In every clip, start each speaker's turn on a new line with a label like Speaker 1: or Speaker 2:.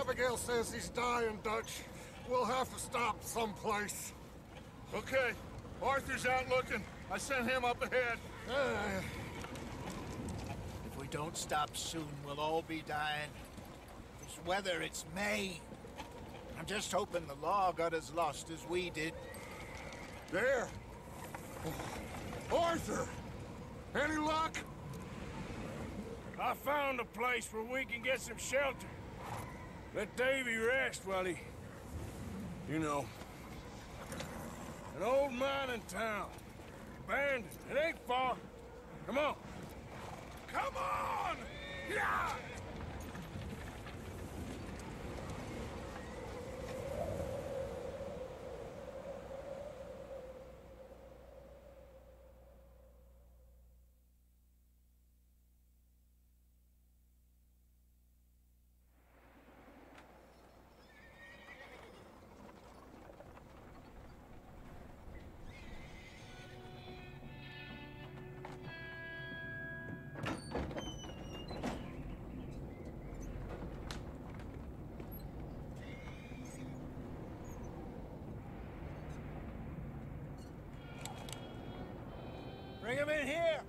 Speaker 1: Abigail says he's dying, Dutch. We'll have to stop someplace.
Speaker 2: Okay. Arthur's out looking. I sent him up ahead.
Speaker 3: If we don't stop soon, we'll all be dying. This weather, it's May. I'm just hoping the law got as lost as we did.
Speaker 1: There. Arthur! Any luck?
Speaker 4: I found a place where we can get some shelter. Let Davy rest while he... You know. An old mining town. Abandoned. It ain't far. Come on. Come on! Yeah!
Speaker 3: Bring him in here!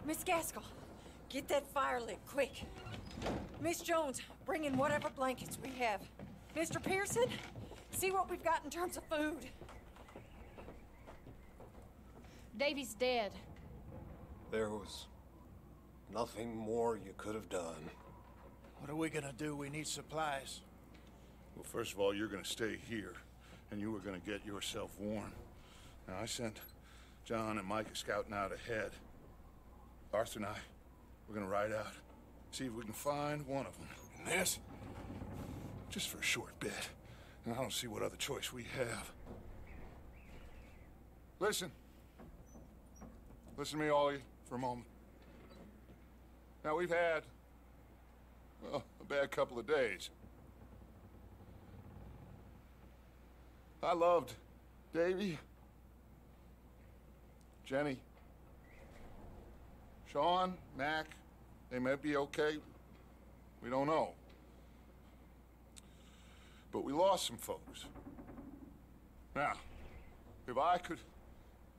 Speaker 5: Miss Gaskell, get that fire lit, quick. Miss Jones, bring in whatever blankets we have. Mr. Pearson, see what we've got in terms of food.
Speaker 6: Davy's dead.
Speaker 1: There was nothing more you could have done.
Speaker 3: What are we gonna do? We need supplies.
Speaker 2: Well, first of all, you're gonna stay here, and you were gonna get yourself warm. Now, I sent John and Micah scouting out ahead. Arthur and I, we're gonna ride out, see if we can find one of them. And this, just for a short bit. And I don't see what other choice we have. Listen. Listen to me, all of you, for a moment. Now, we've had, well, a bad couple of days. I loved Davy, Jenny, Sean, Mac. They may be okay. We don't know. But we lost some folks. Now, if I could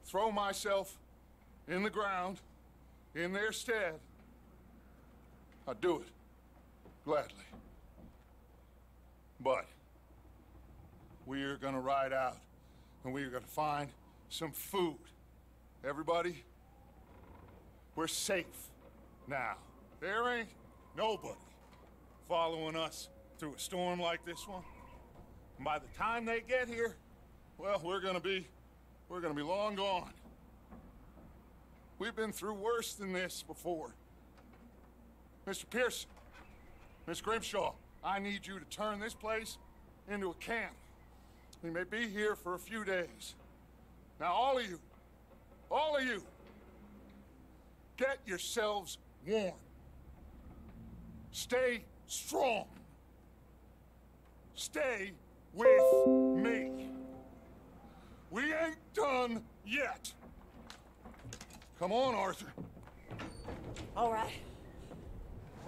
Speaker 2: throw myself in the ground, in their stead, I'd do it, gladly. But we're gonna ride out, and we're gonna find some food. Everybody, we're safe now. There ain't nobody following us through a storm like this one. And by the time they get here, well, we're gonna be long gone. We've been through worse than this before. Mr. Pearson, Miss Grimshaw, I need you to turn this place into a camp. We may be here for a few days. Now, all of you, get yourselves warm. Stay strong. Stay with me. We ain't done yet. Come on, Arthur.
Speaker 5: All right.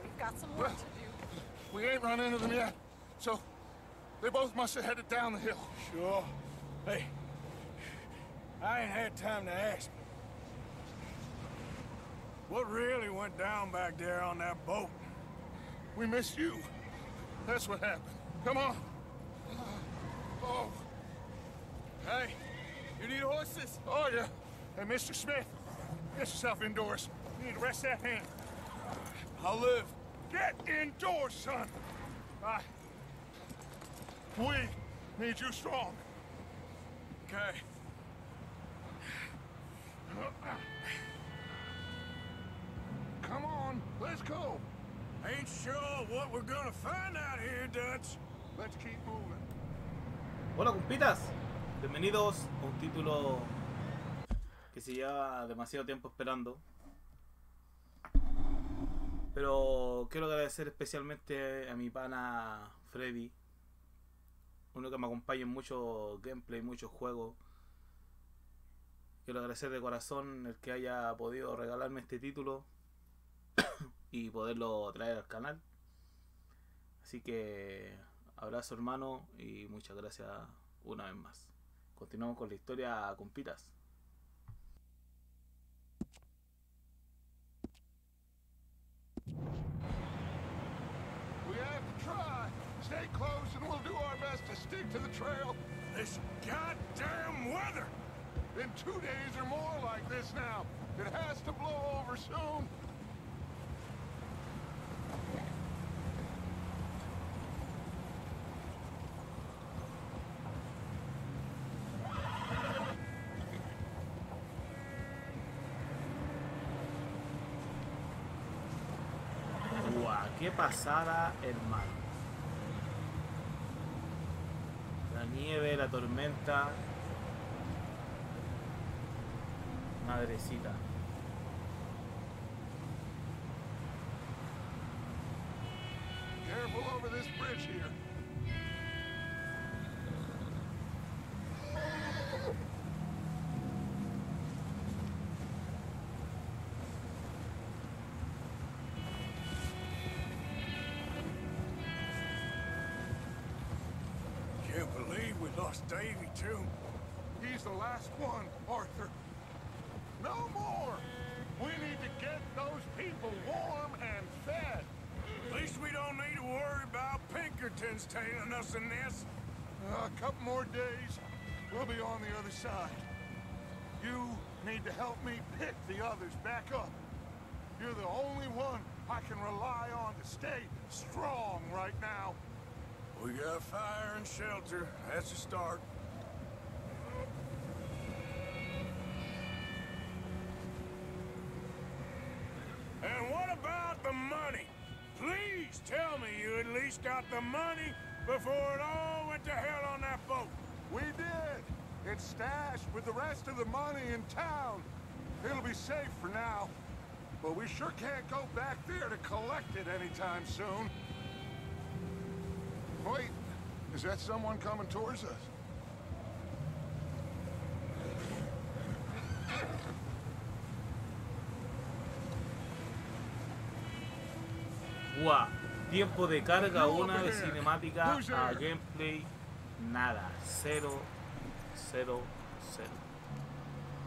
Speaker 5: We've got some work to do.
Speaker 2: We ain't run into them yet, so they both must have headed down the hill.
Speaker 4: Sure. Hey, I ain't had time to ask. What really went down back there on that boat?
Speaker 2: We missed you. That's what happened. Come on. Oh.
Speaker 4: Hey, you need horses?
Speaker 2: Oh, yeah. Hey, Mr. Smith, get yourself indoors. You need to rest that hand.
Speaker 4: I'll live.
Speaker 2: Get indoors, son. We need you strong.
Speaker 4: Okay.
Speaker 2: Come on, let's go.
Speaker 4: Ain't sure what we're gonna find out here, Dutch.
Speaker 2: Let's keep moving.
Speaker 7: Hola compitas, bienvenidos a un título que se lleva demasiado tiempo esperando. Pero quiero agradecer especialmente a mi pana Freddy, uno que me acompaña en mucho gameplay, muchos juegos. Quiero agradecer de corazón el que haya podido regalarme este título y poderlo traer al canal. Así que abrazo, hermano, y muchas gracias una vez más. Continuamos con la historia, compitas.
Speaker 2: We have to try. Stay close and we'll do our best to stick to the trail.
Speaker 4: This goddamn weather!
Speaker 2: Been 2 days or more like this now. It has to blow over soon.
Speaker 7: Guau, qué pasada, hermano. La nieve, la tormenta. Madrecita.
Speaker 2: Careful over this bridge here.
Speaker 4: Can't believe we lost Davy, too.
Speaker 2: He's the last one, Arthur. No more! We need to get those people warm and fed.
Speaker 4: At least we don't need to worry about Pinkertons tailing us in this.
Speaker 2: A couple more days, we'll be on the other side. You need to help me pick the others back up. You're the only one I can rely on to stay strong right now.
Speaker 4: We got fire and shelter. That's a start. And what about the money? Please tell me you at least got the money before it all went to hell on that boat.
Speaker 2: We did. It's stashed with the rest of the money in town. It'll be safe for now. But we sure can't go back there to collect it anytime soon. Wait, is that someone coming towards us?
Speaker 7: Guau, tiempo de carga, una de cinemática a gameplay, nada, 0, 0, 0.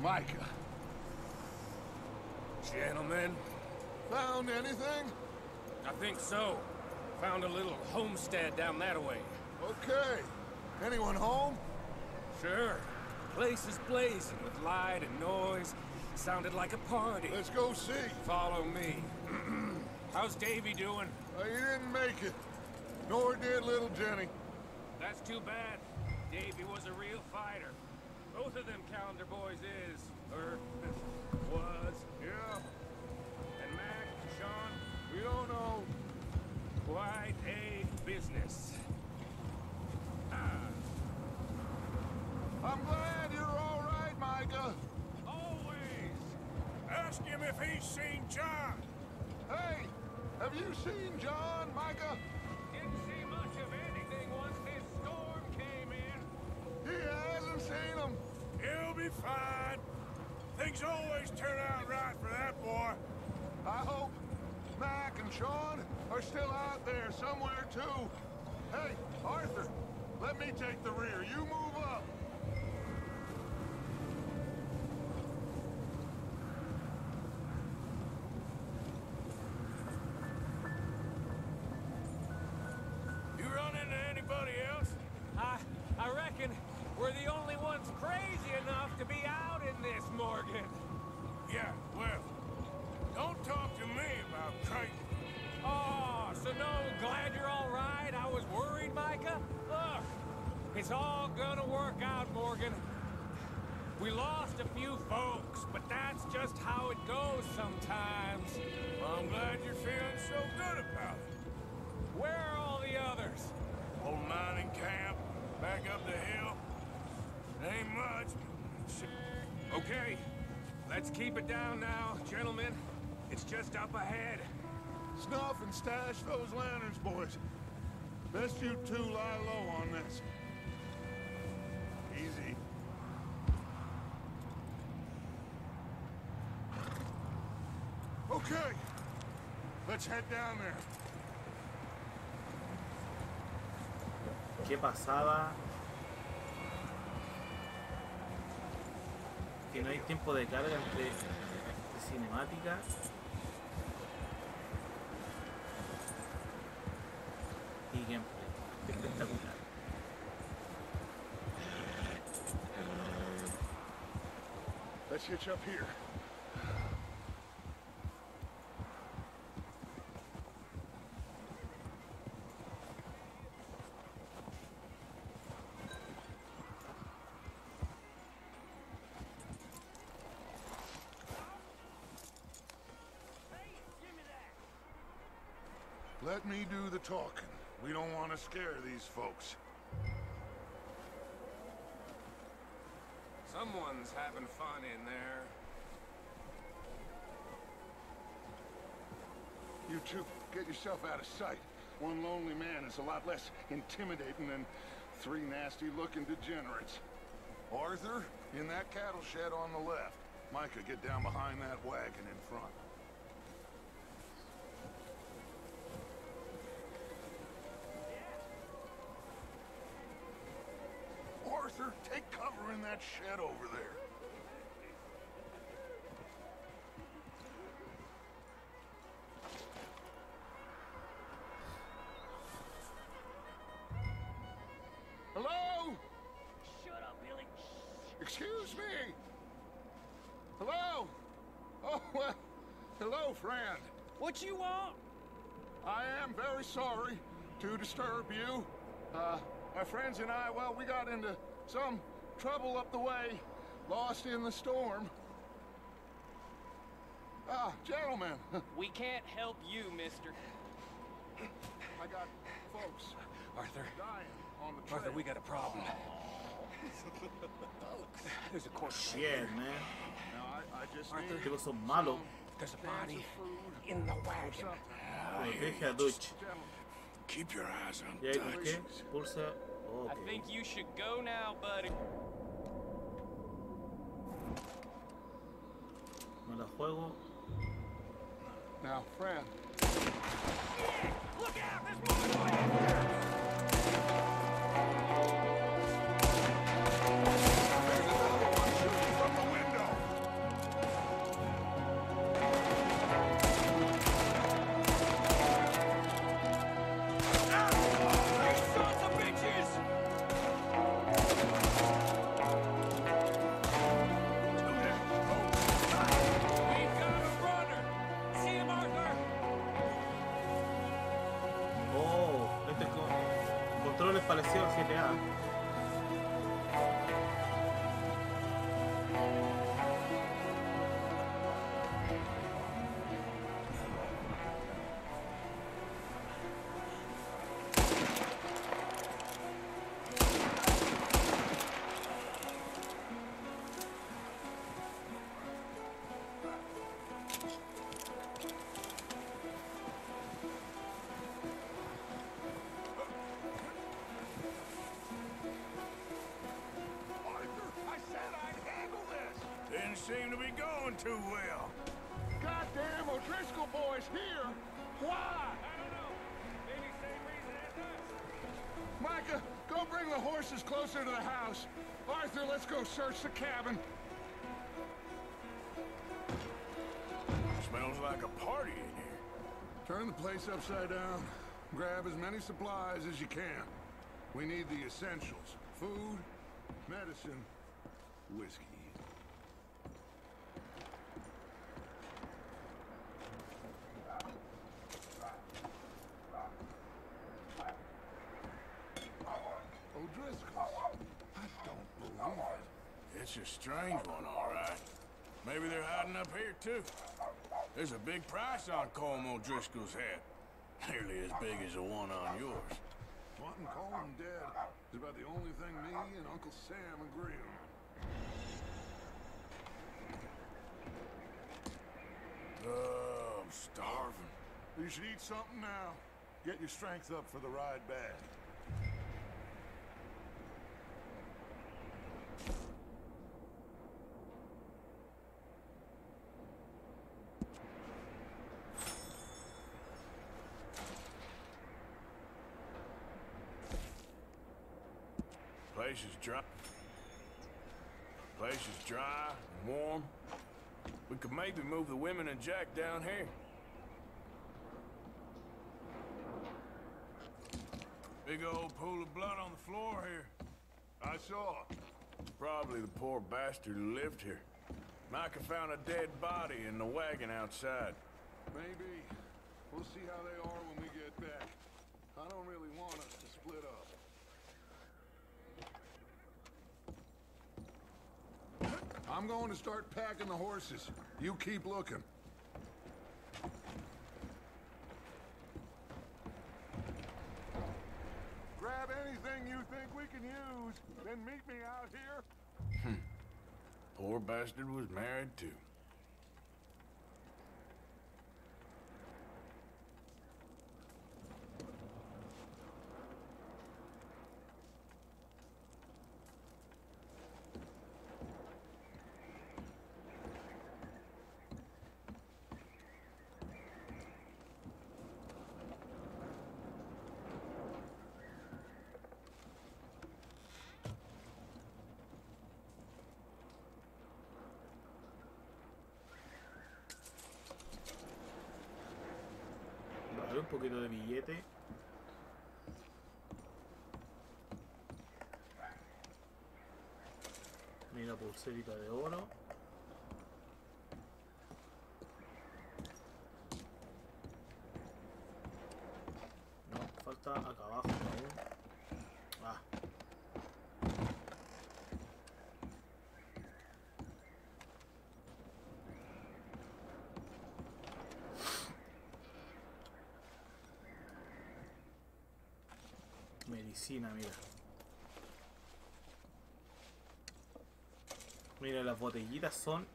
Speaker 2: Micah.
Speaker 4: Gentlemen,
Speaker 2: Found anything?
Speaker 8: I think so. Found a little homestead down that way.
Speaker 2: Okay. Anyone home?
Speaker 8: Sure. Place is blazing with light and noise. Sounded like a party.
Speaker 2: Let's go see.
Speaker 8: Follow me. How's Davy doing?
Speaker 2: He didn't make it. Nor did little Jenny.
Speaker 8: That's too bad. Davy was a real fighter. Both of them calendar boys is, or was.
Speaker 2: Yeah,
Speaker 8: And Mac, Sean,
Speaker 2: we don't know.
Speaker 8: quite a business.
Speaker 2: I'm glad you're all right, Micah.
Speaker 4: always ask him if he's seen John.
Speaker 2: Hey, have you seen John, Micah?
Speaker 8: Didn't see much of anything once this storm came in.
Speaker 2: He hasn't seen him.
Speaker 4: He'll be fine. Things always turn out right for that boy.
Speaker 2: I hope Mac and Sean are still out there somewhere, too. Hey, Arthur, let me take the rear. You move up.
Speaker 4: You run into anybody else?
Speaker 8: I reckon we're the only ones crazy enough to be out in this, Morgan.
Speaker 4: Yeah, well, don't talk to me about crazy.
Speaker 8: Oh, so no, glad you're all right. I was worried, Micah. Look, it's all gonna work out, Morgan. We lost a few folks, but that's just how it goes sometimes.
Speaker 4: Well, I'm glad you're feeling so good about it.
Speaker 8: Where are all the others?
Speaker 4: Old mining camp, back up the hill. Ain't much.
Speaker 8: Okay, let's keep it down now, gentlemen. It's just up ahead.
Speaker 2: Snuff and stash those lanterns, boys. Best you two lie low on this. Easy. Okay. Let's head down there.
Speaker 7: Qué pasada. Que no hay tiempo de carga entre cinemática y gameplay. Espectacular.
Speaker 2: Let's hitch up here. Let me do the talking. We don't want to scare these folks.
Speaker 8: Someone's having fun in there.
Speaker 2: You two, get yourself out of sight. One lonely man is a lot less intimidating than three nasty-looking degenerates. Arthur, in that cattle shed on the left. Micah, get down behind that wagon in front. Arthur, take cover in that shed over there. Hello?
Speaker 8: Shut up, Billy.
Speaker 2: Excuse me? Hello? Oh, well, hello, friend.
Speaker 8: What you want?
Speaker 2: I am very sorry to disturb you. My friends and I, well, we got into some trouble up the way, lost in the storm. Ah, gentlemen.
Speaker 9: We can't help you, mister.
Speaker 2: I got folks
Speaker 8: Arthur.
Speaker 2: dying on the trail.
Speaker 8: Arthur, we got a problem. There's a corpse.
Speaker 7: Shit, man.
Speaker 2: Now, I just
Speaker 8: Arthur.
Speaker 2: need
Speaker 7: Tipos son malos.
Speaker 8: There's a
Speaker 2: cans
Speaker 8: body
Speaker 2: of food
Speaker 8: in the
Speaker 2: or
Speaker 8: wagon.
Speaker 2: something.
Speaker 7: Los deje a Dutch.
Speaker 2: Gentlemen,
Speaker 4: Keep your eyes on
Speaker 7: ¿Y ahí
Speaker 4: Dutch.
Speaker 7: qué? Pulsa.
Speaker 9: I
Speaker 7: Ok.
Speaker 9: think you should go now, buddy.
Speaker 7: Me la juego.
Speaker 2: now, friend.
Speaker 8: Look out! There's more noise!
Speaker 2: There's another one shooting from the window.
Speaker 8: You sons of bitches! We've got a runner! See him, Arthur!
Speaker 7: Oh, este control es parecido al GTA.
Speaker 2: Arthur, I said I'd handle this.
Speaker 4: Didn't seem to be going too well.
Speaker 2: Goddamn O'Driscoll boys here. Why?
Speaker 8: I don't know. Maybe same reason as us.
Speaker 2: Micah, go bring the horses closer to the house. Arthur, let's go search the cabin.
Speaker 4: Smells like a party in here.
Speaker 2: Turn the place upside down. Grab as many supplies as you can. We need the essentials. Food, medicine, whiskey. O'Driscoll's. I don't believe it.
Speaker 4: It's a strange one, all right. Maybe they're hiding up here, too. There's a big price on Colm O'Driscoll's head. Nearly as big as the one on yours.
Speaker 2: Wanting Colm dead is about the only thing me and Uncle Sam agree on.
Speaker 4: Oh, I'm starving.
Speaker 2: You should eat something now. Get your strength up for the ride back.
Speaker 4: Place is dry. Place is dry and warm. We could maybe move the women and Jack down here. Big old pool of blood on the floor here.
Speaker 2: I saw.
Speaker 4: Probably the poor bastard who lived here. Micah found a dead body in the wagon outside.
Speaker 2: Maybe. We'll see how they are when we get back. I don't really want us to split up. I'm going to start packing the horses. You keep looking. Grab anything you think we can use, then meet me out here.
Speaker 4: Poor bastard was married too.
Speaker 7: Vale, un poquito de billete. Mira, pulserita de oro. No, falta acá abajo aún. Ah. Medicina, mira. Mira, las botellitas son...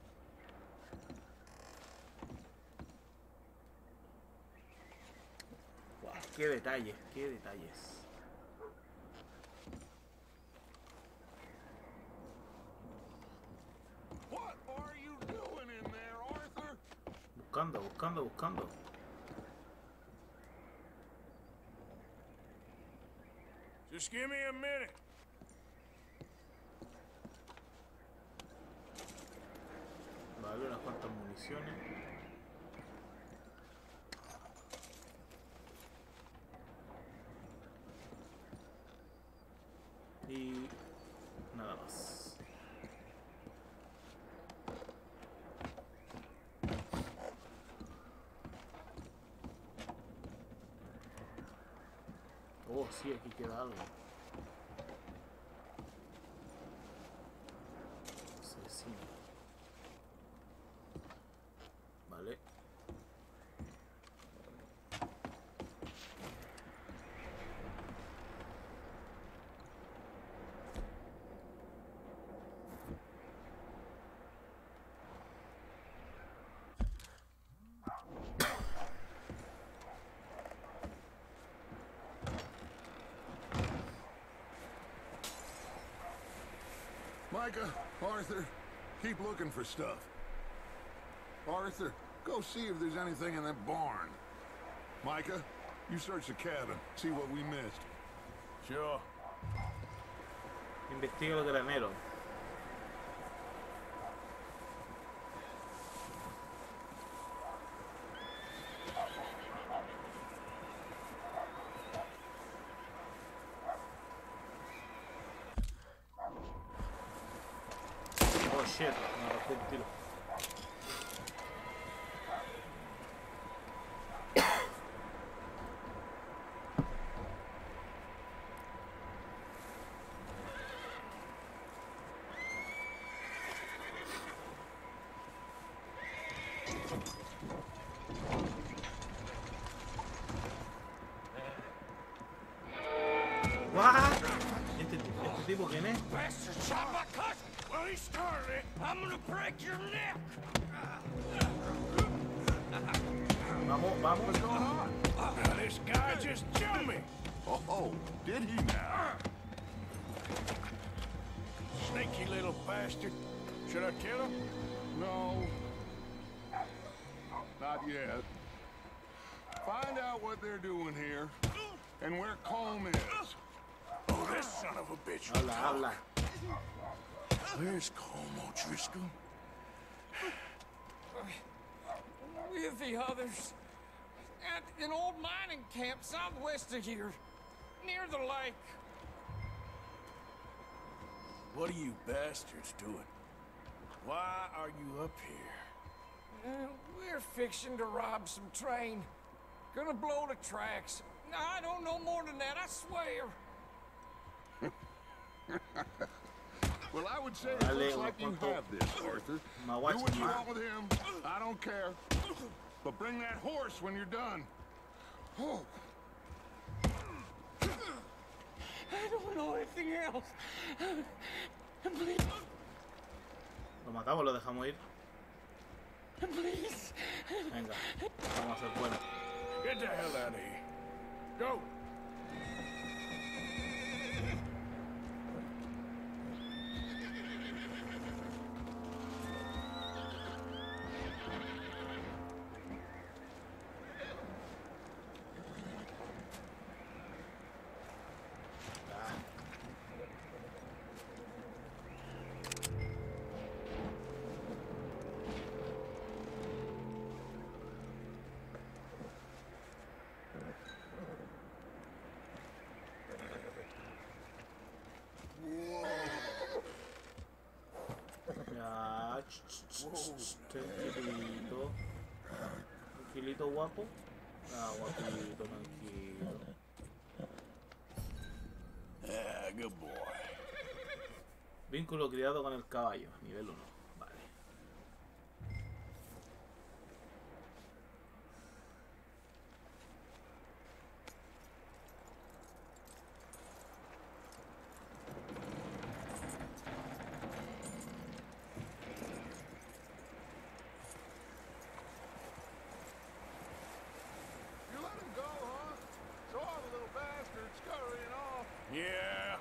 Speaker 7: Wow, qué detalles, qué detalles.
Speaker 2: What are you doing in there, Arthur?
Speaker 7: Buscando, buscando, buscando.
Speaker 4: Just give me a minute.
Speaker 7: Vale, unas cuantas municiones. Y nada más. Oh, sí, aquí queda algo. Asesino. Vale.
Speaker 2: Micah, Arthur, keep looking for stuff. Arthur, go see if there's anything in that barn. Micah, you search the cabin, see what we missed.
Speaker 4: Sure.
Speaker 7: Investiga los graneros. Oh shit, me arrojé un tiro. What? ¿Este tipo quién es?
Speaker 4: Bastard shot my cousin. Well, he started it. I'm gonna break your neck.
Speaker 7: Vamos, vamos.
Speaker 2: What's going on?
Speaker 4: Now, this guy just jumped me.
Speaker 2: Oh, did he now?
Speaker 4: Sneaky little bastard. Should I kill him?
Speaker 2: No. Not yet. Find out what they're doing here and where Combe is.
Speaker 4: Oh, this son of a bitch.
Speaker 7: Habla, habla.
Speaker 4: Where's Combe O'Driscoll?
Speaker 8: With the others. At an old mining camp southwest of here. Near the lake.
Speaker 4: What are you bastards doing? Why are you up here?
Speaker 8: We're fixing to rob some train. Gonna blow the tracks. I don't know more than that, I swear.
Speaker 2: Well, I would say it looks like you have this, Arthur. Do what you want with him. I don't care. But bring that horse when you're done. Oh.
Speaker 8: I don't know anything else. Please.
Speaker 7: Lo matamos, lo dejamos ir.
Speaker 8: Please.
Speaker 7: Venga, vamos a ser buenos.
Speaker 4: Get the hell out of here. Go.
Speaker 7: Tranquilito. Tranquilito, guapo. Ah, guapito, tranquilo.
Speaker 4: Yeah, good boy.
Speaker 7: Vínculo criado con el caballo, nivel 1. Vale.
Speaker 2: You let him go, huh? So all the little bastards scurrying off.
Speaker 4: Yeah.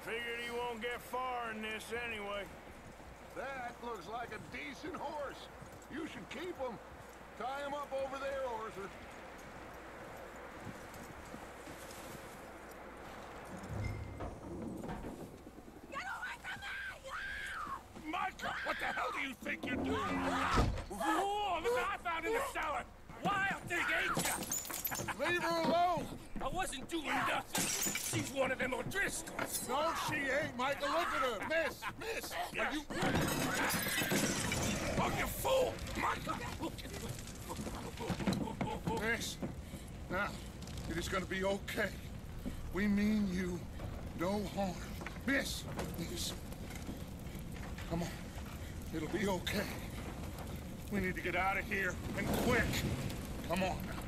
Speaker 4: Figured he won't get far in this anyway.
Speaker 2: That looks like a decent horse. You should keep him. Tie him up over there, Arthur.
Speaker 4: Micah, what the hell do you think you're doing? Oh, look what I found in the cellar. Wild thing, ain't ya?
Speaker 2: Leave her alone.
Speaker 4: I wasn't doing nothing. She's one of them O'Driscolls.
Speaker 2: No, she ain't, Micah. Look at her. Miss. Are you...
Speaker 4: Oh, you fool! Micah!
Speaker 2: Miss. Now, it is gonna be okay. We mean you no harm. Miss. Come on. It'll be okay. We need to get out of here, and quick. Come on now.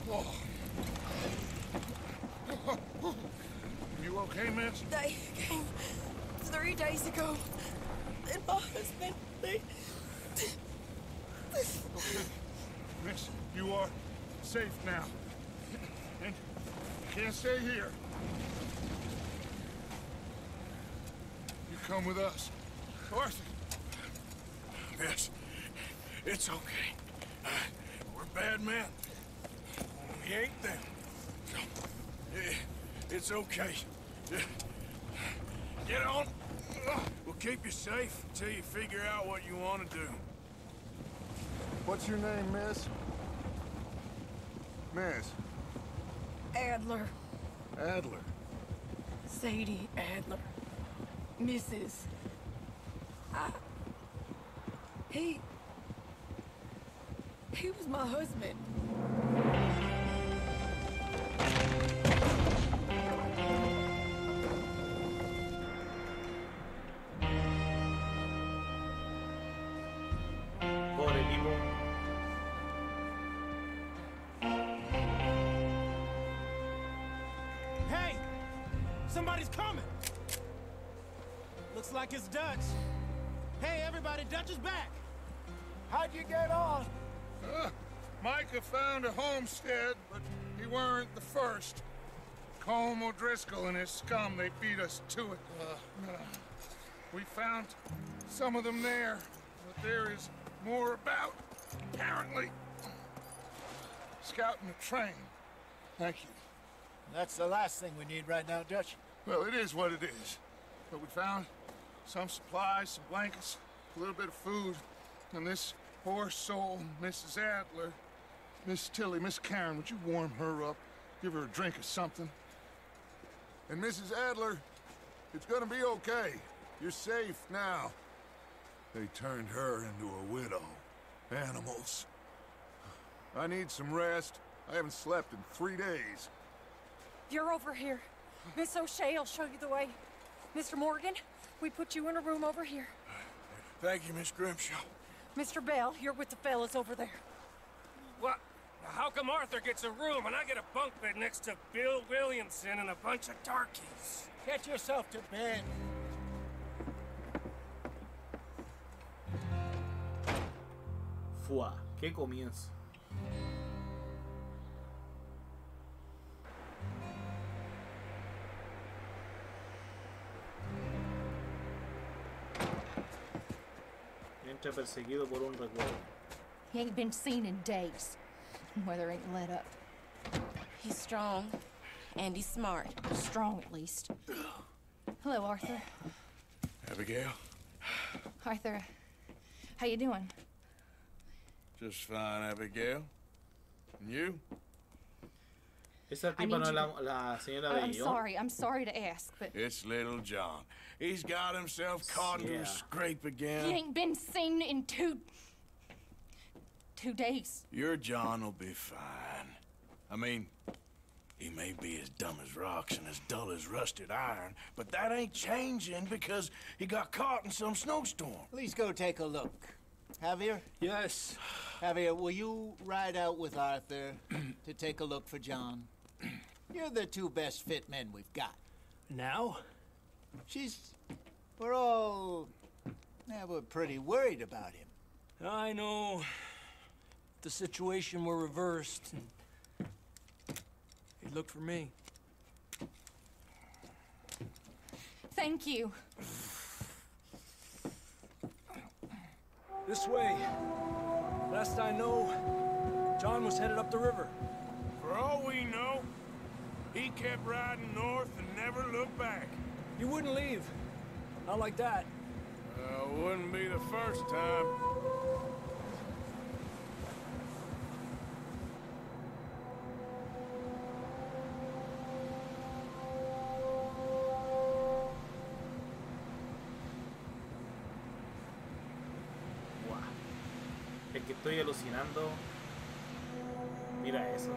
Speaker 2: Oh. You okay, miss?
Speaker 5: They came 3 days ago. And my husband, they...
Speaker 2: Okay. Miss, you are safe now. And you can't stay here. You come with us. Arthur.
Speaker 4: Miss, it's okay. We're bad men. We ain't them. It's okay. Get on. We'll keep you safe until you figure out what you want to do.
Speaker 2: What's your name, miss? Miss.
Speaker 5: Adler.
Speaker 2: Adler.
Speaker 5: Sadie Adler. Mrs. He was my husband.
Speaker 7: Pobre tipo.
Speaker 10: Hey! Somebody's coming! Looks like it's Dutch. Hey, everybody, Dutch is back!
Speaker 3: How'd you get on?
Speaker 2: Micah found a homestead, but he weren't the first. Colm O'Driscoll and his scum, they beat us to it. We found some of them there, but there is more about, apparently. Scouting the train. Thank you.
Speaker 3: That's the last thing we need right now, Dutch.
Speaker 2: Well, it is what it is. But we found some supplies, some blankets, a little bit of food, and this poor soul, Mrs. Adler, Miss Tilly, Miss Karen, would you warm her up? Give her a drink or something? And Mrs. Adler, it's gonna be okay. You're safe now. They turned her into a widow. Animals. I need some rest. I haven't slept in 3 days.
Speaker 5: You're over here. Miss O'Shea will show you the way. Mr. Morgan, we put you in a room over here.
Speaker 4: Thank you, Miss Grimshaw.
Speaker 5: Mr. Bell, you're with the fellas over there.
Speaker 8: What? How come Arthur gets a room and I get a bunk bed next to Bill Williamson and a bunch of darkies?
Speaker 3: Get yourself to bed.
Speaker 7: Fua, qué comienzo. Entra perseguido por un recuerdo.
Speaker 6: He ain't been seen in days. Weather ain't let up.
Speaker 11: He's strong, and he's smart.
Speaker 6: Strong, at least. Hello, Arthur.
Speaker 4: Abigail?
Speaker 6: Arthur, how you doing?
Speaker 4: Just fine, Abigail. And you?
Speaker 7: Esa tipa no es la señora de
Speaker 6: I'm sorry to ask, but...
Speaker 4: It's little John. He's got himself caught into a scrape again.
Speaker 6: He ain't been seen in two days.
Speaker 4: Your John will be fine. I mean, he may be as dumb as rocks and as dull as rusted iron, but that ain't changing because he got caught in some snowstorm.
Speaker 3: Please go take a look. Javier?
Speaker 12: Yes.
Speaker 3: Javier, will you ride out with Arthur to take a look for John? You're the two best fit men we've got.
Speaker 12: Now?
Speaker 3: We're pretty worried about him.
Speaker 12: I know. If the situation were reversed, he'd look for me.
Speaker 6: Thank you.
Speaker 12: This way. Last I know, John was headed up the river.
Speaker 4: For all we know, he kept riding north and never looked back.
Speaker 12: He wouldn't leave. Not like that.
Speaker 4: Wouldn't be the first time.
Speaker 7: Wow. Es que estoy alucinando. Mira eso.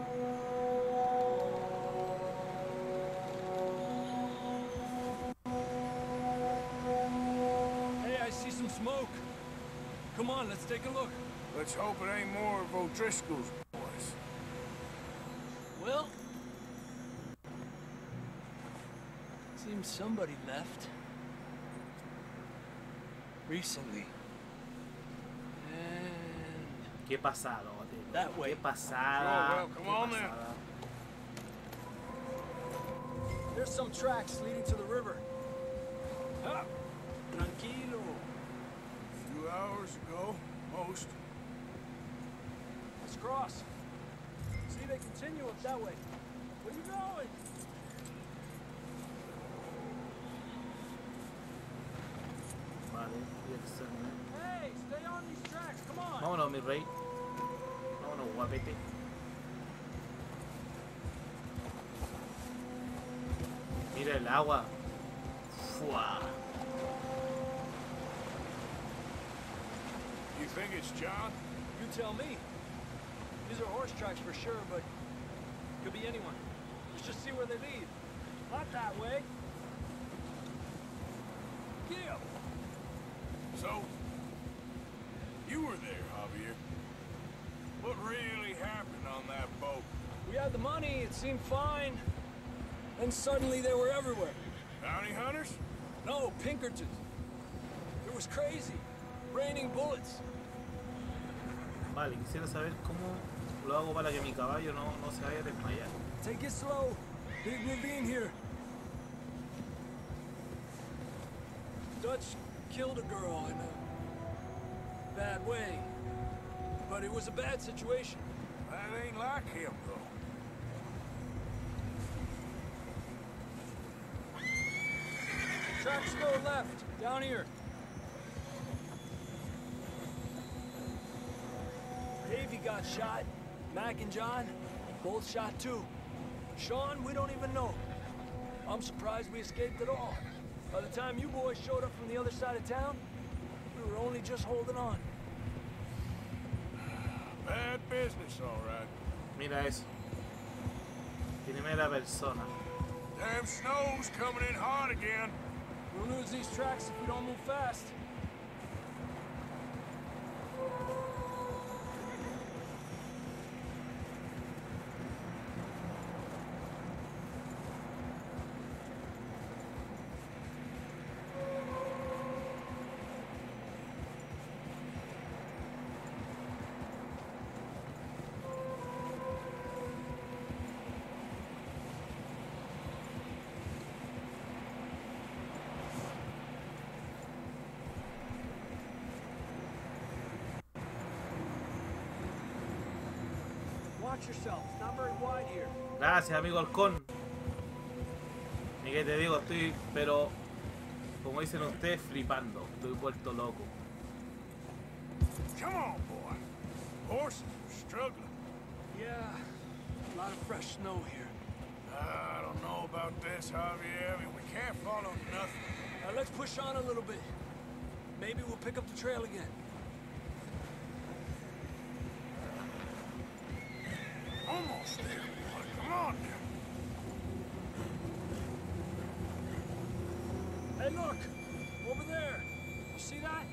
Speaker 12: Smoke. Come on, let's take a look.
Speaker 4: Let's hope it ain't more of O'Driscoll's boys.
Speaker 12: Well, seems somebody left. Recently. And...
Speaker 7: Qué pasado,
Speaker 12: that way.
Speaker 7: Qué pasada.
Speaker 4: Oh, well, come on then.
Speaker 12: There's some tracks leading to the river. Ah, tranquilo.
Speaker 4: A few hours ago, most.
Speaker 12: Let's cross. See, they continue up that way. Where you going?
Speaker 7: Vale,
Speaker 12: Hey, stay on these tracks. Come on.
Speaker 7: vámonos, mi rey. Vámonos, guapete. Mira el agua. Fua.
Speaker 4: You think it's John?
Speaker 12: You tell me. These are horse tracks for sure, but could be anyone. Let's just see where they lead. Not that way. Gil!
Speaker 4: So, you were there, Javier. What really happened on that boat?
Speaker 12: We had the money, it seemed fine. Then suddenly they were everywhere.
Speaker 4: Bounty hunters?
Speaker 12: No, Pinkertons. It was crazy. Raining bullets.
Speaker 7: Vale, quisiera saber cómo Lo hago para que mi caballo no se vaya a desmayar.
Speaker 12: Take it slow. Big ravine here. Dutch killed a girl in a bad way. But it was a bad situation.
Speaker 4: That ain't like him, though.
Speaker 12: Tracks go left, down here. Davey got shot. Mac and John, both shot too. Sean, we don't even know. I'm surprised we escaped at all. By the time you boys showed up from the other side of town, we were only just holding on.
Speaker 4: Bad business, all right.
Speaker 7: Mira eso. Primera persona.
Speaker 4: Damn snow's coming in hard again.
Speaker 12: We'll lose these tracks if we don't move fast. Watch yourself. It's not very wide here.
Speaker 7: Gracias, amigo halcón. Y que te digo, estoy, pero como dicen ustedes, flipando. Estoy vuelto loco.
Speaker 4: Come on, boy. Horses are struggling.
Speaker 12: Yeah, a lot of fresh snow here.
Speaker 4: I don't know about this, Javier. I mean, we can't follow nothing.
Speaker 12: Let's push on a little bit. Maybe we'll pick up the trail again.
Speaker 4: Almost there, boy. Come on now.
Speaker 12: Hey, look! Over there! You see that?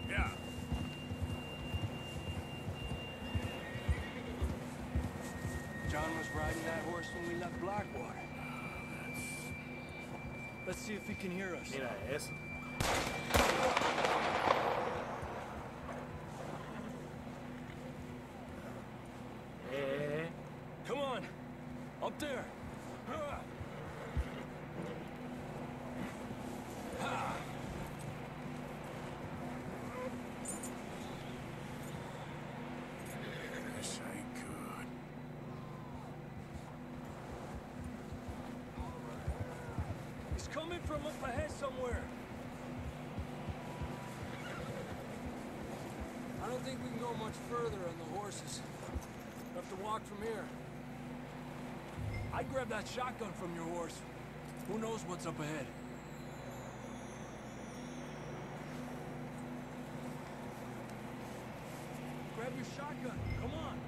Speaker 4: Yeah.
Speaker 12: John was riding that horse when we left Blackwater. Let's see if he can hear us.
Speaker 7: Mira eso.
Speaker 12: Come on! Up there!
Speaker 4: This ain't good.
Speaker 12: He's coming from up ahead somewhere. I don't think we can go much further on the horses. We'll have to walk from here. I'd grab that shotgun from your horse. Who knows what's up ahead? Grab your shotgun. Come on.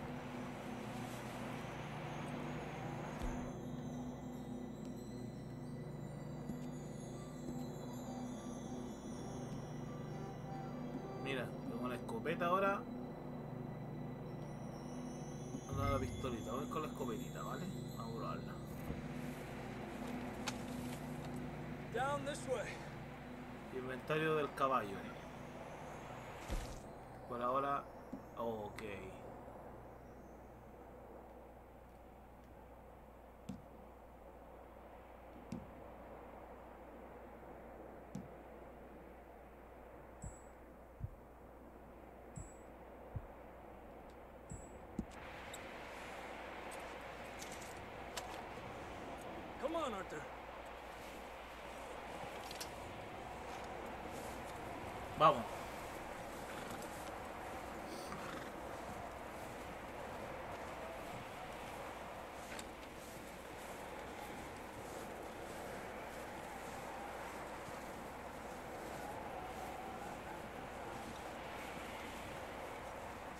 Speaker 7: Mira, con la escopeta ahora. No la pistolita, voy con la escopetita, ¿vale? Vamos a probarla.
Speaker 12: Down this way.
Speaker 7: Inventario del caballo. Por ahora, ok.
Speaker 12: Come on, Arthur.
Speaker 7: Vamos.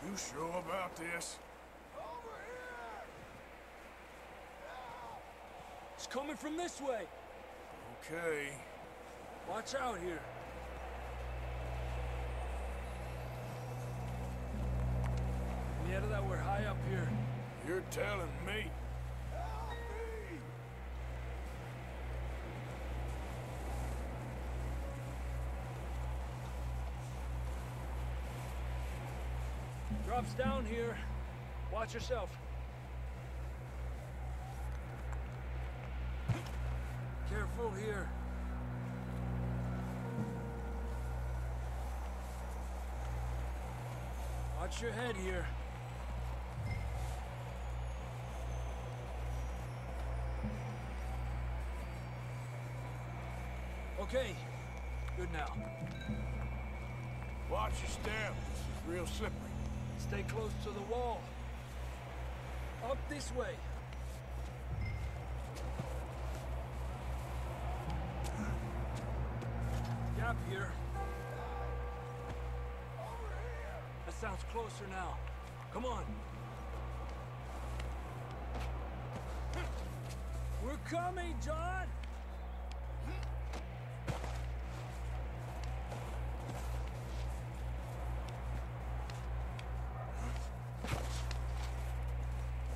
Speaker 4: You sure about this?
Speaker 12: It's coming from this way.
Speaker 4: Okay.
Speaker 12: Watch out here. Mierda, that we're high up here.
Speaker 4: You're telling me.
Speaker 12: Drops down here. Watch yourself. Careful here. Watch your head here. Okay, good now.
Speaker 4: Watch your step. This is real slippery.
Speaker 12: Stay close to the wall. Up this way. Gap here. That sounds closer now. Come on. We're coming, John!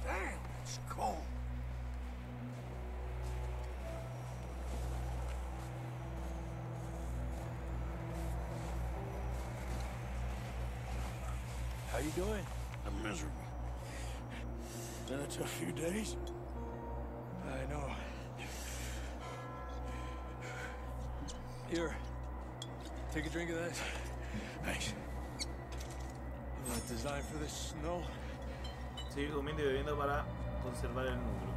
Speaker 4: Damn, it's cold.
Speaker 12: How you doing?
Speaker 4: I'm miserable. Been a tough few days.
Speaker 12: I know. Here. Take a drink of that.
Speaker 4: Thanks.
Speaker 12: Not designed for this snow.
Speaker 7: Sigue comiendo y bebiendo para conservar el número.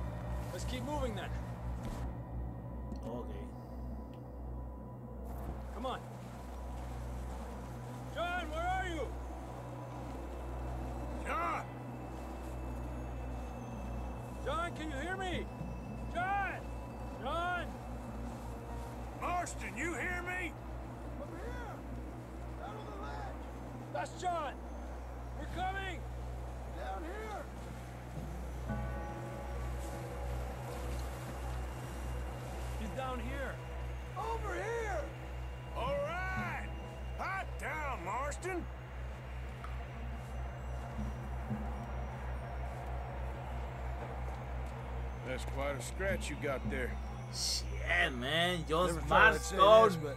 Speaker 12: Let's keep moving then.
Speaker 7: Okay.
Speaker 12: Come on. John, where are you?
Speaker 4: John!
Speaker 12: John, can you hear me? John! John!
Speaker 4: Marston, you hear me?
Speaker 2: Over here! Out on the ledge!
Speaker 12: That's John! We're coming!
Speaker 2: Down here!
Speaker 12: He's down here.
Speaker 2: Over here!
Speaker 4: All right! Hot down, Marston! That's quite a scratch you got there.
Speaker 7: Shit, man. Just
Speaker 2: Never thought I'd say this,
Speaker 7: Marston.
Speaker 2: but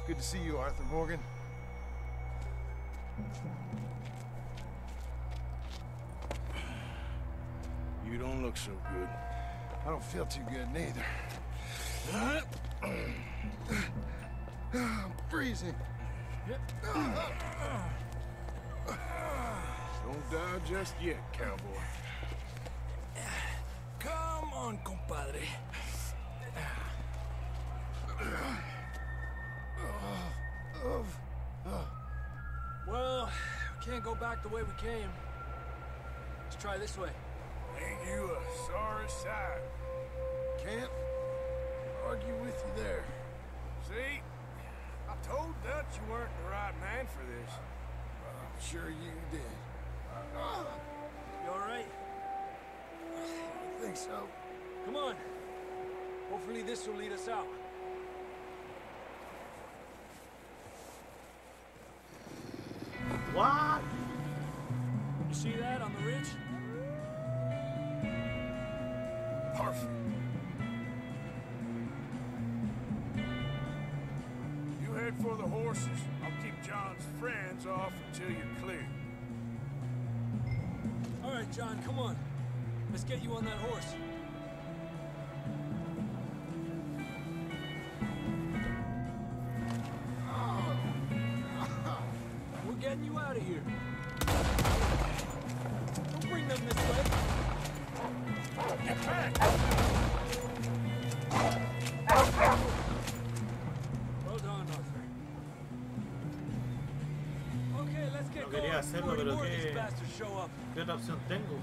Speaker 2: good to see you, Arthur Morgan.
Speaker 4: You don't look so good.
Speaker 2: I don't feel too good neither. I'm freezing.
Speaker 4: Don't die just yet, cowboy.
Speaker 12: Come on, compadre. Well, we can't go back the way we came. Let's try this way.
Speaker 4: Ain't you a sorry sight?
Speaker 2: Can't argue with you there.
Speaker 4: See? I told Dutch you weren't the right man for this.
Speaker 2: I'm sure you did.
Speaker 12: You all right?
Speaker 2: I think so.
Speaker 12: Come on. Hopefully this will lead us out.
Speaker 7: What?
Speaker 12: You see that on the ridge?
Speaker 4: Perfect. You head for the horses. I'll keep John's friends off until you're clear.
Speaker 12: All right, John, come on. Let's get you on that horse. We're getting you out of here. Don't bring them this way.
Speaker 4: Get back!
Speaker 12: Well done, Arthur. Okay, let's get
Speaker 7: No
Speaker 12: going
Speaker 7: quería hacerlo,
Speaker 12: before any
Speaker 7: pero
Speaker 12: more of these
Speaker 7: qué,
Speaker 12: bastards show up.
Speaker 7: ¿qué otra opción tengo?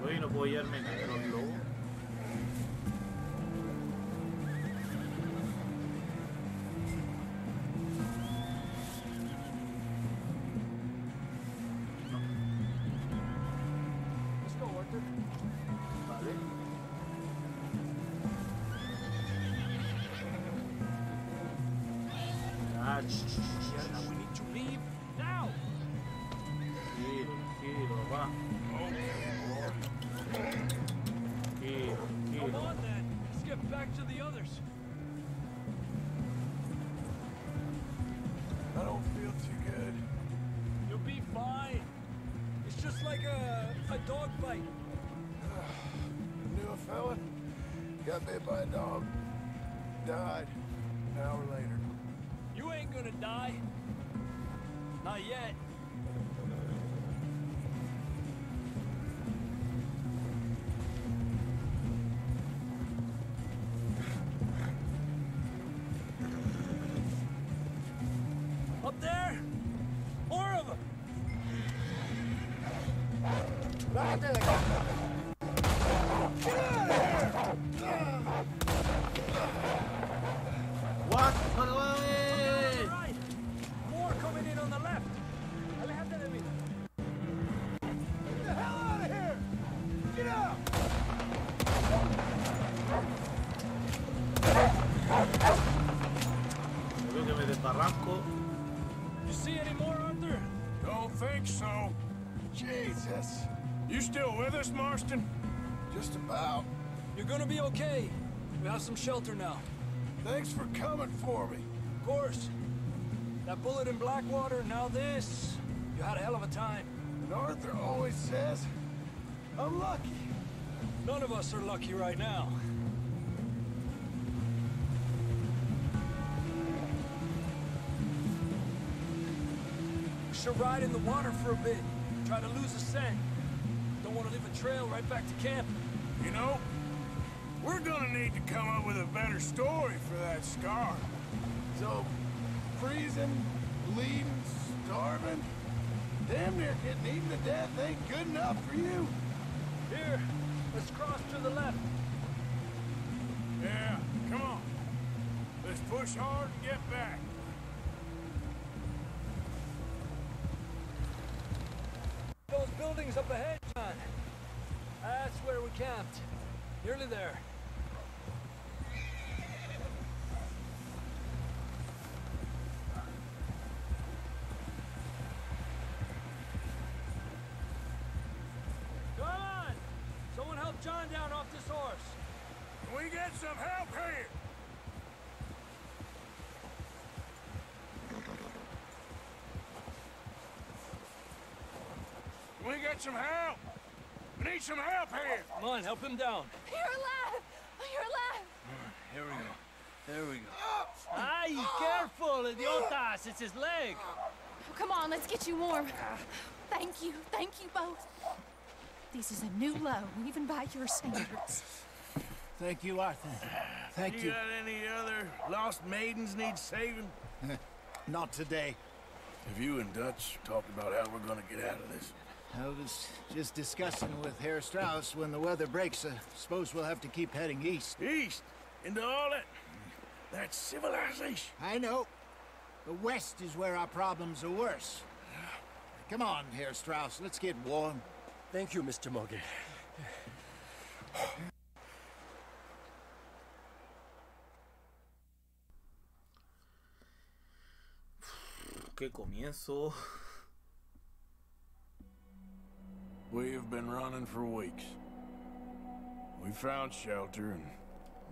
Speaker 7: Oye, no puedo llevarme a los lobos.
Speaker 12: Let's go, Arthur.
Speaker 7: Vale. Ah,
Speaker 12: Yeah, we need to leave now.
Speaker 7: Tranquilo, va.
Speaker 12: Come
Speaker 7: Tranquilo.
Speaker 12: on, then. Let's get the others?
Speaker 4: I don't feel too good.
Speaker 12: You'll be fine. It's just like a dog fight.
Speaker 4: Knew a fella, got bit by a dog, died an hour later.
Speaker 12: You ain't gonna die. Not yet. Up there? More of them!
Speaker 3: Right there.
Speaker 7: What?
Speaker 12: Right. More coming in on the left. Aléjate.
Speaker 4: Get the hell out of here! Get out!
Speaker 7: Creo que me desbarranco.
Speaker 12: You see any more, Arthur?
Speaker 4: Don't think so. Jesus. You still with us, Marston? Just about.
Speaker 12: You're gonna be okay. We have some shelter now.
Speaker 4: Thanks for coming for me.
Speaker 12: Of course. That bullet in Blackwater, now this. You had a hell of a time.
Speaker 4: And Arthur always says, I'm lucky.
Speaker 12: None of us are lucky right now. We should ride in the water for a bit. Try to lose a scent. Don't want to leave a trail right back to camp.
Speaker 4: You know, we're gonna need to come up with a better story for that scar. So, freezing, bleeding, starving, damn near getting eaten to death ain't good enough for you.
Speaker 12: Here, let's cross to the left.
Speaker 4: Yeah, come on. Let's push hard and get back.
Speaker 12: Those buildings up ahead, John. That's where we camped. Nearly there. Come on! Someone help John down off this horse.
Speaker 4: Can we get some help here? Can we get some help? We need some help here.
Speaker 12: Come on, help him down.
Speaker 5: You're alive! You're alive!
Speaker 12: Here we go. There we go. Ay, careful, idiotas! It's his leg.
Speaker 6: Oh, come on, let's get you warm. Thank you both. This is a new low, even by your standards.
Speaker 3: Thank you, Arthur. Thank you.
Speaker 4: You got any other lost maidens need saving?
Speaker 3: Not today.
Speaker 4: Have you and Dutch talked about how we're gonna get out of this?
Speaker 3: I was just discussing with Herr Strauss when the weather breaks. Suppose we'll have to keep heading east.
Speaker 4: East? Into all that... That's civilization.
Speaker 3: I know. The west is where our problems are worse. Come on, Herr Strauss. Let's get warm.
Speaker 12: Thank you, Mr. Morgan.
Speaker 7: Qué comienzo.
Speaker 4: We've been running for weeks. We found shelter and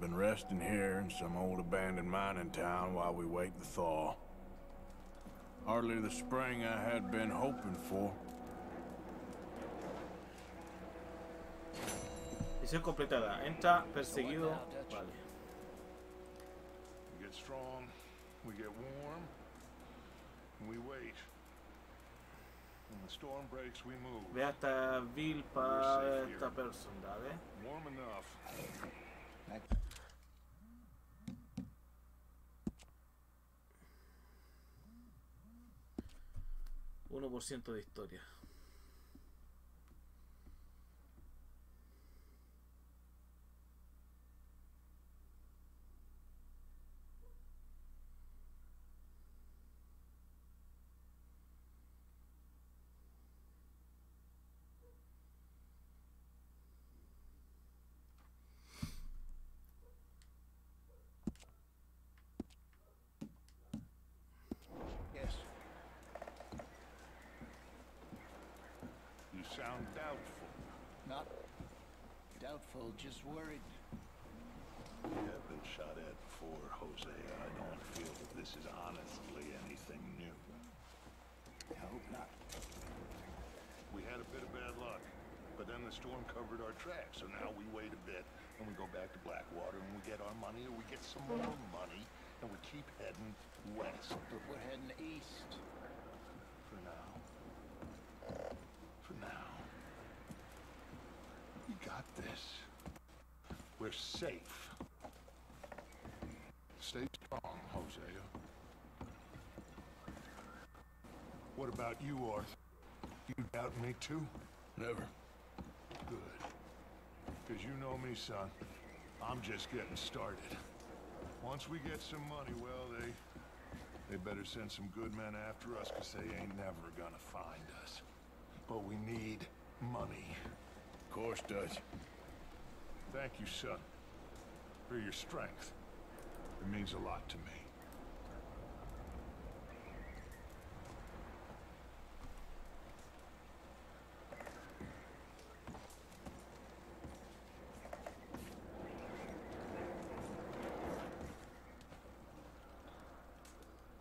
Speaker 4: been resting here in some old abandoned mining town while we wait the thaw. Hardly the spring I had been hoping for.
Speaker 7: Misión completada. Entra perseguido. Vale.
Speaker 2: We get strong, we get warm, and we wait. When the storm breaks, we move.
Speaker 7: Ve hasta Bill para esta persona, ¿ve?
Speaker 2: Warm enough.
Speaker 7: 1% de historia.
Speaker 3: Yes.
Speaker 2: You sound doubtful.
Speaker 3: Not doubtful, just worried.
Speaker 2: Yeah, but been shot at before, Jose. I don't feel that this is honestly anything new.
Speaker 3: I hope not.
Speaker 2: We had a bit of bad luck, but then the storm covered our tracks, so now we wait a bit, and we go back to Blackwater, and we get our money, or we get some more money, and we keep heading west.
Speaker 3: But we're heading east.
Speaker 2: For now. For now. We got this. We're safe. Stay strong, Hosea. What about you, Arthur? You doubt me too?
Speaker 4: Never.
Speaker 2: Good. Because you know me, son. I'm just getting started. Once we get some money, well, they better send some good men after us, because they ain't never gonna find us. But we need money.
Speaker 4: Of course, Dutch.
Speaker 2: Thank you, son, for your strength. It means a lot to me.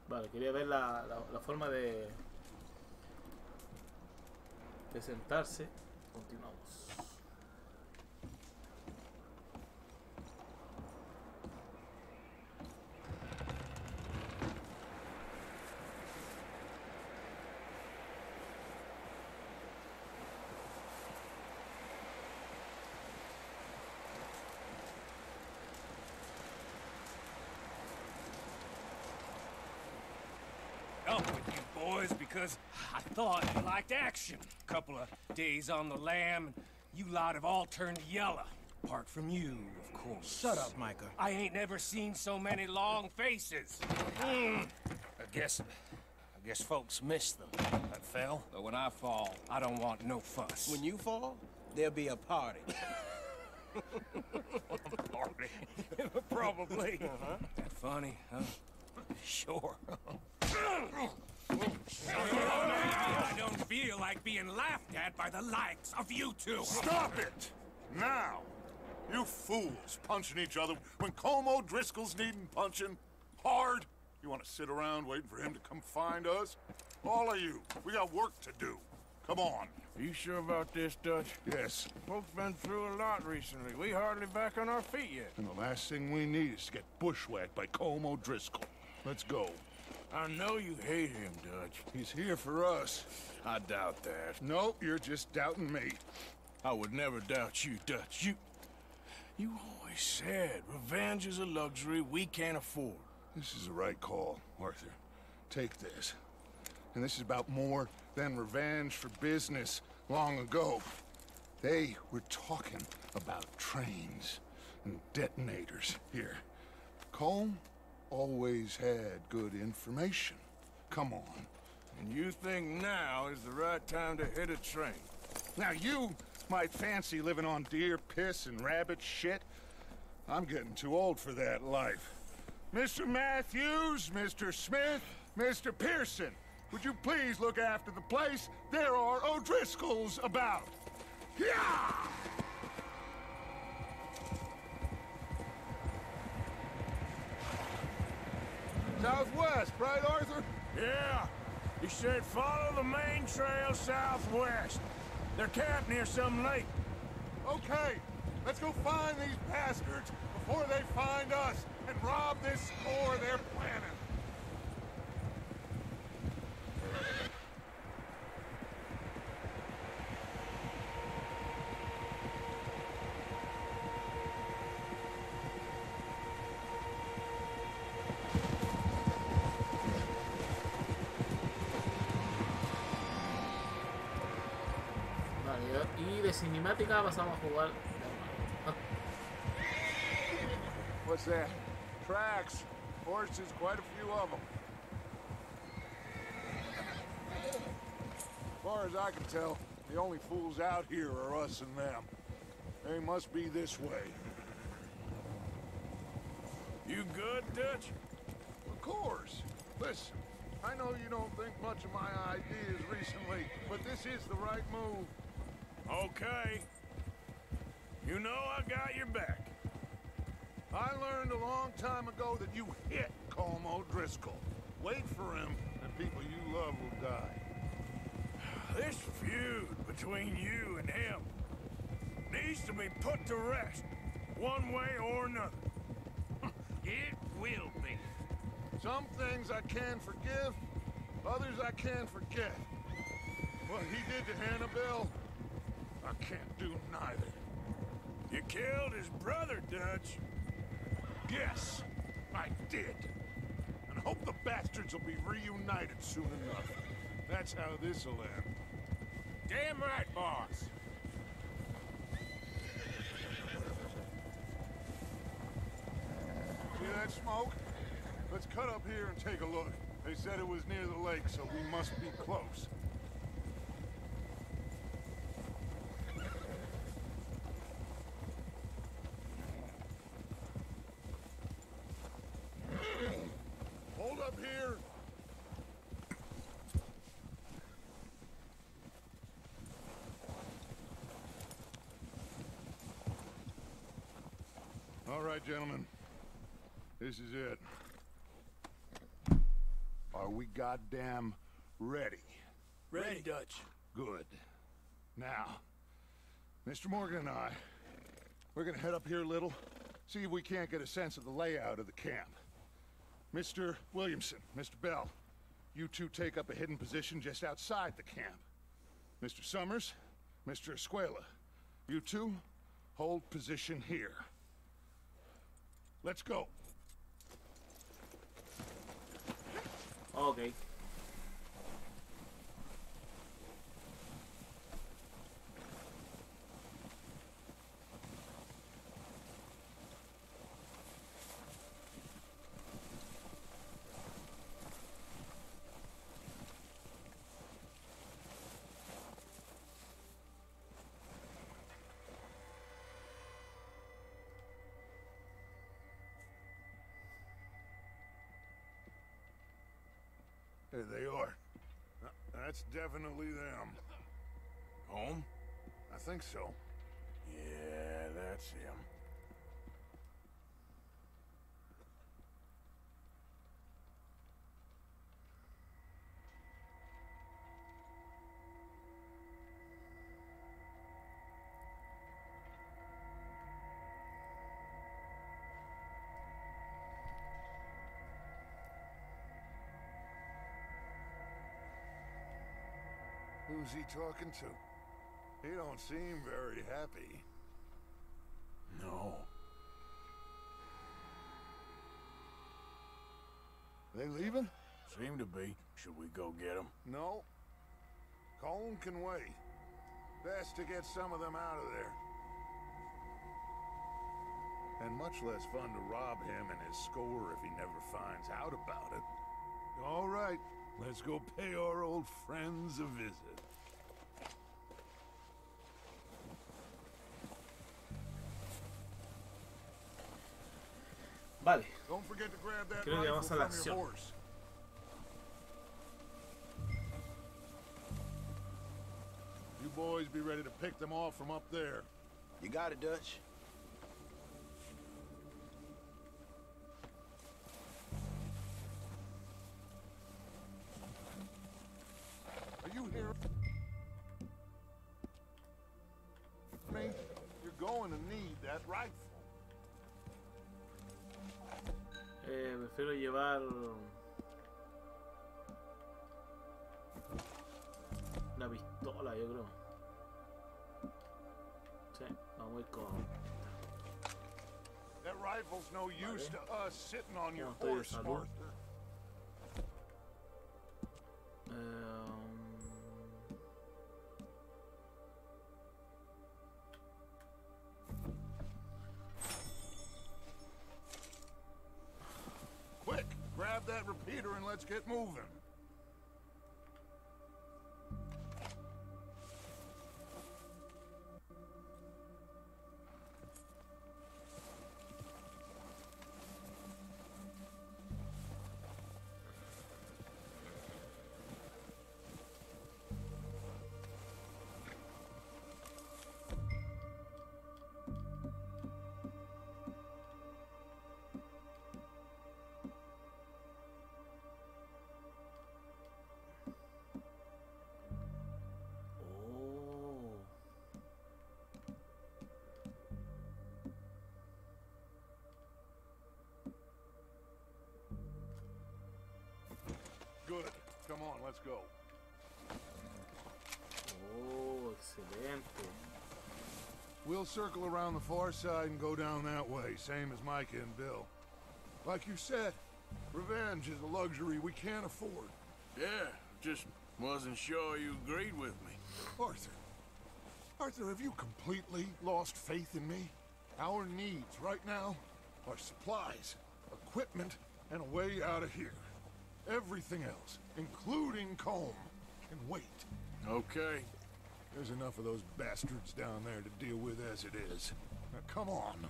Speaker 7: Vale, quería ver la forma de sentarse. Continuamos.
Speaker 8: Up with you boys because I thought you liked action. Couple of days on the lam, and you lot have all turned yellow. Apart from you, of course.
Speaker 10: Shut up, Micah.
Speaker 8: I ain't never seen so many long faces. I guess folks miss them. That fell. But when I fall, I don't want no fuss.
Speaker 10: When you fall, there'll be a party.
Speaker 8: Party? Probably. That funny, huh? Sure. I don't feel like being laughed at by the likes of you two.
Speaker 2: Stop it! Now! You fools punching each other when Como Driscoll's needing punching hard. You want to sit around waiting for him to come find us? All of you, we got work to do. Come on.
Speaker 4: Are you sure about this, Dutch?
Speaker 2: Yes.
Speaker 4: Folks been through a lot recently. We hardly back on our feet yet.
Speaker 2: And the last thing we need is to get bushwhacked by Como Driscoll. Let's go.
Speaker 4: I know you hate him, Dutch.
Speaker 2: He's here for us.
Speaker 4: I doubt that.
Speaker 2: Nope, you're just doubting me.
Speaker 4: I would never doubt you, Dutch. You always said revenge is a luxury we can't afford.
Speaker 2: This is the right call, Arthur. Take this. And this is about more than revenge for business long ago. They were talking about trains and detonators here. Colm always had good information. Come on.
Speaker 4: And you think now is the right time to hit a train?
Speaker 2: Now you might fancy living on deer piss and rabbit shit. I'm getting too old for that life. Mr. Matthews, Mr. Smith, Mr. Pearson, would you please look after the place? There are O'Driscolls about. Yeah! Southwest, right, Arthur?
Speaker 4: Yeah. He said follow the main trail southwest. They're camped near some lake.
Speaker 2: Okay, let's go find these bastards before they find us and rob this store they're planning.
Speaker 7: Vale, y de cinemática pasamos a jugar.
Speaker 2: What's that? Tracks. Horses, quite a few of them. As far as I can tell, the only fools out here are us and them. They must be this way.
Speaker 4: You good, Dutch?
Speaker 2: Of course. Listen, I know you don't think much of my ideas recently, but this is the right move.
Speaker 4: Okay. You know I got your back.
Speaker 2: I learned a long time ago that you hit Colm O'Driscoll. Wait for him, and people you love will die.
Speaker 4: This feud between you and him needs to be put to rest, one way or another.
Speaker 8: It will be.
Speaker 2: Some things I can forgive, others I can't forget. What he did to Annabelle, I can't do neither.
Speaker 4: You killed his brother, Dutch.
Speaker 2: Yes, I did. And hope the bastards will be reunited soon enough. That's how this'll end.
Speaker 4: Damn right, boss.
Speaker 2: See that smoke? Let's cut up here and take a look. They said it was near the lake, so we must be close. Hold up here. All right, gentlemen. This is it. Are we goddamn ready?
Speaker 12: Ready, Dutch.
Speaker 2: Good. Now, Mr. Morgan and I, we're gonna head up here a little, see if we can't get a sense of the layout of the camp. Mr. Williamson, Mr. Bell, you two take up a hidden position just outside the camp. Mr. Summers, Mr. Escuela, you two hold position here. Let's go.
Speaker 7: Okay.
Speaker 2: There they are. That's definitely them.
Speaker 4: Home?
Speaker 2: I think so.
Speaker 4: Yeah, that's him.
Speaker 2: Who's he talking to? He don't seem very happy.
Speaker 4: No.
Speaker 2: They leaving?
Speaker 4: Seem to be. Should we go get them?
Speaker 2: No. Colm can wait. Best to get some of them out of there. And much less fun to rob him and his score if he never finds out about it. All right, let's go pay our old friends a visit.
Speaker 7: Vale.
Speaker 2: Don't forget to grab that
Speaker 7: Creo que
Speaker 2: rifle
Speaker 7: vamos a la
Speaker 2: from
Speaker 7: acción.
Speaker 2: your horse. You boys be ready to pick them off from up there.
Speaker 10: You got it, Dutch.
Speaker 2: Are you here? Me? You're going to need that rifle.
Speaker 7: Prefiero llevar una pistola, yo creo. Sí, vamos a ir con...
Speaker 2: That rifle's no use to us sitting on your
Speaker 7: Estoy de
Speaker 2: horse,
Speaker 7: salud.
Speaker 2: Arthur. Quick, grab that repeater and let's get moving. Come on, let's go.
Speaker 7: Oh, excelente.
Speaker 2: We'll circle around the far side and go down that way, same as Micah and Bill. Like you said, revenge is a luxury we can't afford.
Speaker 4: Yeah, just wasn't sure you agreed with me.
Speaker 2: Arthur, have you completely lost faith in me? Our needs right now are supplies, equipment, and a way out of here. Everything else, including Combe, can wait.
Speaker 4: Okay.
Speaker 2: There's enough of those bastards down there to deal with as it is. Now, come on.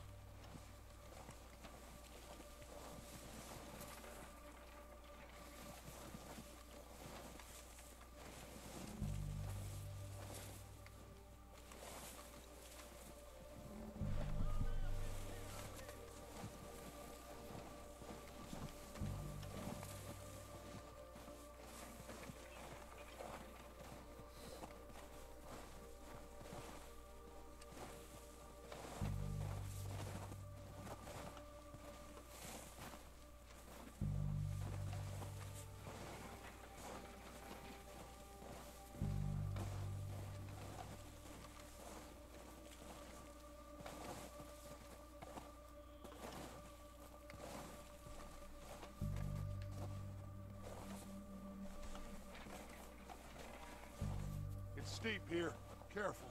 Speaker 2: It's steep here. Careful.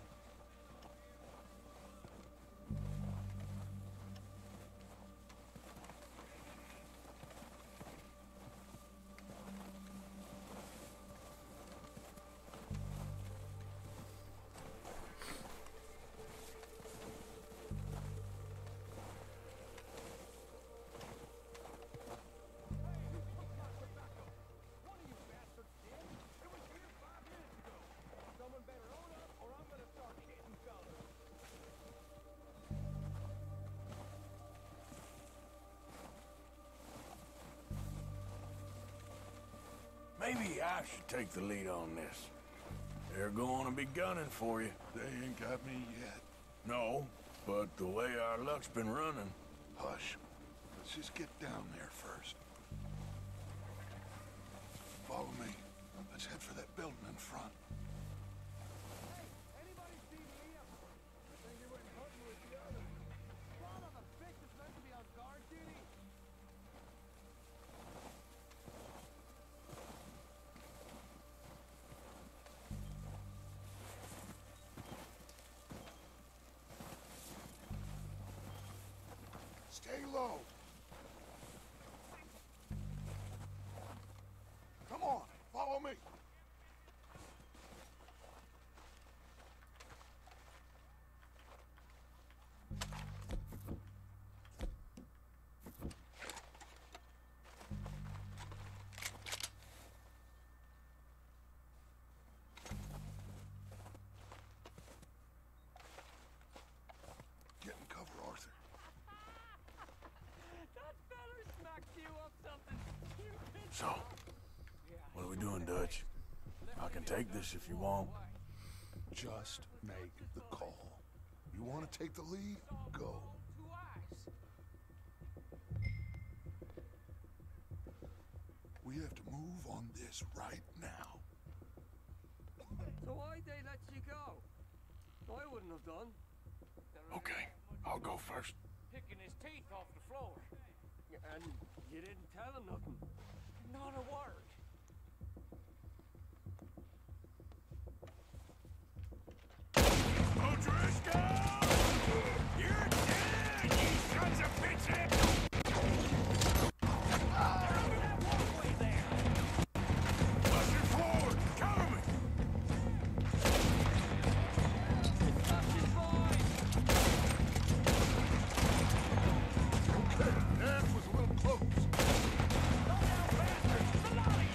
Speaker 4: Maybe I should take the lead on this. They're going to be gunning for you.
Speaker 2: They ain't got me yet.
Speaker 4: No, but the way our luck's been running...
Speaker 2: Hush. Let's just get down there first. Follow me. Let's head for that building in front. Stay low. Come on, follow me. Get in cover, Arthur.
Speaker 4: So, what are we doing, Dutch? I can take this if you want.
Speaker 2: Just make the call. You want to take the lead? Go. We have to move on this right now.
Speaker 12: So why'd they let you go? I wouldn't have done.
Speaker 4: Okay, I'll go first.
Speaker 8: Picking his teeth off the floor.
Speaker 12: And you didn't tell him nothing.
Speaker 8: Not a word. O'Driscoll! You're dead, you sons of bitches! They're under that walkway there! Pushing forward! Cover me!
Speaker 2: Okay, that was a little close.
Speaker 8: Go down, bastard! The lolly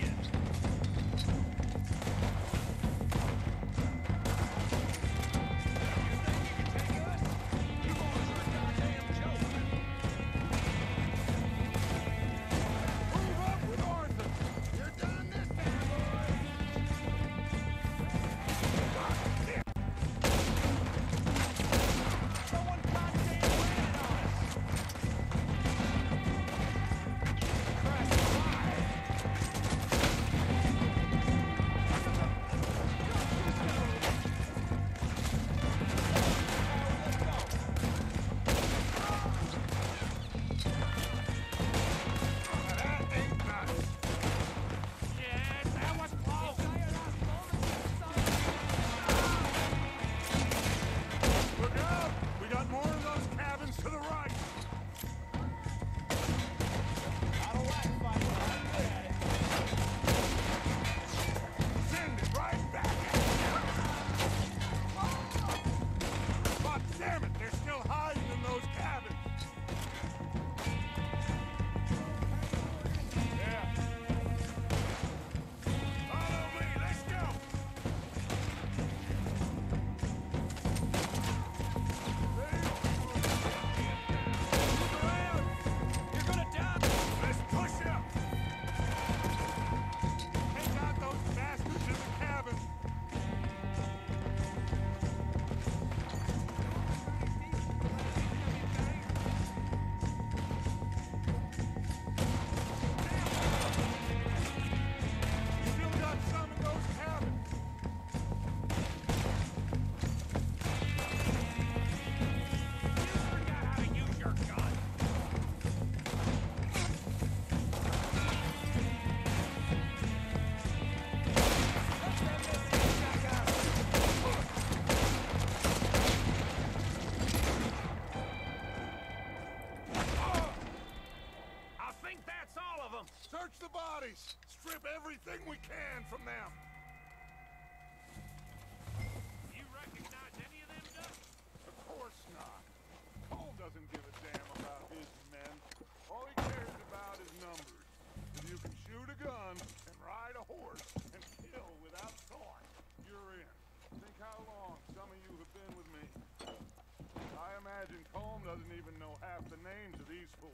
Speaker 2: Sergeant Colm doesn't even know half the names of these fools.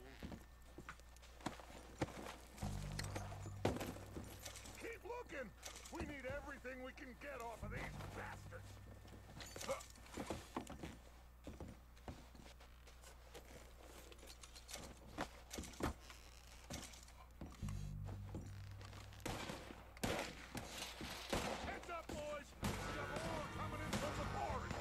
Speaker 2: Keep looking! We need everything we can get off of these bastards! Heads up, boys! We have more coming in from the forest!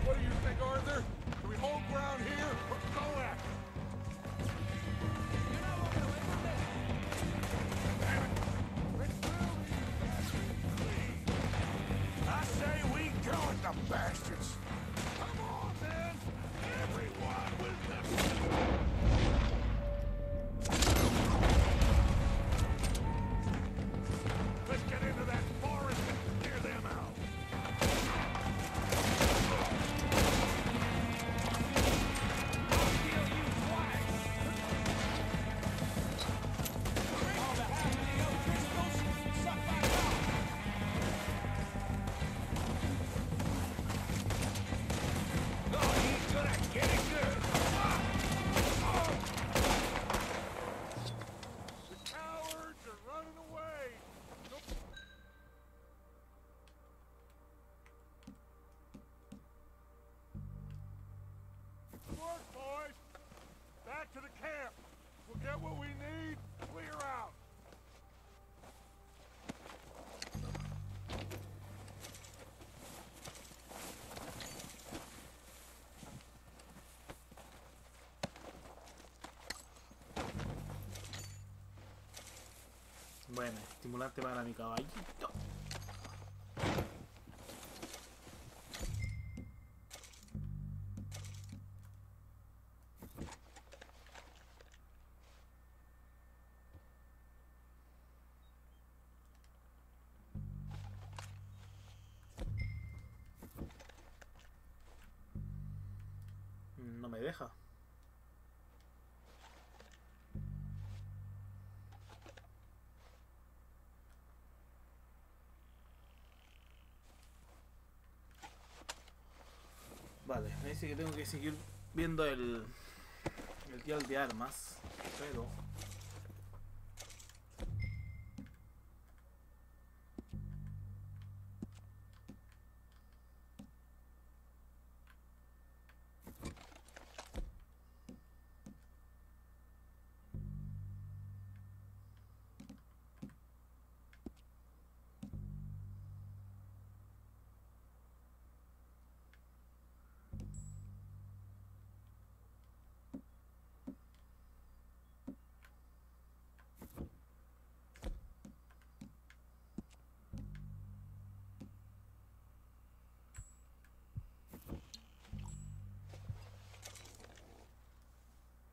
Speaker 2: What do you think, Arthur? Do we hold ground here or go after them? You're not walking away from this. Damn it.
Speaker 4: I say we go at the bastards.
Speaker 2: Come on, then! Everyone with them! Let's get into that forest and clear them out.
Speaker 8: I'll kill you twice. On behalf of the O'Driscolls, suck my cock. Oh, he's gonna get it good.
Speaker 2: The cowards are running away. Good work, boys. Back to the camp. We'll get what we need. Clear out.
Speaker 7: Bueno, estimulante para mi caballito. No me deja. Vale, me dice que tengo que seguir viendo el dial de armas, pero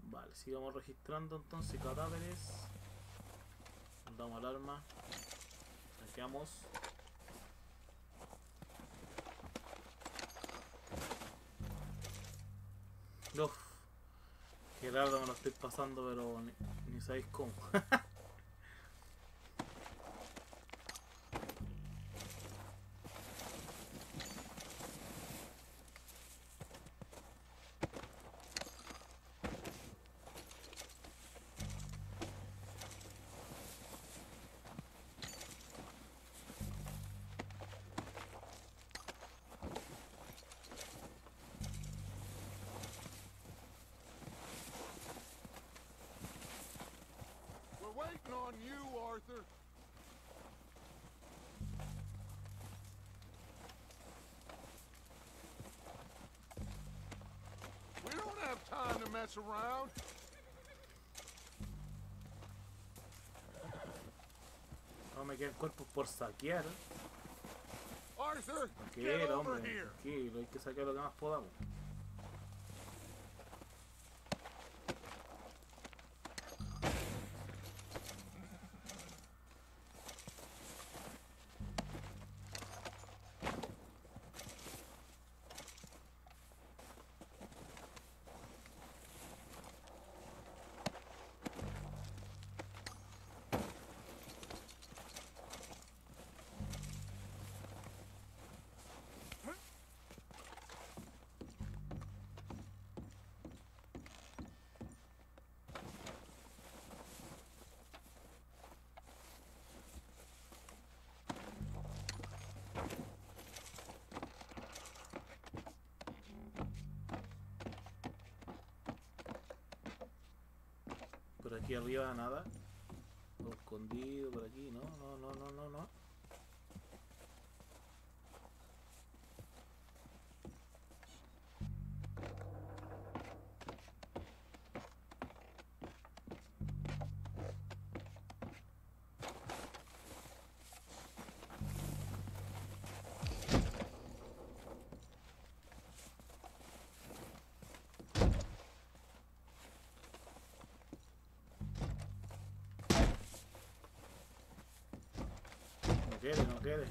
Speaker 7: vale, sigamos registrando entonces cadáveres. Damos al arma. Saqueamos. Uf, qué raro me lo estoy pasando, pero ni sabéis cómo.
Speaker 2: We're waiting on you, Arthur. We don't have time to mess around.
Speaker 7: No me quedan cuerpos por saquear.
Speaker 2: Arthur, get
Speaker 7: Tranquilo,
Speaker 2: over
Speaker 7: hombre.
Speaker 2: here.
Speaker 7: Tranquilo, hay que sacar lo que más podamos. Por aquí arriba nada. Todo escondido por aquí. No, no, no, no, no, no. No quede, no quede.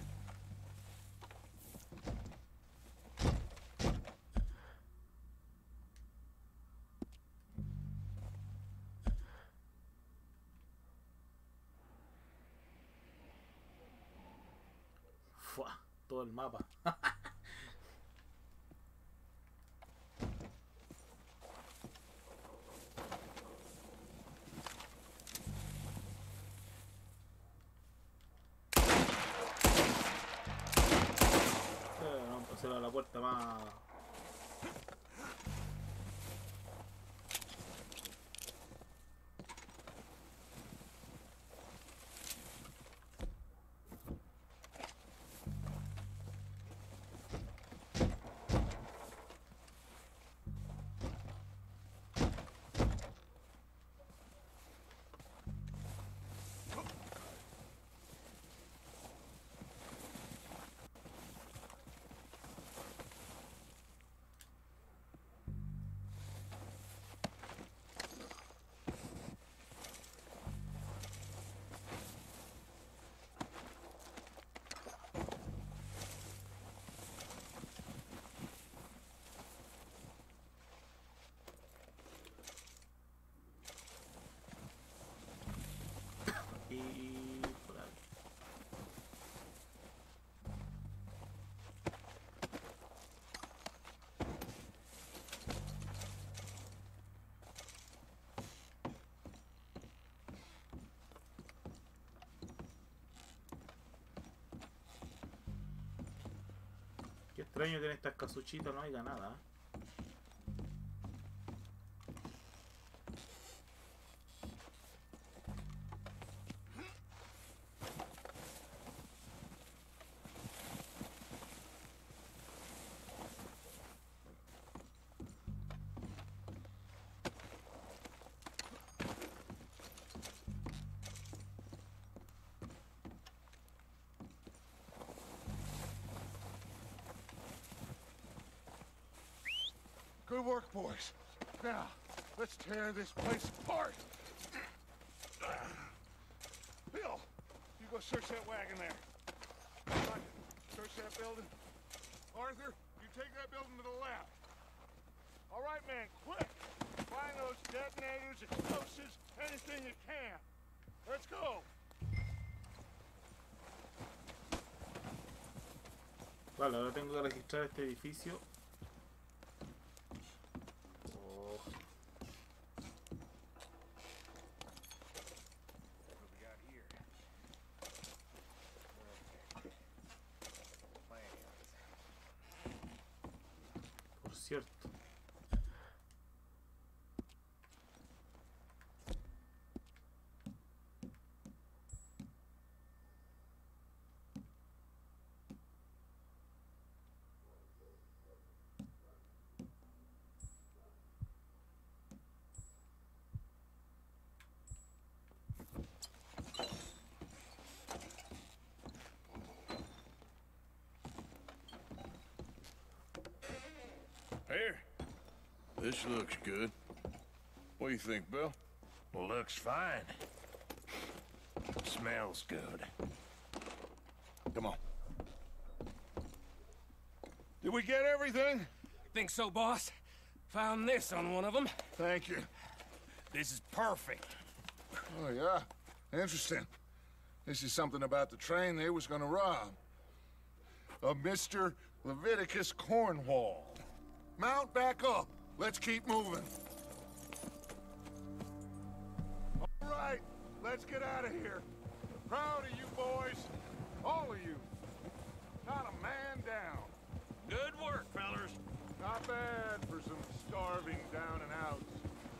Speaker 7: Fua, todo el mapa. Vamos a hacer a la puerta más. Y por ahí. Qué extraño que en estas casuchitas no haya nada, ¿eh?
Speaker 2: Good work, boys. Now, let's tear this place apart. Bill, you go search that wagon there. Roger, search that building. Arthur, you take that building to the left. All right, man, quick. Find those detonators, explosives, anything you can. Let's go.
Speaker 7: Vale, ahora tengo que registrar este edificio. Por cierto.
Speaker 4: This looks good. What do you think, Bill?
Speaker 13: Looks fine. Smells good.
Speaker 2: Come on. Did we get everything?
Speaker 8: Think so, boss. Found this on one of them.
Speaker 2: Thank you.
Speaker 13: This is perfect.
Speaker 2: Oh, yeah? Interesting. This is something about the train they was gonna rob. A Mr. Leviticus Cornwall. Mount back up. Let's keep moving. All right, let's get out of here. Proud of you boys. All of you. Not a man down.
Speaker 13: Good work, fellers.
Speaker 2: Not bad for some starving down and outs.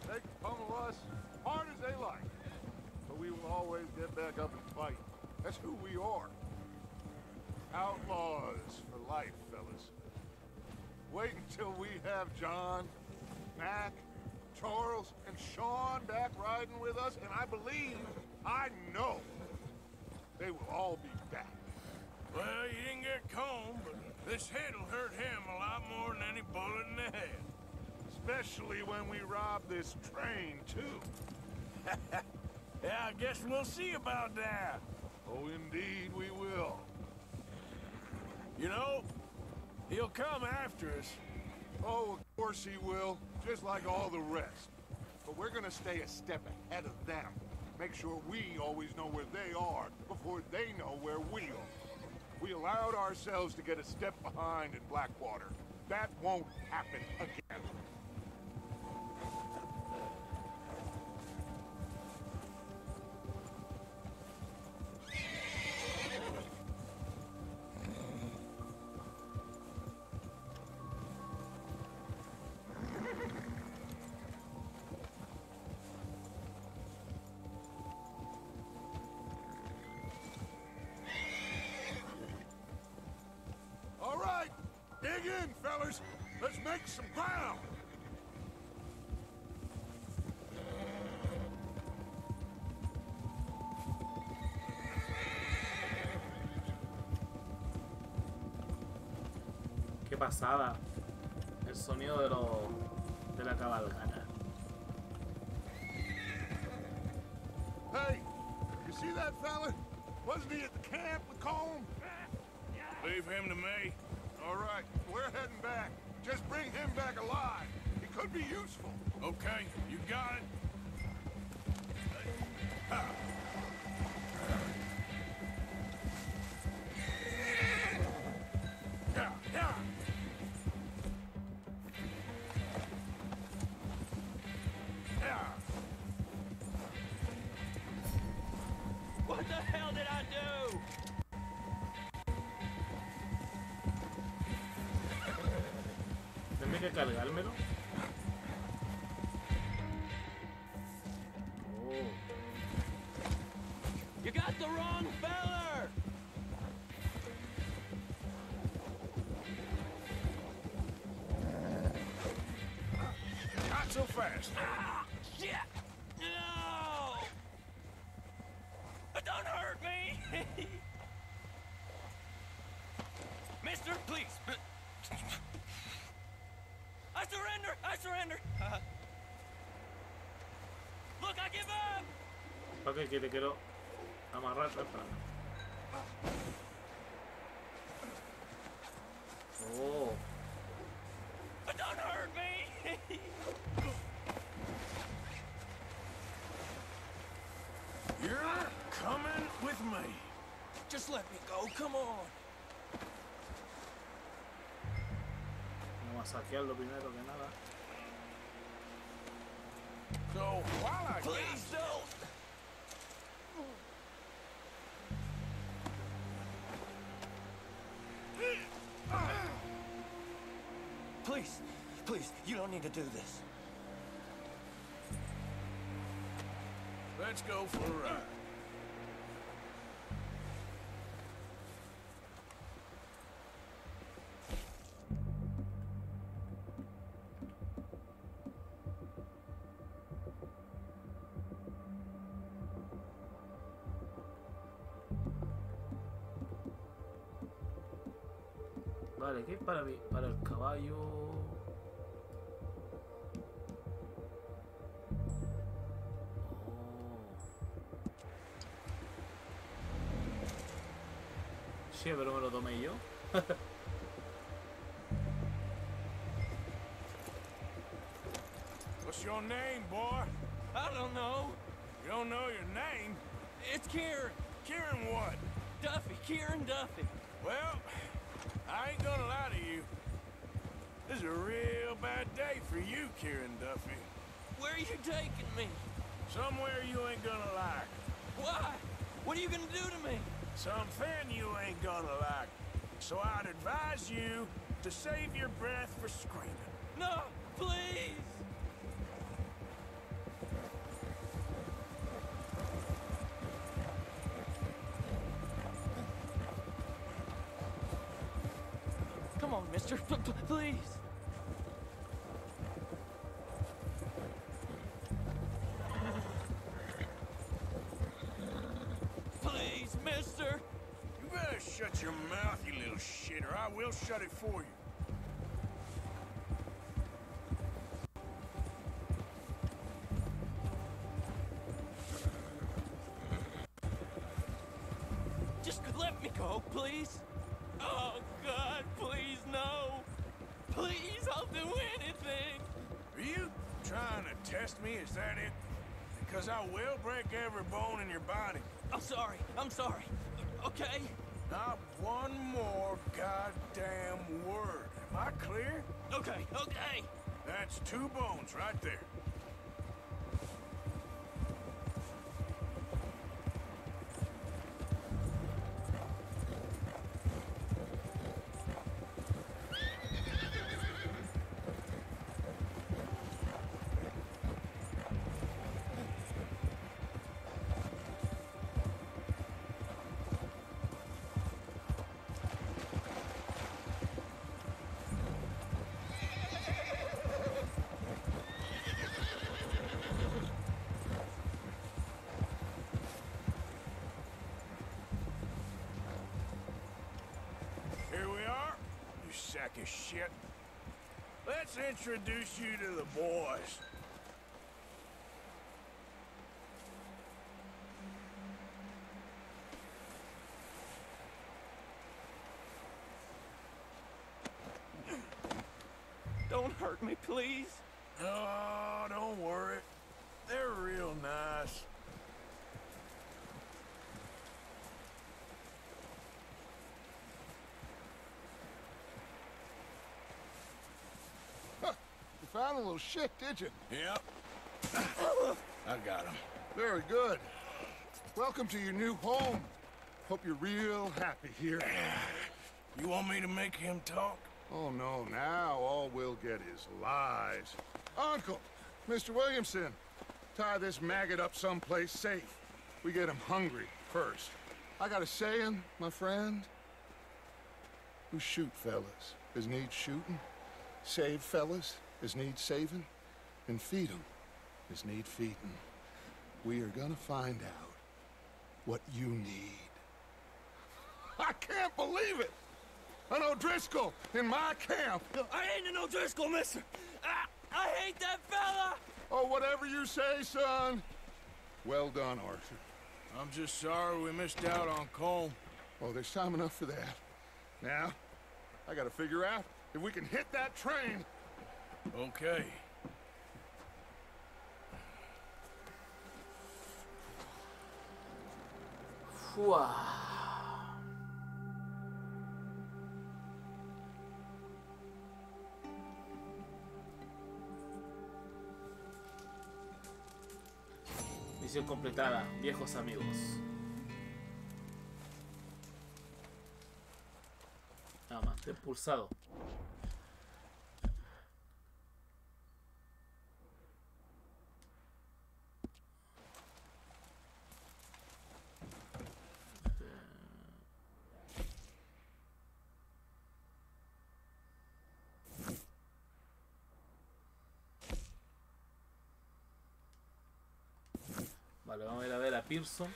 Speaker 2: They can pummel us hard as they like. But we will always get back up and fight. That's who we are. Outlaws for life, fellas. Wait until we have John, Mac, Charles, and Sean back riding with us, and I believe, I know, they will all be back.
Speaker 4: Well, you didn't get Combe, but this hit'll hurt him a lot more than any bullet in the head.
Speaker 2: Especially when we rob this train, too.
Speaker 4: Yeah, I guess we'll see about that.
Speaker 2: Oh, indeed we will.
Speaker 4: You know, he'll come after us.
Speaker 2: Oh, of course he will, just like all the rest. But we're gonna stay a step ahead of them. Make sure we always know where they are before they know where we are. We allowed ourselves to get a step behind in Blackwater. That won't happen again. Dig in, fellas. Let's make some ground.
Speaker 7: Qué pasada. El sonido de la cabalgata.
Speaker 2: Hey, you see that fella? Wasn't he at the camp with Combe?
Speaker 4: Leave him to me.
Speaker 2: All right, we're heading back. Just bring him back alive. He could be useful.
Speaker 4: Okay, you got it.
Speaker 9: What the hell did I do?
Speaker 7: Tendré que cargármelo. Oh.
Speaker 9: You got the wrong feller!
Speaker 4: Not so fast.
Speaker 9: Ah, shit! No! Don't hurt me! Mister, please! I surrender! I surrender! Look, I give up!
Speaker 7: Ok, que te quiero amarrar. Oh.
Speaker 9: Don't hurt me!
Speaker 4: You're coming with me.
Speaker 9: Just let me go, come on.
Speaker 7: Vamos a saquearlo primero que nada.
Speaker 4: So, while I
Speaker 9: Please don't! Please, please, you don't need to do this.
Speaker 4: Let's go for a ride.
Speaker 7: Vale, ¿qué es para mí? Para el caballo. Che, pero me lo tomé yo.
Speaker 4: What's your name, boy?
Speaker 12: I don't know.
Speaker 4: You don't know your name?
Speaker 12: It's Kieran.
Speaker 4: Kieran what?
Speaker 12: Duffy. Kieran Duffy.
Speaker 4: Well, I ain't gonna lie to you. This is a real bad day for you, Kieran Duffy.
Speaker 12: Where are you taking me?
Speaker 4: Somewhere you ain't gonna like.
Speaker 12: Why? What are you gonna do to me?
Speaker 4: Something you ain't gonna like. So I'd advise you to save your breath for screaming.
Speaker 12: No, please! Come on, mister. Please. Please, mister.
Speaker 4: You better shut your mouth, you little shit, or I will shut it for you.
Speaker 12: Just let me go, please. Oh, God, please, no. Please, I'll do anything.
Speaker 4: Are you trying to test me? Is that it? Because I will break every bone in your body.
Speaker 12: I'm sorry. I'm sorry. Okay?
Speaker 4: Not one more goddamn word. Am I clear?
Speaker 12: Okay, okay.
Speaker 4: That's 2 bones right there. Here we are, you sack of shit. Let's introduce you to the boys.
Speaker 12: Don't hurt me, please.
Speaker 4: Oh, don't worry. They're real nice.
Speaker 2: You found a little shit, did you?
Speaker 4: Yep. I got him.
Speaker 2: Very good. Welcome to your new home. Hope you're real happy here.
Speaker 4: You want me to make him talk?
Speaker 2: Oh, no, now all we'll get is lies. Uncle, Mr. Williamson, tie this maggot up someplace safe. We get him hungry first. I got a saying, my friend. Who shoot fellas as need shooting, save fellas as need saving, and feed 'em as need feeding. We are gonna find out what you need. I can't believe it! An O'Driscoll in my camp!
Speaker 12: I ain't an O'Driscoll, mister! I hate that fella!
Speaker 2: Oh, whatever you say, son. Well done, Arthur.
Speaker 4: I'm just sorry we missed out on Colm.
Speaker 2: Oh, there's time enough for that. Now, I gotta figure out if we can hit that train.
Speaker 4: Okay.
Speaker 7: Fua. Misión completada, viejos amigos. Nada más, expulsado. Vale, vamos a ir a ver a Pearson.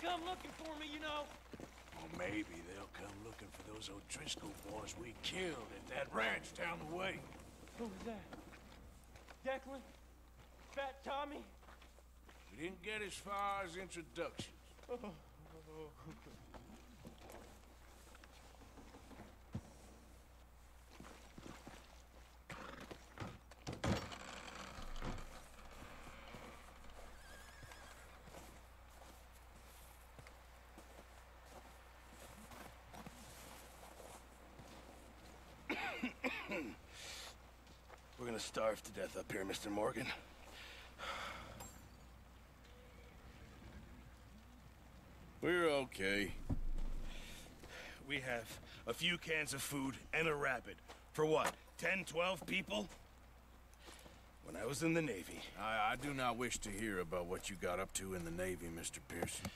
Speaker 12: They'll come looking for me, you know.
Speaker 4: Or maybe they'll come looking for those O'Driscoll boys we killed at that ranch down the way.
Speaker 12: Who was that? Declan? Fat Tommy?
Speaker 4: We didn't get as far as introductions.
Speaker 13: We're gonna starve to death up here, Mr. Morgan. We're okay. We have a few cans of food and a rabbit. For what, 10, 12 people? When I was in the Navy.
Speaker 4: I do not wish to hear about what you got up to in the Navy, Mr. Pearson.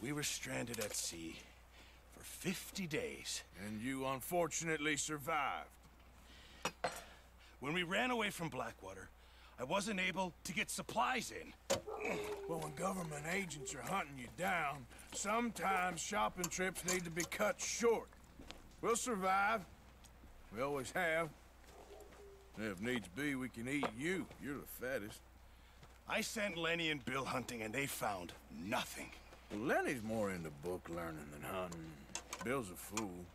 Speaker 13: We were stranded at sea for 50 days.
Speaker 4: And you unfortunately survived.
Speaker 13: When we ran away from Blackwater, I wasn't able to get supplies in.
Speaker 4: Well, when government agents are hunting you down, sometimes shopping trips need to be cut short. We'll survive. We always have. If needs be, we can eat you. You're the fattest.
Speaker 13: I sent Lenny and Bill hunting, and they found nothing.
Speaker 4: Well, Lenny's more into book learning than hunting. Bill's a fool.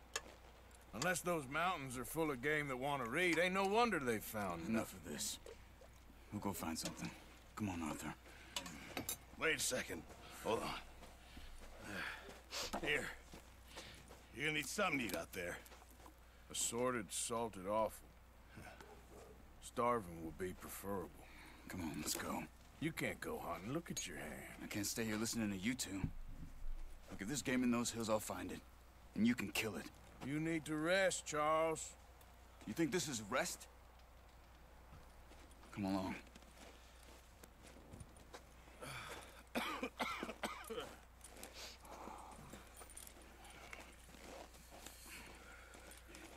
Speaker 4: Unless those mountains are full of game that want to read, ain't no wonder they found
Speaker 14: Enough of this. We'll go find something. Come on, Arthur.
Speaker 13: Wait a second. Hold on. Here. You're gonna need something to eat out there.
Speaker 4: Assorted, salted offal. Starving would be preferable.
Speaker 14: Come on, let's go.
Speaker 4: You can't go hunting. Look at your hand.
Speaker 14: I can't stay here listening to you two. Look, if there's game in those hills, I'll find it. And you can kill it.
Speaker 4: You need to rest, Charles.
Speaker 14: You think this is rest? Come along.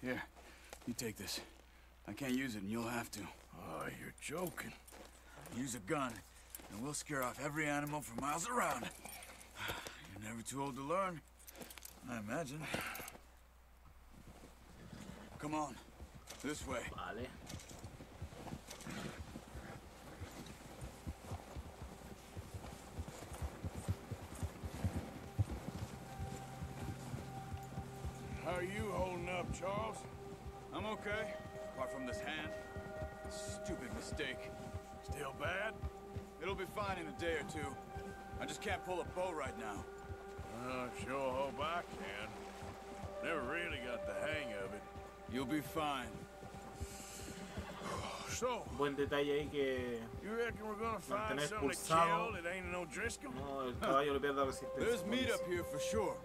Speaker 14: Here, you take this. I can't use it, and you'll have to.
Speaker 4: Oh, you're joking.
Speaker 14: Use a gun, and we'll scare off every animal for miles around. You're never too old to learn, I imagine. Come on, this way.
Speaker 7: Vale.
Speaker 4: How are you holding up, Charles?
Speaker 14: I'm okay, apart from this hand. Stupid mistake.
Speaker 4: Still bad?
Speaker 14: It'll be fine in a day or two. I just can't pull a bow right now.
Speaker 4: Sure hope I can. Never really got the hang of it.
Speaker 14: You'll be fine.
Speaker 4: So,
Speaker 7: Buen detalle ahí que
Speaker 4: you reckon we're gonna find
Speaker 7: mantener
Speaker 4: something to
Speaker 7: expulsado.
Speaker 4: kill that ain't an O'Driscoll?
Speaker 7: No, el caballo le pierde resistencia.
Speaker 14: There's meat up here for sure.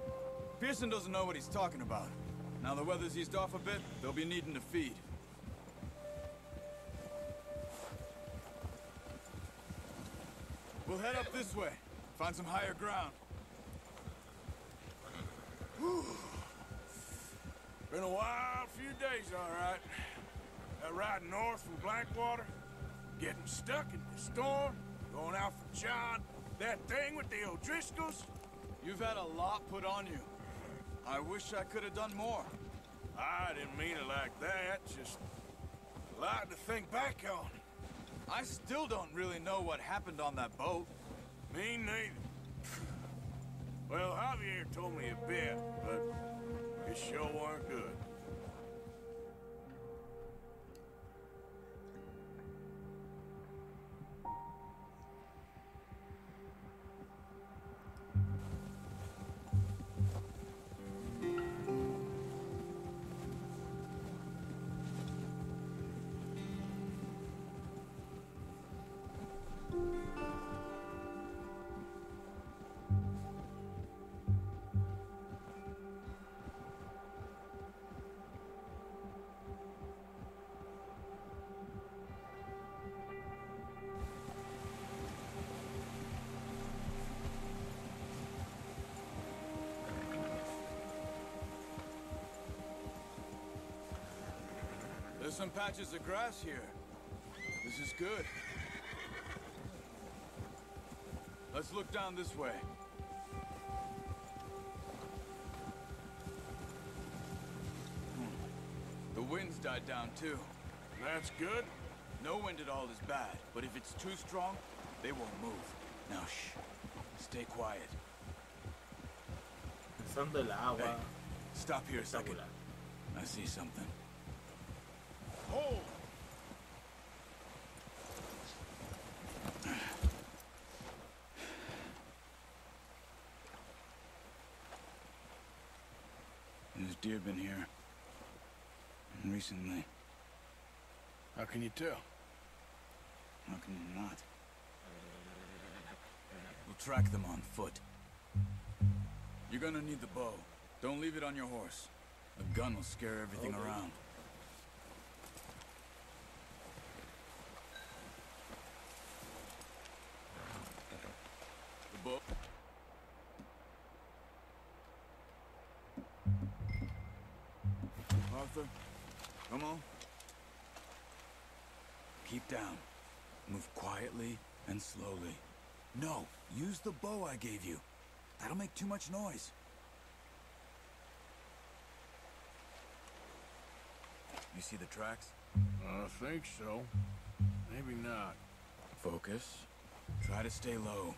Speaker 14: Pearson doesn't know what he's talking about. Now the weather's eased off a bit, they'll be needing to feed. We'll head up this way. Find some higher ground.
Speaker 4: Been a wild few days, all right. That ride north from Blackwater, getting stuck in the storm, going out for John, that thing with the O'Driscolls.
Speaker 14: You've had a lot put on you. I wish I could have done more.
Speaker 4: I didn't mean it like that, just a lot to think back on.
Speaker 14: I still don't really know what happened on that boat.
Speaker 4: Me neither. Well, Javier told me a bit, but it sure weren't good.
Speaker 14: There's some patches of grass here. This is good. Let's look down this way. wind's died down too.
Speaker 4: That's good.
Speaker 14: No wind at all is bad, but if it's too strong, they won't move. Now shh. Stay quiet.
Speaker 7: Pensando el agua.
Speaker 14: Hey, stop here a second. I see something.
Speaker 2: Hold!
Speaker 14: There's deer been here. And recently.
Speaker 4: How can you tell?
Speaker 14: How can you not? We'll track them on foot. You're gonna need the bow. Don't leave it on your horse. A gun will scare everything around. The bow. Arthur, come on. Keep down. Move quietly and slowly. No, use the bow I gave you. That'll make too much noise. You see the tracks?
Speaker 4: I think so. Maybe not.
Speaker 14: Focus. Try to stay low.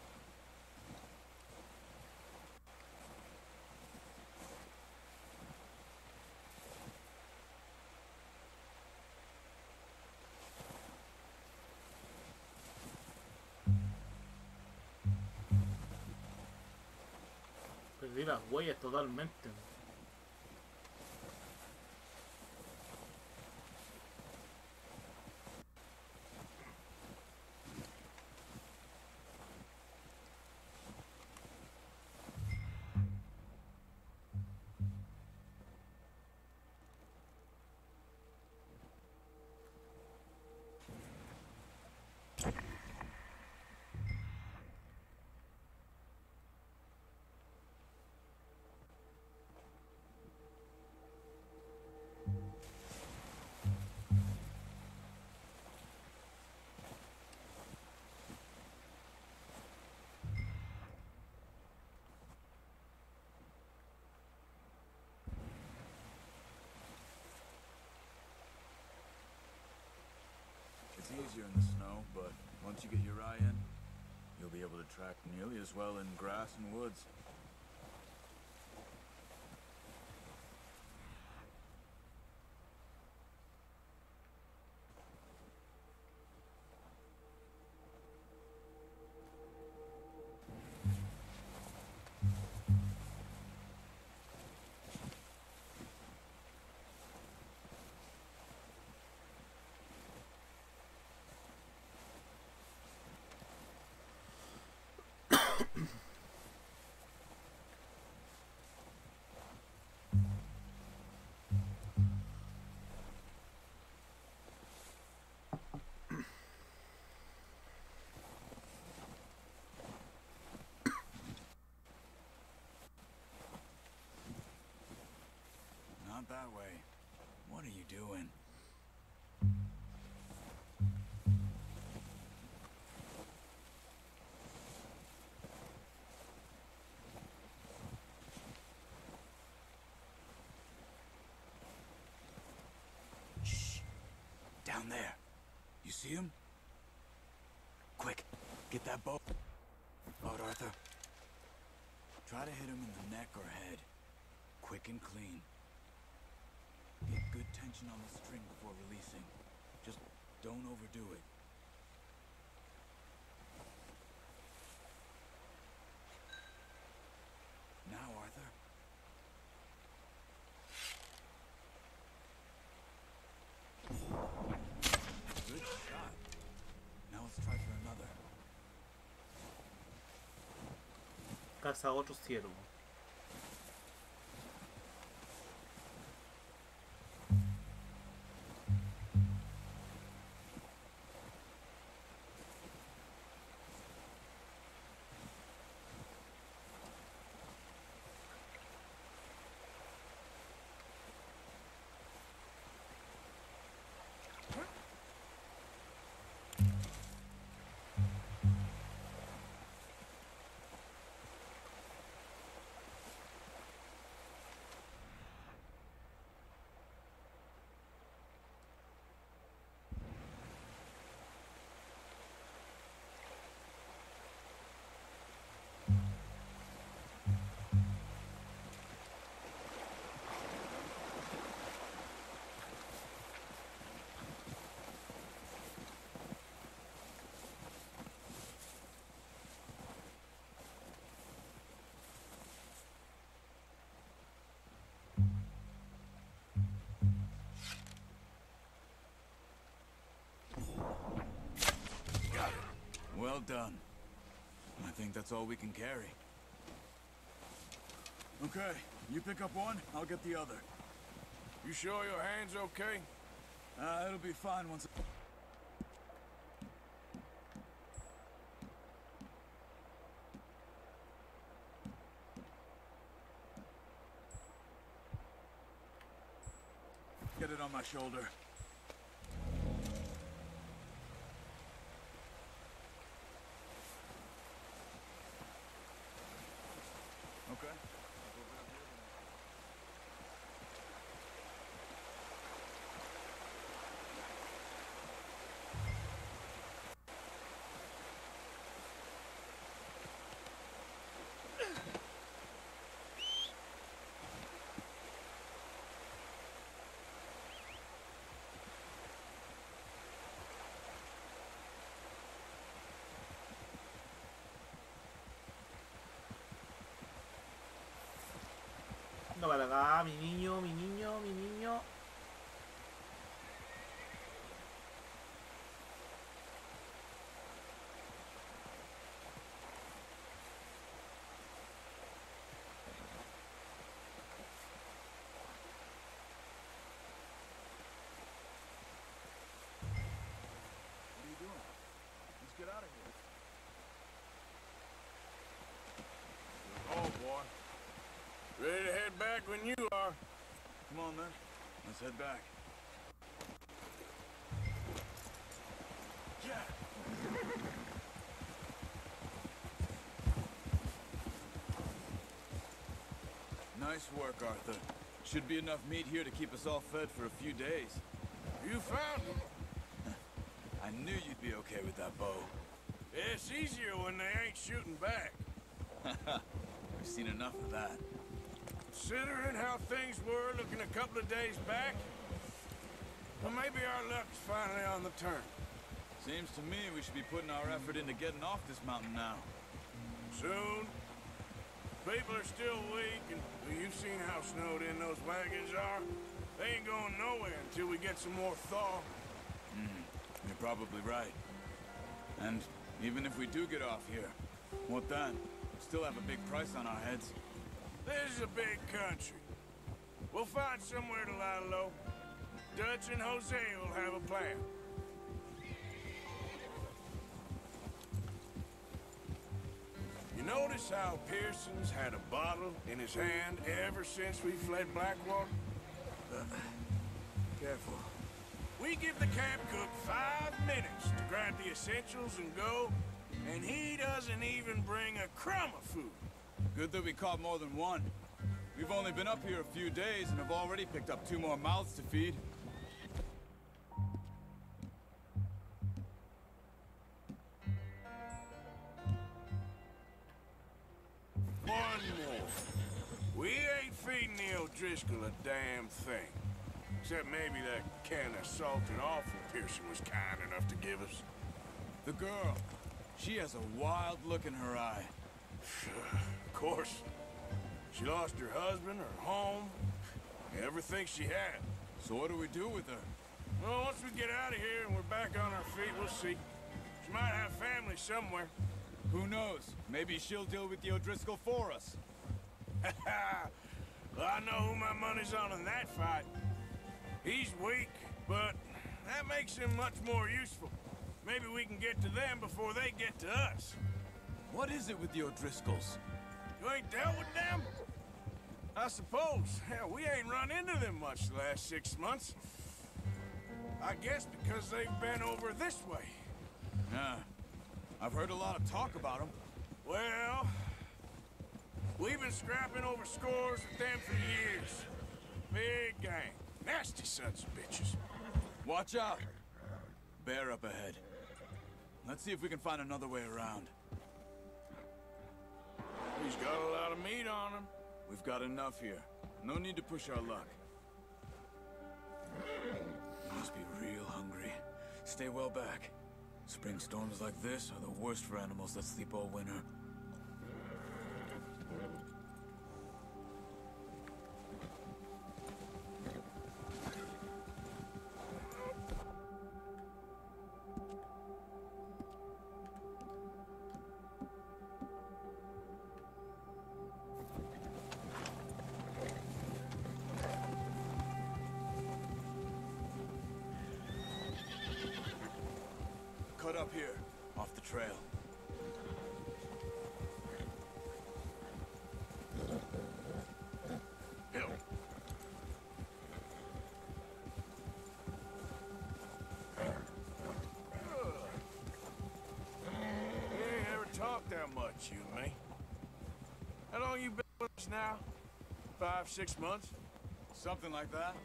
Speaker 7: Perdí las huellas totalmente.
Speaker 14: It's easier in the snow, but once you get your eye in, you'll be able to track nearly as well in grass and woods. Not that way. What are you doing? Shh. Down there. You see him? Quick, get that bow. Out, Arthur. Try to hit him in the neck or head. Quick and clean. Get good tension on the string before releasing. Just don't overdo it. Now, Arthur. Good shot. Now let's try for another.
Speaker 7: Caza a otro ciervo.
Speaker 14: Well done. I think that's all we can carry. Okay, you pick up one, I'll get the other.
Speaker 4: You sure your hand's okay?
Speaker 14: It'll be fine once... Get it on my shoulder. Okay.
Speaker 7: No para acá, mi niño, mi niño, mi niño.
Speaker 14: What are you doing? Let's get out of here.
Speaker 4: Oh, boy. Ready to head back when you are.
Speaker 14: Come on, then. Let's head back. Yeah. Nice work, Arthur. Should be enough meat here to keep us all fed for a few days.
Speaker 4: You found them.
Speaker 14: I knew you'd be okay with that bow.
Speaker 4: It's easier when they ain't shooting back.
Speaker 14: We've seen enough of that.
Speaker 4: Considering how things were looking a couple of days back, well, maybe our luck's finally on the turn.
Speaker 14: Seems to me we should be putting our effort into getting off this mountain now.
Speaker 4: Soon. People are still weak, and well, you've seen how snowed in those wagons are. They ain't going nowhere until we get some more thaw.
Speaker 14: You're probably right. And even if we do get off here, what then? Still have a big price on our heads.
Speaker 4: This is a big country. We'll find somewhere to lie low. Dutch and Jose will have a plan. You notice how Pearson's had a bottle in his hand ever since we fled Blackwater?
Speaker 14: Careful.
Speaker 4: We give the camp cook 5 minutes to grab the essentials and go, and he doesn't even bring a crumb of food.
Speaker 14: Good that we caught more than one. We've only been up here a few days and have already picked up 2 more mouths to feed.
Speaker 4: One more. We ain't feeding the O'Driscoll a damn thing. Except maybe that can of salted offal Pearson was kind enough to give us.
Speaker 14: The girl. She has a wild look in her eye.
Speaker 4: Of course. She lost her husband, her home, everything she had.
Speaker 14: So what do we do with her?
Speaker 4: Well, once we get out of here and we're back on our feet, we'll see. She might have family somewhere.
Speaker 14: Who knows? Maybe she'll deal with the O'Driscoll for us.
Speaker 4: Well, I know who my money's on in that fight. He's weak, but that makes him much more useful. Maybe we can get to them before they get to us.
Speaker 14: What is it with the O'Driscolls?
Speaker 4: You ain't dealt with them? I suppose. Hell, we ain't run into them much the last 6 months. I guess because they've been over this way.
Speaker 14: Yeah. I've heard a lot of talk about them.
Speaker 4: Well, we've been scrapping over scores with them for years. Big gang. Nasty sons of bitches.
Speaker 14: Watch out. Bear up ahead. Let's see if we can find another way around.
Speaker 4: He's got a lot of meat on him.
Speaker 14: We've got enough here. No need to push our luck. Must be real hungry. Stay well back. Spring storms like this are the worst for animals that sleep all winter. up here, off the trail.
Speaker 13: Hill.
Speaker 4: We ain't ever talked that much, you and me. How long you been with us now? 5, 6 months?
Speaker 14: Something like that?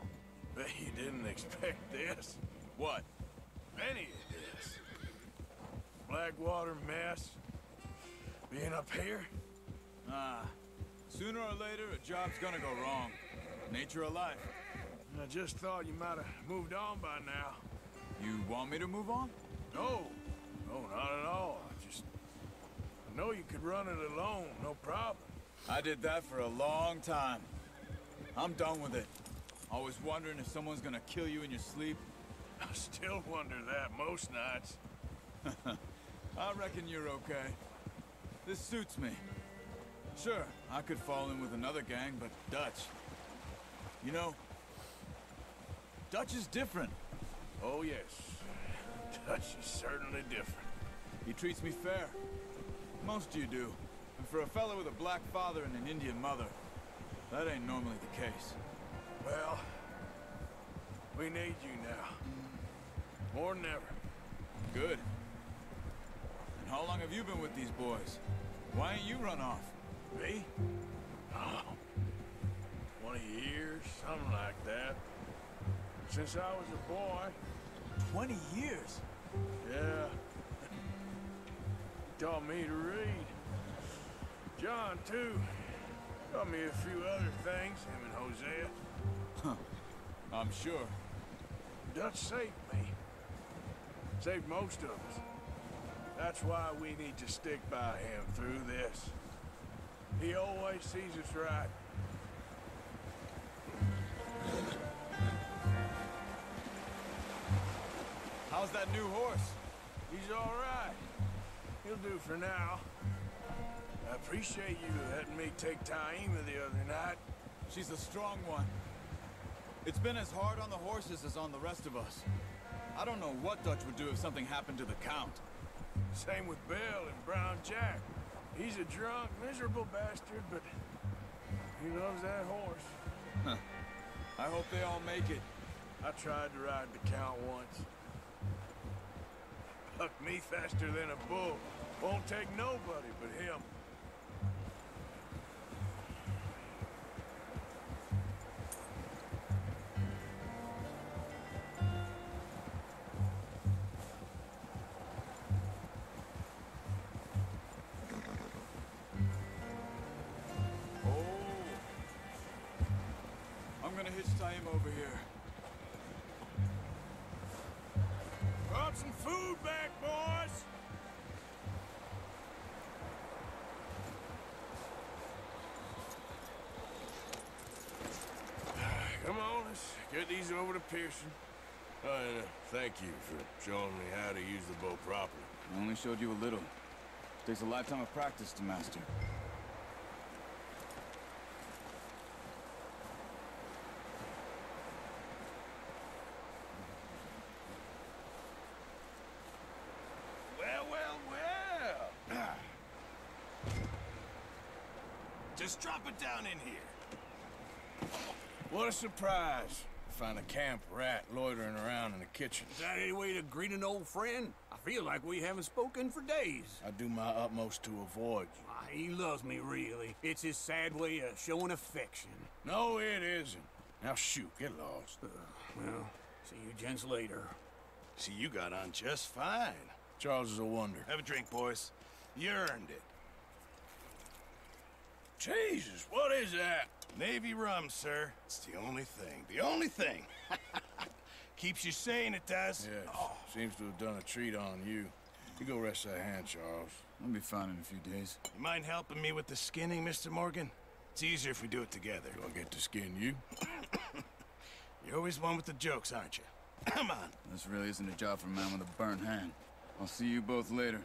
Speaker 4: Bet you didn't expect this.
Speaker 14: What?
Speaker 4: Any of this. Blackwater mess. Being up here?
Speaker 14: Sooner or later, a job's gonna go wrong. Nature of life.
Speaker 4: I just thought you might have moved on by now.
Speaker 14: You want me to move on?
Speaker 4: No. No, not at all. I know you could run it alone, no problem.
Speaker 14: I did that for a long time. I'm done with it. Always wondering if someone's gonna kill you in your sleep.
Speaker 4: I still wonder that most nights.
Speaker 14: I reckon you're okay. This suits me. Sure, I could fall in with another gang, but Dutch... You know, Dutch is different.
Speaker 4: Oh, yes. Dutch is certainly different.
Speaker 14: He treats me fair. Most of you do. And for a fella with a black father and an Indian mother, that ain't normally the case.
Speaker 4: Well, we need you now. More than ever.
Speaker 14: Good. And how long have you been with these boys? Why ain't you run off?
Speaker 4: Me? Oh, 20 years, something like that. Since I was a boy.
Speaker 14: 20 years?
Speaker 4: Yeah. He taught me to read. John, too. Taught me a few other things, him and Hosea.
Speaker 14: Huh. I'm sure.
Speaker 4: Dutch saved me. Saved most of us. That's why we need to stick by him through this. He always sees us right.
Speaker 14: How's that new horse?
Speaker 4: He's all right. He'll do for now. I appreciate you letting me take Taima the other night.
Speaker 14: She's a strong one. It's been as hard on the horses as on the rest of us. I don't know what Dutch would do if something happened to the Count.
Speaker 4: Same with Bill and Brown Jack. He's a drunk, miserable bastard, but he loves that horse.
Speaker 14: Huh. I hope they all make it.
Speaker 4: I tried to ride the Count once. Bucked me faster than a bull. Won't take nobody but him.
Speaker 14: Over here.
Speaker 4: Brought some food back, boys! Come on, let's get these over to Pearson.
Speaker 13: Oh, and thank you for showing me how to use the bow properly.
Speaker 14: I only showed you a little. Takes a lifetime of practice to master.
Speaker 13: Just drop it down in here.
Speaker 4: What a surprise. Find a camp rat loitering around in the kitchen.
Speaker 15: Is that any way to greet an old friend? I feel like we haven't spoken for days.
Speaker 4: I do my utmost to avoid you.
Speaker 15: He loves me, really. It's his sad way of showing affection.
Speaker 4: No, it isn't. Now shoot, get lost.
Speaker 15: Well, see you gents later.
Speaker 13: See, you got on just fine.
Speaker 4: Charles is a wonder.
Speaker 13: Have a drink, boys. You earned it.
Speaker 4: Jesus, what is that?
Speaker 13: Navy rum, sir. It's the only thing. The only thing. Keeps you sane, it does.
Speaker 4: Yes. Oh. Seems to have done a treat on you. You go rest that hand, Charles.
Speaker 14: I'll be fine in a few days.
Speaker 13: You mind helping me with the skinning, Mr. Morgan? It's easier if we do it together.
Speaker 4: Do I get to skin you?
Speaker 13: You're always one with the jokes, aren't you? Come on.
Speaker 14: This really isn't a job for a man with a burnt hand. I'll see you both later.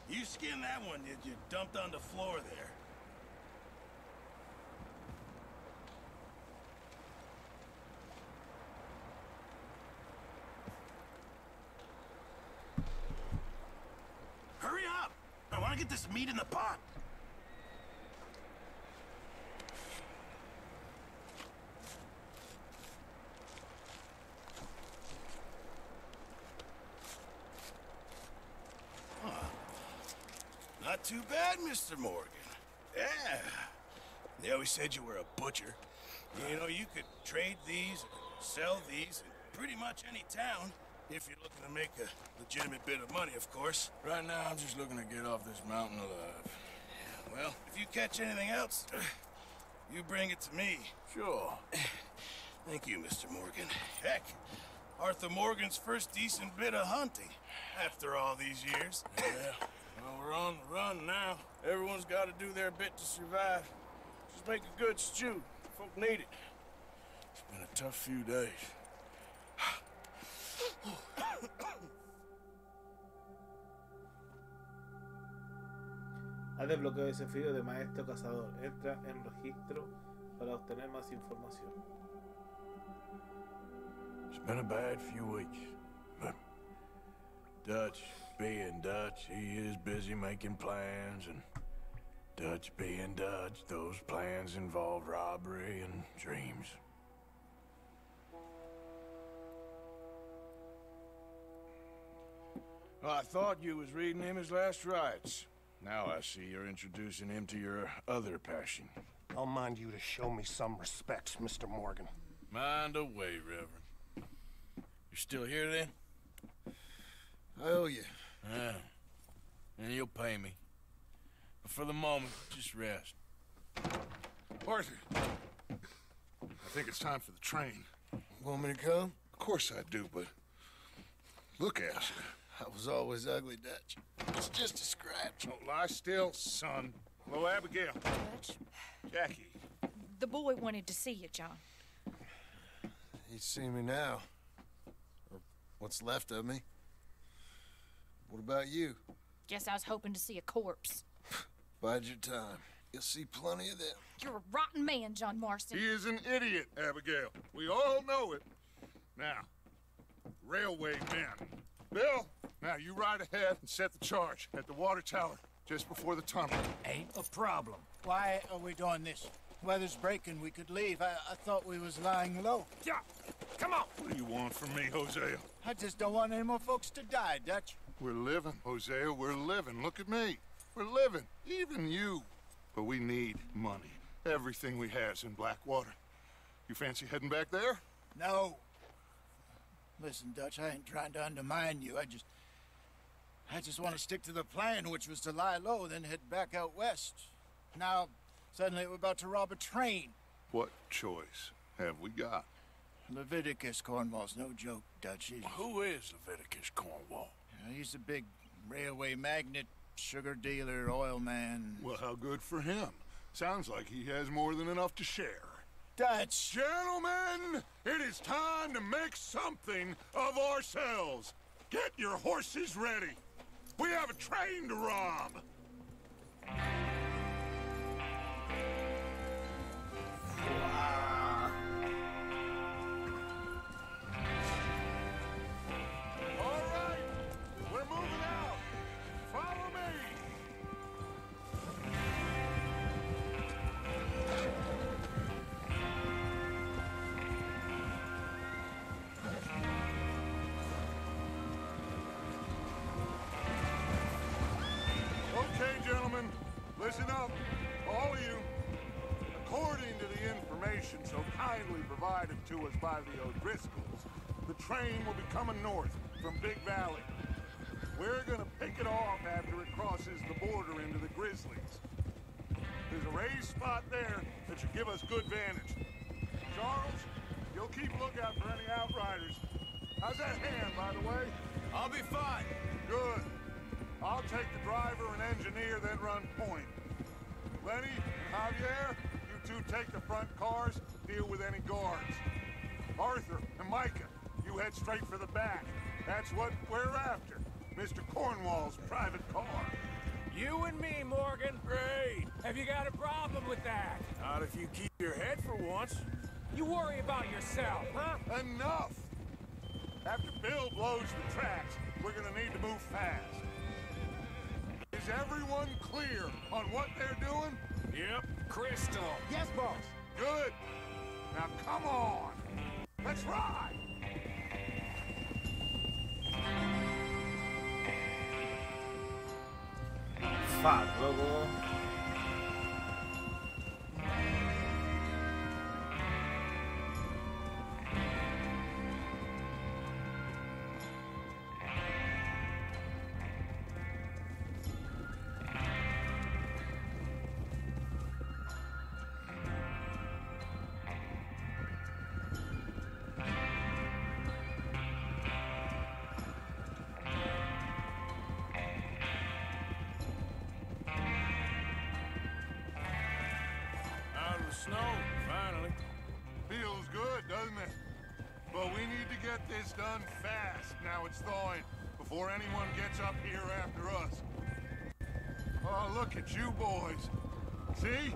Speaker 13: You skinned that one, did you? Dumped on the floor there. at this meat in the pot. Not too bad, Mr. Morgan. Yeah. They always said you were a butcher. You know, you could trade these, sell these in pretty much any town, if you're looking to make a legitimate bit of money, of course.
Speaker 4: Right now, I'm just looking to get off this mountain alive.
Speaker 13: Well, if you catch anything else, you bring it to me.
Speaker 4: Sure.
Speaker 13: Thank you, Mr. Morgan. Heck, Arthur Morgan's first decent bit of hunting after all these years.
Speaker 4: Yeah. Well, we're on the run now. Everyone's got to do their bit to survive. Just make a good stew. Folk need it. It's been a tough few days.
Speaker 7: Ha desbloqueado ese desafío de maestro cazador. Entra en registro para obtener más información.
Speaker 4: It's been a bad few weeks, but Dutch being Dutch, he is busy making plans, and Dutch being Dutch, those plans involve robbery and dreams. Well, I thought you was reading him his last rites. Now I see you're introducing him to your other passion.
Speaker 1: I'll mind you to show me some respect, Mr. Morgan.
Speaker 4: Mind away, Reverend. You're still here, then?
Speaker 13: I owe you.
Speaker 4: Yeah. And you'll pay me. But for the moment, just rest.
Speaker 2: Arthur, I think it's time for the train.
Speaker 13: Want me to come?
Speaker 2: Of course I do, but look at you.
Speaker 13: I was always ugly, Dutch. It's just a scratch.
Speaker 2: Don't lie still, son. Hello, Abigail.
Speaker 6: Dutch,
Speaker 2: Jackie.
Speaker 6: the boy wanted to see you, John.
Speaker 13: He'd see me now. Or what's left of me. What about you?
Speaker 6: Guess I was hoping to see a corpse.
Speaker 13: Bide your time. You'll see plenty of them.
Speaker 6: You're a rotten man, John Marston.
Speaker 2: He is an idiot, Abigail. We all know it. Now, railway men. Bill, now you ride ahead and set the charge at the water tower just before the tunnel.
Speaker 3: Ain't a problem. Why are we doing this? Weather's breaking. We could leave. I thought we was lying low.
Speaker 2: Yeah, come on. What do you want from me, Hosea?
Speaker 3: I just don't want any more folks to die, Dutch.
Speaker 2: We're living, Hosea. We're living. Look at me. We're living. Even you. But we need money. Everything we has in Blackwater. You fancy heading back there?
Speaker 3: No. Listen, Dutch, I ain't trying to undermine you. I just want to stick to the plan, which was to lie low, then head back out west. Now, suddenly we're about to rob a train.
Speaker 2: What choice have we got?
Speaker 3: Leviticus Cornwall's no joke, Dutch.
Speaker 4: Who is Leviticus Cornwall?
Speaker 3: He's a big railway magnate, sugar dealer, oil man.
Speaker 2: Well, how good for him. Sounds like he has more than enough to share.
Speaker 3: Dutch!
Speaker 2: Gentlemen, it is time to make something of ourselves. Get your horses ready. We have a train to rob. All right, we're moving out. Follow me. Okay, gentlemen, listen up, all of you. According to the information so kindly provided to us by the O'Driscolls, the train will be coming north from Big Valley. We're gonna pick it off after it crosses the border into the Grizzlies. There's a raised spot there that should give us good vantage. Charles, you'll keep lookout for any outriders. How's that hand, by the way?
Speaker 9: I'll be fine.
Speaker 2: Good. I'll take the driver and engineer, then run point. Lenny, Javier, you two take the front cars, deal with any guards. Arthur and Micah, you head straight for the back. That's what we're after. Mr. Cornwall's private car.
Speaker 8: You and me, Morgan. Great. Have you got a problem with that?
Speaker 4: Not if you keep your head for once.
Speaker 8: You worry about yourself, huh?
Speaker 2: Enough! After Bill blows the tracks, we're gonna need to move fast. His Is everyone clear on what they're doing?
Speaker 4: Yep, crystal.
Speaker 3: Yes, boss.
Speaker 2: Good. Now come on. Let's ride.
Speaker 7: Fuck, loco.
Speaker 4: Snow, finally.
Speaker 2: Feels good, doesn't it? But we need to get this done fast now it's thawing, before anyone gets up here after us. Oh, look at you boys. See?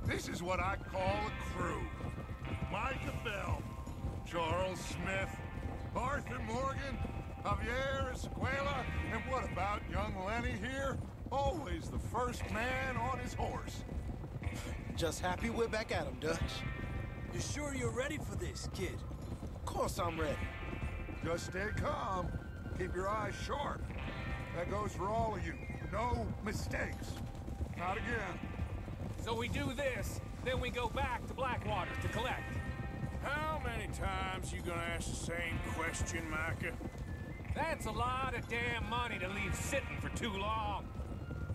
Speaker 2: This is what I call a crew. Micah Bell, Charles Smith, Arthur Morgan, Javier Escuela, and what about young Lenny here? Always the first man on his horse.
Speaker 10: Just happy we're back at him, Dutch.
Speaker 12: You sure you're ready for this, kid?
Speaker 10: Of course I'm ready.
Speaker 2: Just stay calm. Keep your eyes sharp. That goes for all of you. No mistakes. Not again.
Speaker 8: So we do this, then we go back to Blackwater to collect.
Speaker 4: How many times you gonna ask the same question, Micah?
Speaker 8: That's a lot of damn money to leave sitting for too long.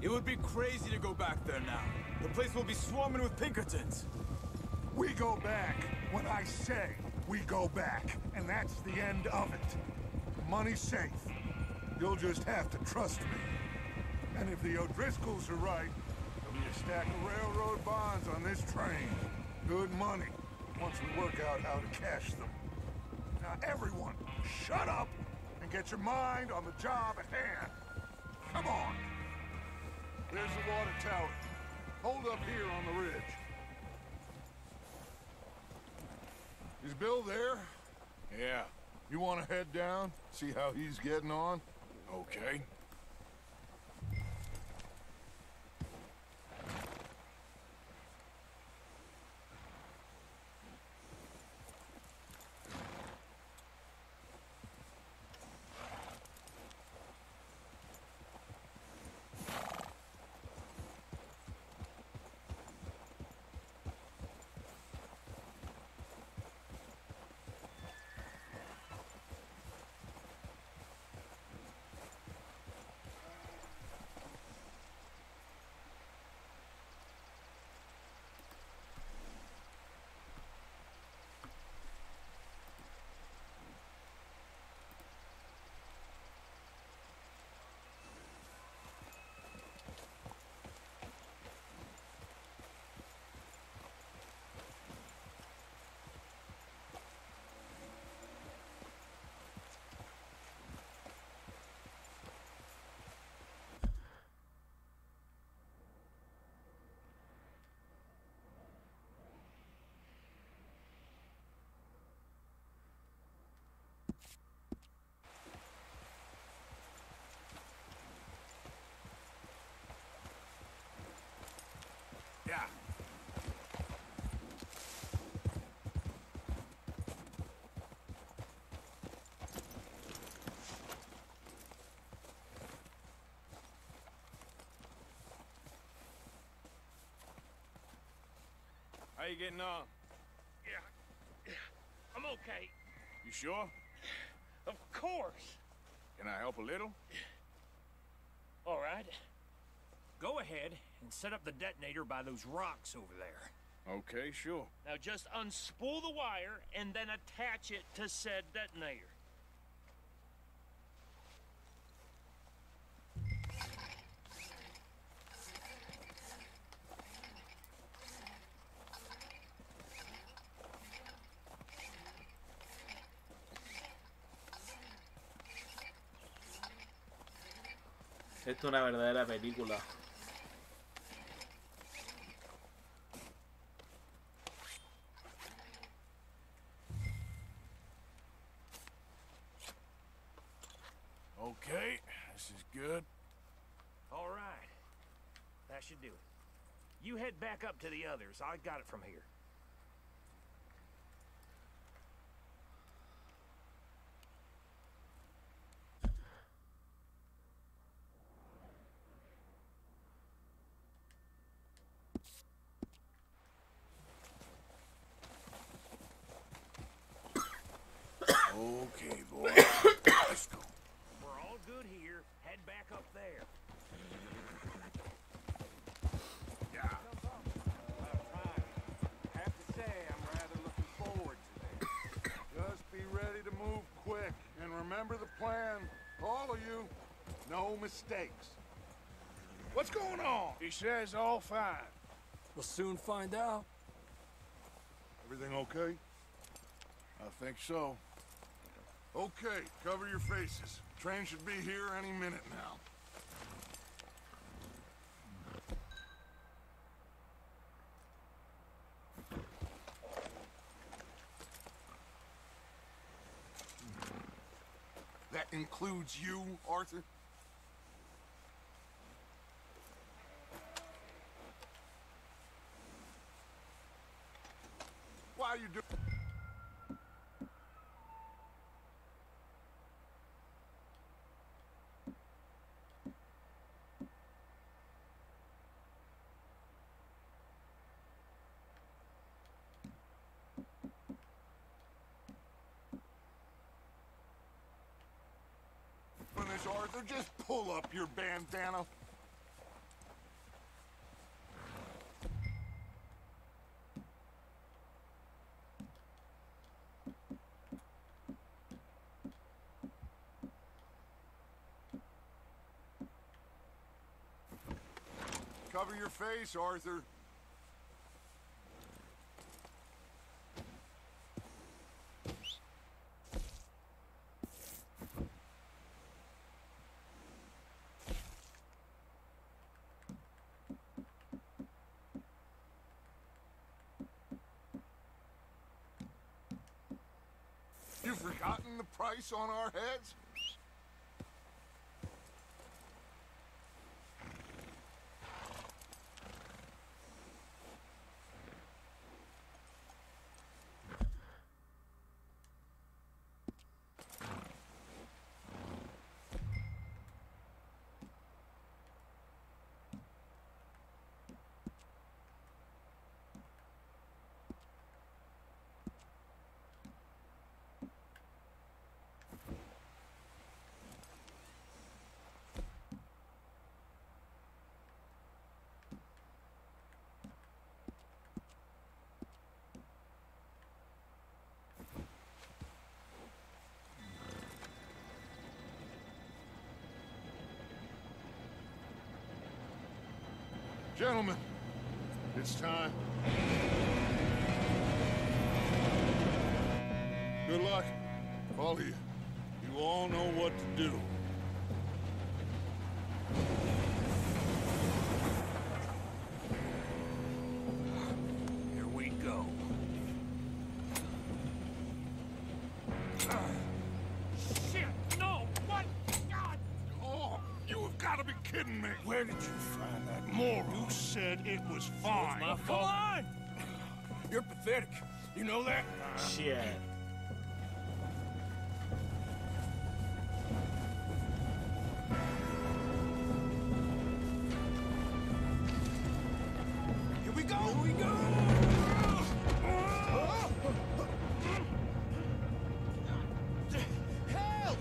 Speaker 14: It would be crazy to go back there now. The place will be swarming with Pinkertons.
Speaker 2: We go back when I say we go back, and that's the end of it. The money's safe. You'll just have to trust me. And if the O'Driscolls are right, there'll be a stack of railroad bonds on this train. Good money, once we work out how to cash them. Now everyone, shut up and get your mind on the job at hand. Come on. There's the water tower. Hold up here on the ridge. Is Bill there?
Speaker 4: Yeah.
Speaker 2: You want to head down, see how he's getting on?
Speaker 4: Okay. Yeah. How you getting on?
Speaker 8: Yeah, I'm okay.
Speaker 4: You sure?
Speaker 8: Of course.
Speaker 4: Can I help a little?
Speaker 8: All right. Go ahead and set up the detonator by those rocks over there.
Speaker 4: Okay, sure.
Speaker 8: Now just unspool the wire and then attach it to said detonator.
Speaker 7: Esto es una verdadera película.
Speaker 4: Okay, this is good.
Speaker 8: All
Speaker 12: should do it. You head back up to the others. I got it from here.
Speaker 15: Okay, boy. Let's go.
Speaker 12: We're all good here. Head back up there.
Speaker 2: Yeah.
Speaker 12: Have to say, I'm rather looking forward to this.
Speaker 2: Just be ready to move quick. And remember the plan. All of you. No mistakes. What's going on?
Speaker 4: He says all fine.
Speaker 12: We'll soon find out.
Speaker 2: Everything okay?
Speaker 10: I think so.
Speaker 2: Okay, cover your faces. Train should be here any minute now. That includes you, Arthur? Why are you doing... this, Arthur? Just pull up your bandana. Cover your face, Arthur. You've forgotten the price on our heads? Gentlemen, it's time. Good luck, all of you. You all know what to do.
Speaker 12: Here we go.
Speaker 4: Shit! No! What? God!
Speaker 2: Oh, you have got to be kidding me.
Speaker 4: Where did you find that moron?
Speaker 2: You said it was fine.
Speaker 4: It's my fault. Come on! You're pathetic. You know that?
Speaker 7: Shit.
Speaker 10: Here we go!
Speaker 4: Here we go!
Speaker 10: Help!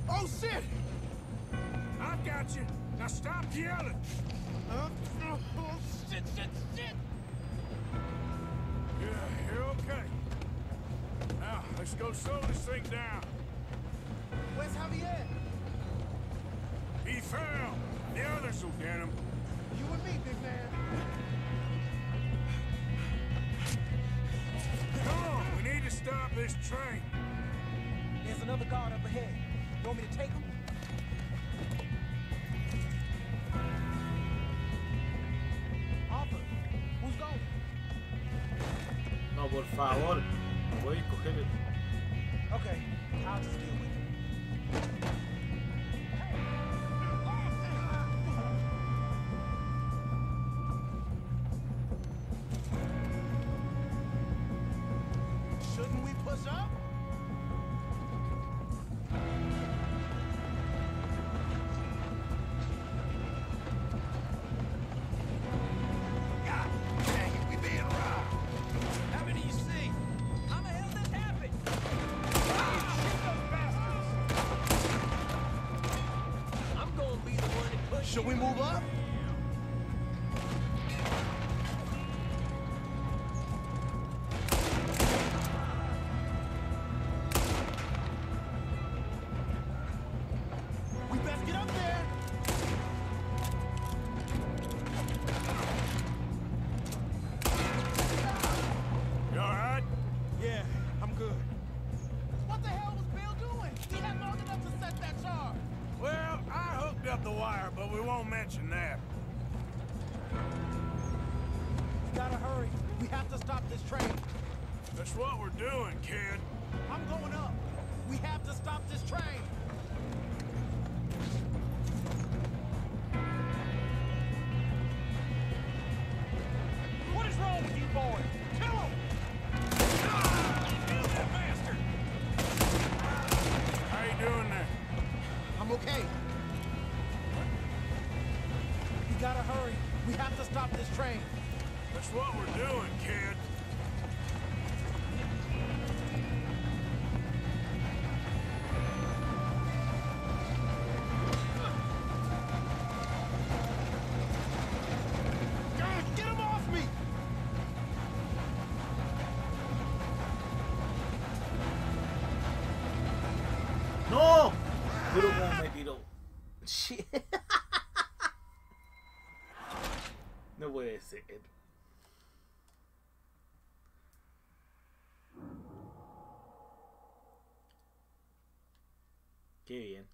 Speaker 10: Oh, shit!
Speaker 4: I got you. Now stop yelling.
Speaker 10: Oh, shit, shit, shit!
Speaker 4: Yeah, you're okay. Now, let's go slow this thing down.
Speaker 10: Where's Javier?
Speaker 4: He fell. The others will get him.
Speaker 10: You and me, big man.
Speaker 4: Come on, we need to stop this train.
Speaker 10: There's another guard up ahead. You want me to take him? Arthur, who's going?
Speaker 7: No, por favor. Voy a coger el...
Speaker 10: Okay, I'll just deal with it.
Speaker 3: us up?
Speaker 10: God dang it, we being robbed. How many you see? How the hell this happened? Shoot those bastards!
Speaker 12: I'm gonna be the one that pushes.
Speaker 10: Should we move up? We best get up there.
Speaker 4: You alright?
Speaker 10: Yeah, I'm good. What the hell was Bill doing? He had long enough to set that charge.
Speaker 4: Well, I hooked up the wire, but we won't mention that.
Speaker 10: We gotta hurry. We have to stop this train.
Speaker 4: That's what we're doing, kid.
Speaker 10: I'm going up. We have to stop this train. What is wrong with you boys? Kill him! Kill that bastard!
Speaker 4: How you doing there?
Speaker 10: I'm okay. We gotta hurry. We have to stop this train.
Speaker 4: That's what we're doing, kid.
Speaker 10: God, get him off me!
Speaker 7: ¡No! Pero como me tiró. Shit. No puede ser. Qué bien.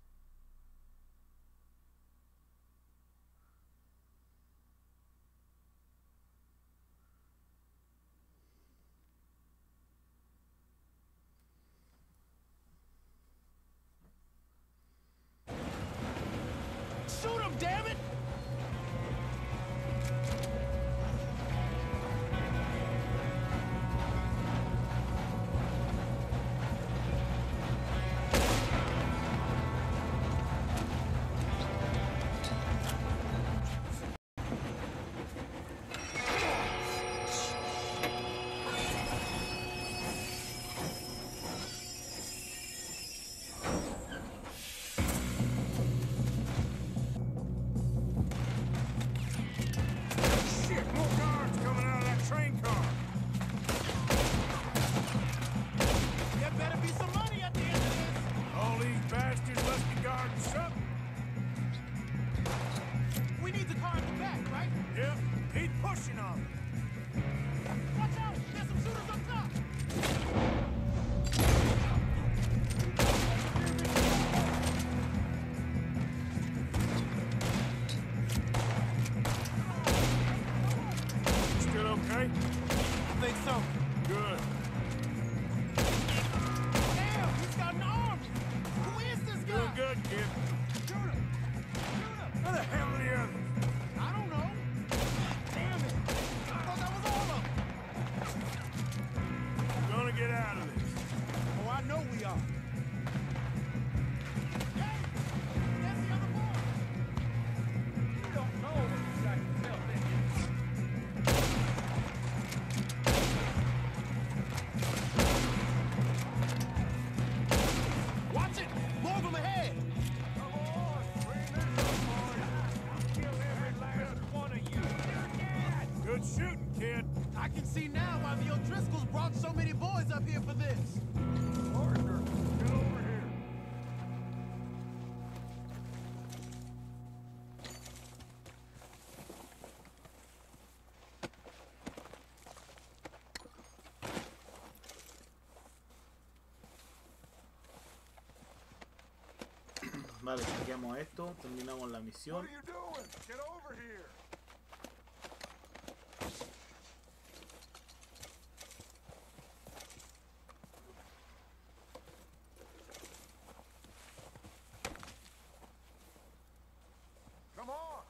Speaker 10: Shoot him, damn it!
Speaker 4: Shit, more guards coming out of that train car.
Speaker 10: There better be some money at the end of this.
Speaker 4: All these bastards must be guarding something.
Speaker 10: We need the car at the back, right?
Speaker 4: Yep, keep pushing on it.
Speaker 10: Watch out! There's some shooters up top!
Speaker 4: Still okay?
Speaker 10: I think so.
Speaker 4: Good.
Speaker 10: Damn, he's got an arm! Who is this guy?
Speaker 4: Doing good, kid.
Speaker 10: Shoot him! Shoot him!
Speaker 4: Where the hell are the others?
Speaker 10: I don't know. Damn it! I thought that was all of them.
Speaker 4: We're gonna get out of this.
Speaker 10: Oh, I know we are. Hey! There's the other boy! You don't know what you got yourself into. Watch it! More of them ahead!
Speaker 4: Come on, bring this up, boys. I'll kill every last one of you. Good shooting, kid.
Speaker 10: I can see now why the O'Driscolls brought so many boys up here for this.
Speaker 4: Partner, get over here.
Speaker 7: Vale, saqueamos esto, terminamos la misión.
Speaker 4: What are you doing? Get over here. Come on.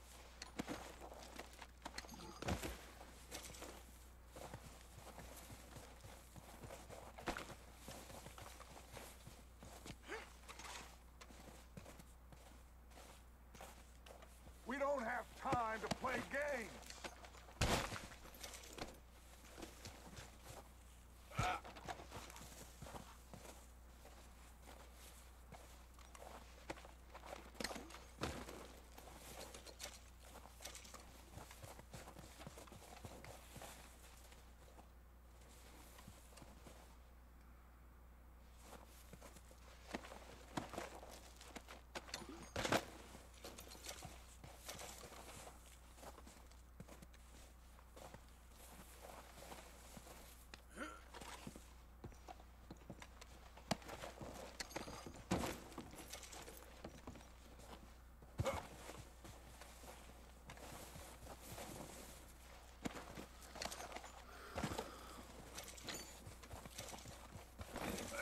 Speaker 2: time to play games.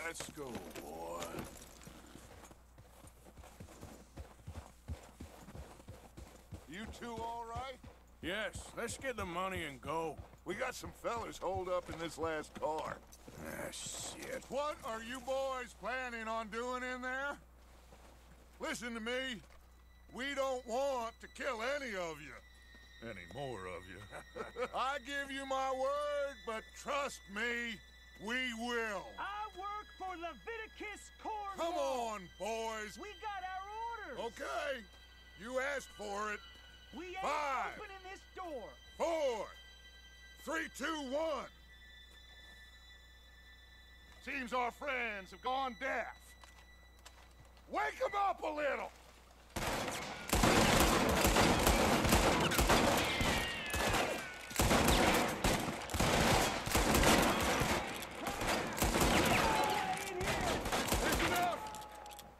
Speaker 2: Let's go, boy. You two all right?
Speaker 4: Yes, let's get the money and go.
Speaker 2: We got some fellas holed up in this last car.
Speaker 4: Ah, shit.
Speaker 2: What are you boys planning on doing in there? Listen to me. We don't want to kill any of you. Any more of you. I give you my word, but trust me, we will.
Speaker 16: I work for Leviticus Corps.
Speaker 2: Come on, boys.
Speaker 16: We got our orders.
Speaker 2: Okay. You asked for it.
Speaker 16: We ain't
Speaker 2: 5,
Speaker 16: opening this door.
Speaker 2: 4, 3, 2, 1. Seems our friends have gone deaf. Wake them up a little.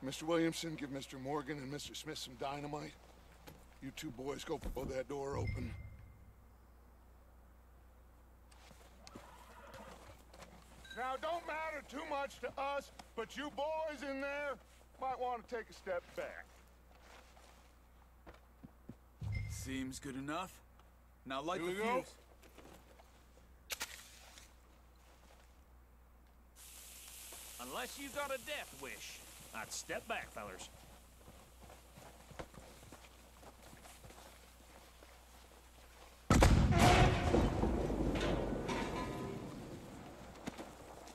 Speaker 2: Mr. Williamson, give Mr. Morgan and Mr. Smith some dynamite. You two boys go blow that door open. Now, don't matter too much to us, but you boys in there might want to take a step back.
Speaker 14: Seems good enough. Now light
Speaker 2: Here
Speaker 14: the
Speaker 2: we go.
Speaker 14: fuse.
Speaker 8: Unless you got a death wish, I'd step back, fellers.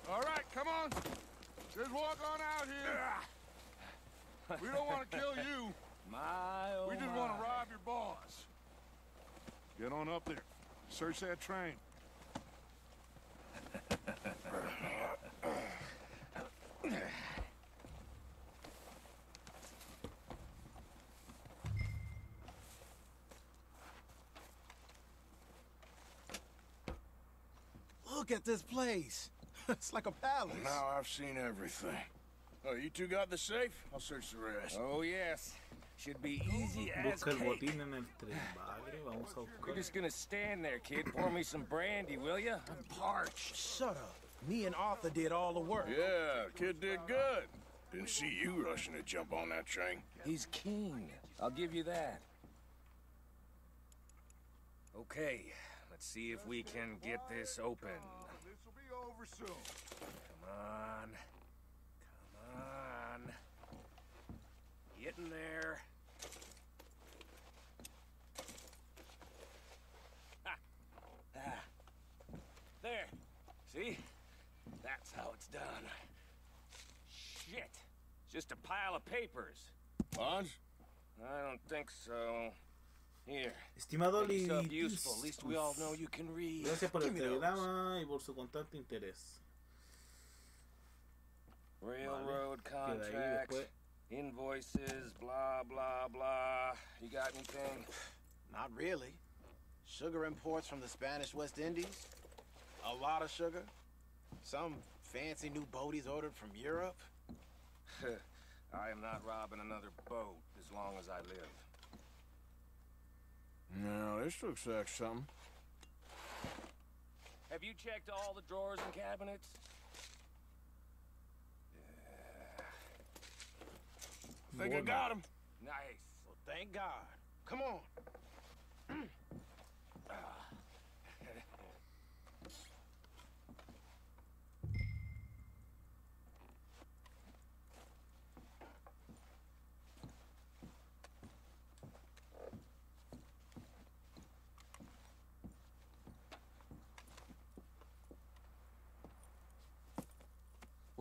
Speaker 2: All right, come on. Just walk on out here. We don't want to kill you. We just want to rob your boss. Get on up there. Search that train.
Speaker 14: Look at this place. It's like a palace.
Speaker 4: Now I've seen everything. Oh, you two got the safe? I'll search the rest.
Speaker 8: Oh, yes. Should be easy as
Speaker 7: Busca el
Speaker 8: cake.
Speaker 7: botín en el tren. Vale, vamos a
Speaker 8: You're
Speaker 7: buscar.
Speaker 8: just gonna stand there, kid. Pour me some brandy, will ya? I'm parched.
Speaker 10: Shut up. Me and Arthur did all the work.
Speaker 4: Yeah, kid did good. Didn't see you rushing to jump on that train.
Speaker 8: He's king. I'll give you that. Okay, let's see if we can get this open.
Speaker 2: This will be over soon.
Speaker 8: Come on. Come on. Get in there. Ha. Ah. There. See? That's how it's done. Shit. Just a pile of papers.
Speaker 4: Bonds?
Speaker 8: I don't think so. Here.
Speaker 7: Estimado
Speaker 8: Make yourself
Speaker 7: Litis,
Speaker 8: useful. At least we all know you can read.
Speaker 7: gracias por el
Speaker 8: Give me those.
Speaker 7: telegrama y por su constante interés.
Speaker 8: Railroad
Speaker 7: Vale, queda ahí
Speaker 8: contracts,
Speaker 7: después.
Speaker 8: invoices, blah, blah, blah. You got anything?
Speaker 10: Not really. Sugar imports from the Spanish West Indies. A lot of sugar. Some fancy new boat he's ordered from Europe.
Speaker 8: I am not robbing another boat as long as I live.
Speaker 4: No, this looks like something.
Speaker 8: Have you checked all the drawers and cabinets?
Speaker 4: Think I got him.
Speaker 8: Nice.
Speaker 10: Well, thank God. Come on.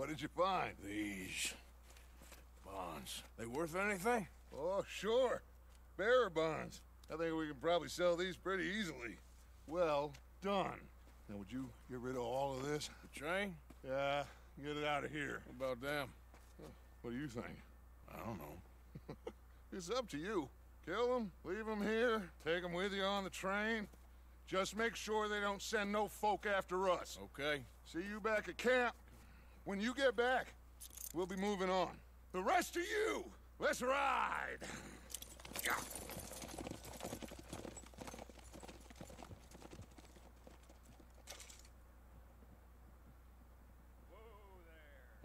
Speaker 2: What did you find?
Speaker 4: These bonds. They worth anything?
Speaker 2: Oh, sure. Bearer bonds. I think we can probably sell these pretty easily. Well done. Now, would you get rid of all of this?
Speaker 4: The train?
Speaker 2: Yeah, get it out of here.
Speaker 4: What about them?
Speaker 2: What do you think?
Speaker 4: I don't know.
Speaker 2: It's up to you. Kill them, leave them here, take them with you on the train. Just make sure they don't send no folk after us.
Speaker 4: Okay.
Speaker 2: See you back at camp. When you get back, we'll be moving on. The rest of you, let's ride!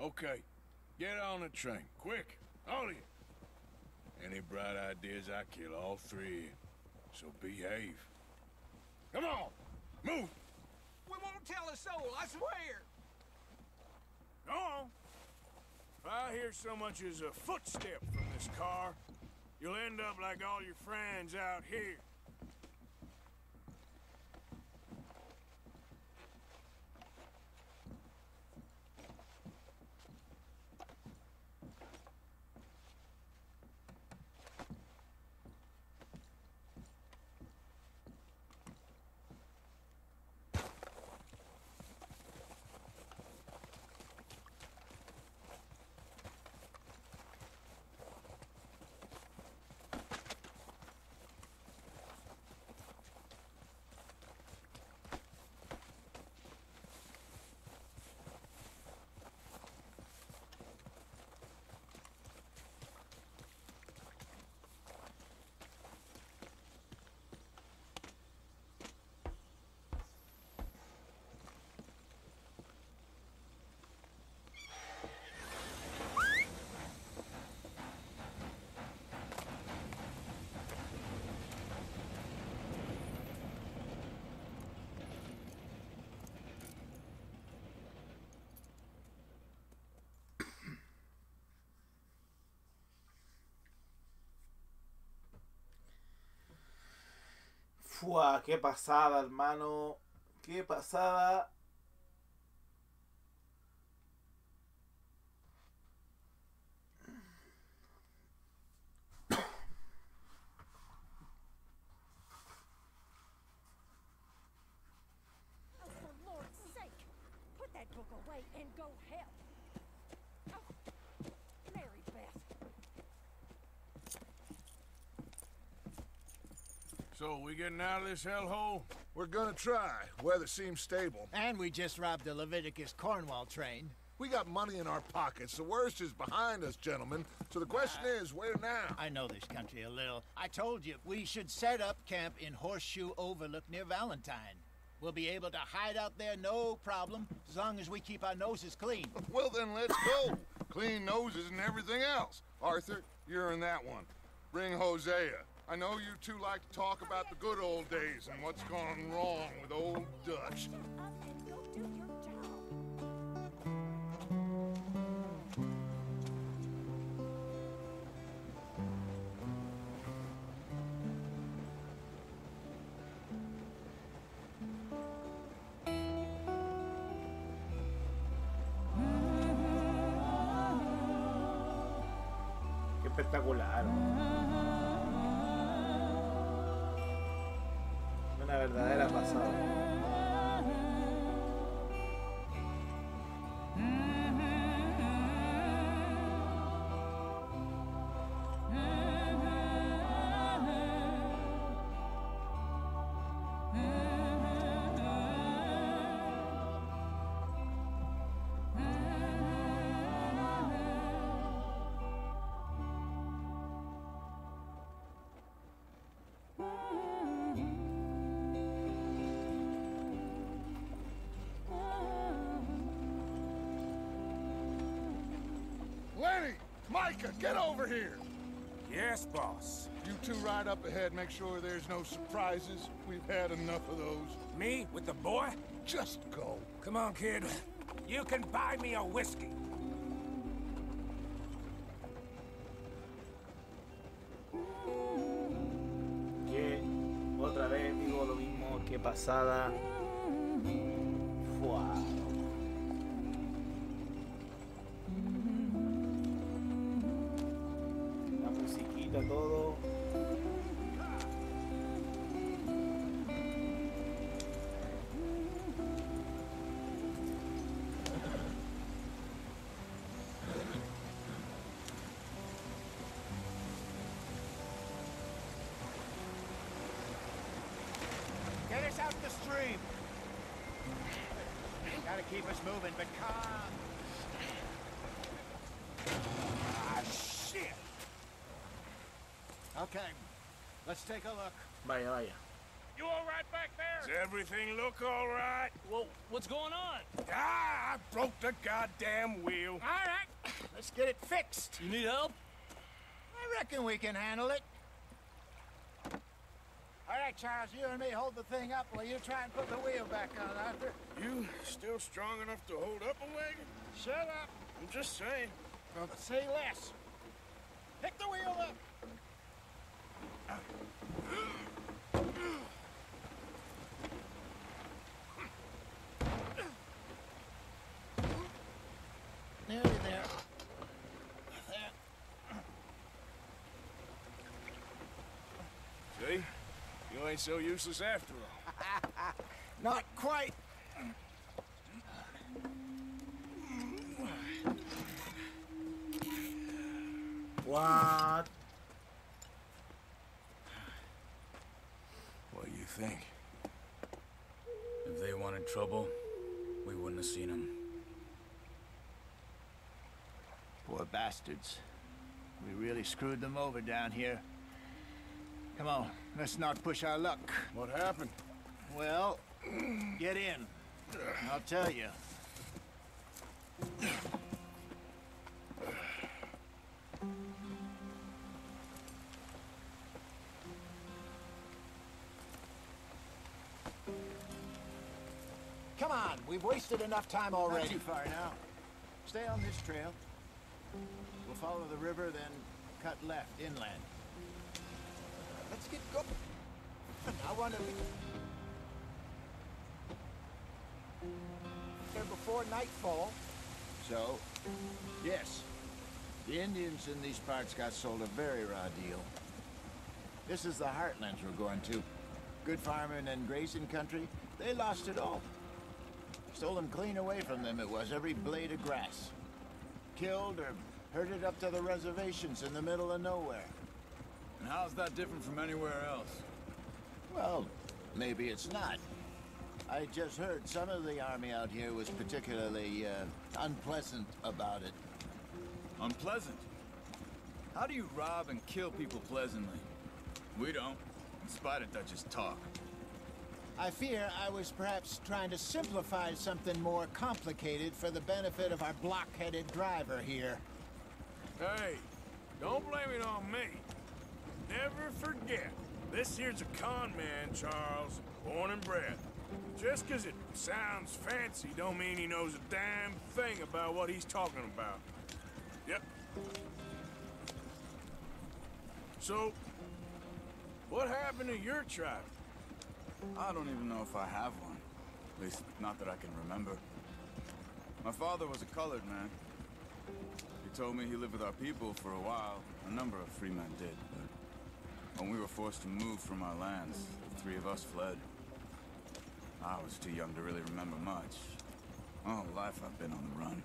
Speaker 4: Okay. Get on the train. Quick. All of you. Any bright ideas, I kill all three. So behave. Come on! Move!
Speaker 16: We won't tell a soul, I swear!
Speaker 4: Go on! If I hear so much as a footstep from this car, you'll end up like all your friends out here.
Speaker 7: Fua, qué pasada, hermano. Qué pasada.
Speaker 5: Oh, for Lord's sake, put that book away and go help. Oh, Mary Beth.
Speaker 4: So, we getting out of this hellhole?
Speaker 2: We're gonna try. Weather seems stable.
Speaker 3: And we just robbed the Leviticus Cornwall train.
Speaker 2: We got money in our pockets. The worst is behind us, gentlemen. So the question is, where now?
Speaker 3: I know this country a little. I told you, we should set up camp in Horseshoe Overlook near Valentine. We'll be able to hide out there, no problem, as long as we keep our noses clean.
Speaker 2: Well, then let's go. Clean noses and everything else. Arthur, you're in that one. Bring Hosea. I know you two like to talk about the good old days and what's gone wrong with old Dutch.
Speaker 7: Qué espectacular. Una verdadera pasada.
Speaker 2: Lenny! Micah, get over here!
Speaker 4: Yes, boss.
Speaker 2: You two ride up ahead, make sure there's no surprises. We've had enough of those.
Speaker 8: Me? With the boy?
Speaker 2: Just go.
Speaker 8: Come on, kid. You can buy me a whiskey.
Speaker 7: Que otra vez digo lo mismo, qué pasada. Fua. limpia todo.
Speaker 3: Get us out the stream. Gotta keep us moving, but calm. Ah, shit. Okay, let's take a look.
Speaker 7: Vaya, vaya.
Speaker 4: You all right back there? Does everything look all right?
Speaker 12: Well, what's going on?
Speaker 4: Ah, I broke the goddamn wheel.
Speaker 3: All right, let's get it fixed.
Speaker 12: You need help?
Speaker 3: I reckon we can handle it. All right, Charles, you and me hold the thing up while you try and put the wheel back on, Arthur.
Speaker 4: You still strong enough to hold up a wagon?
Speaker 3: Shut up.
Speaker 4: I'm just saying.
Speaker 3: Well, say less. Pick the wheel up. Nearly there.
Speaker 4: See? You ain't so useless after all.
Speaker 3: Not quite.
Speaker 7: What?
Speaker 4: What do you think?
Speaker 14: If they wanted trouble, we wouldn't have seen them.
Speaker 3: Poor bastards. We really screwed them over down here. Come on, let's not push our luck.
Speaker 4: What happened?
Speaker 3: Well, get in. I'll tell you. Come on, we've wasted enough time already. Not too far now. Stay on this trail. We'll follow the river, then cut left inland. Let's get going. I want to be there before nightfall. So, yes, the Indians in these parts got sold a very raw deal. This is the heartlands we're going to. Good farming and grazing country, they lost it all. Stolen clean away from them it was, every blade of grass. Killed or herded up to the reservations in the middle of nowhere.
Speaker 14: And how's that different from anywhere else?
Speaker 3: Well, maybe it's not. I just heard some of the army out here was particularly unpleasant about it.
Speaker 14: Unpleasant? How do you rob and kill people pleasantly? We don't, in spite of Dutch's talk.
Speaker 3: I fear I was perhaps trying to simplify something more complicated for the benefit of our block-headed driver here.
Speaker 4: Hey, don't blame it on me. Never forget, this here's a con man, Charles, born and bred. Just 'cause it sounds fancy don't mean he knows a damn thing about what he's talking about. Yep. So, what happened to your tribe?
Speaker 14: I don't even know if I have one. At least, not that I can remember. My father was a colored man. He told me he lived with our people for a while. A number of free men did, but when we were forced to move from our lands, the three of us fled. I was too young to really remember much. My whole life I've been on the run.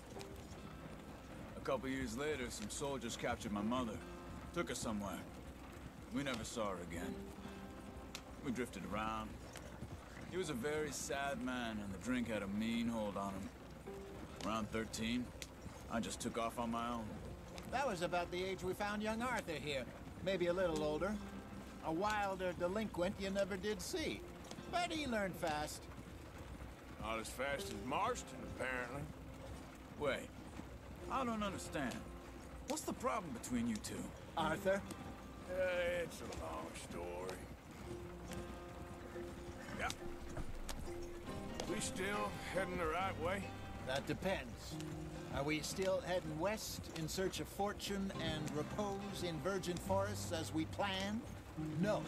Speaker 14: A couple years later, some soldiers captured my mother. Took her somewhere. We never saw her again. We drifted around. He was a very sad man, and the drink had a mean hold on him. Around 13, I just took off on my own.
Speaker 3: That was about the age we found young Arthur here. Maybe a little older. A wilder delinquent you never did see. But he learned fast.
Speaker 4: Not as fast as Marston, apparently.
Speaker 14: Wait, I don't understand. What's the problem between you two?
Speaker 3: Arthur?
Speaker 4: It's a long story. Yeah. We still heading the right way?
Speaker 3: That depends. Are we still heading west in search of fortune and repose in virgin forests as we planned? No.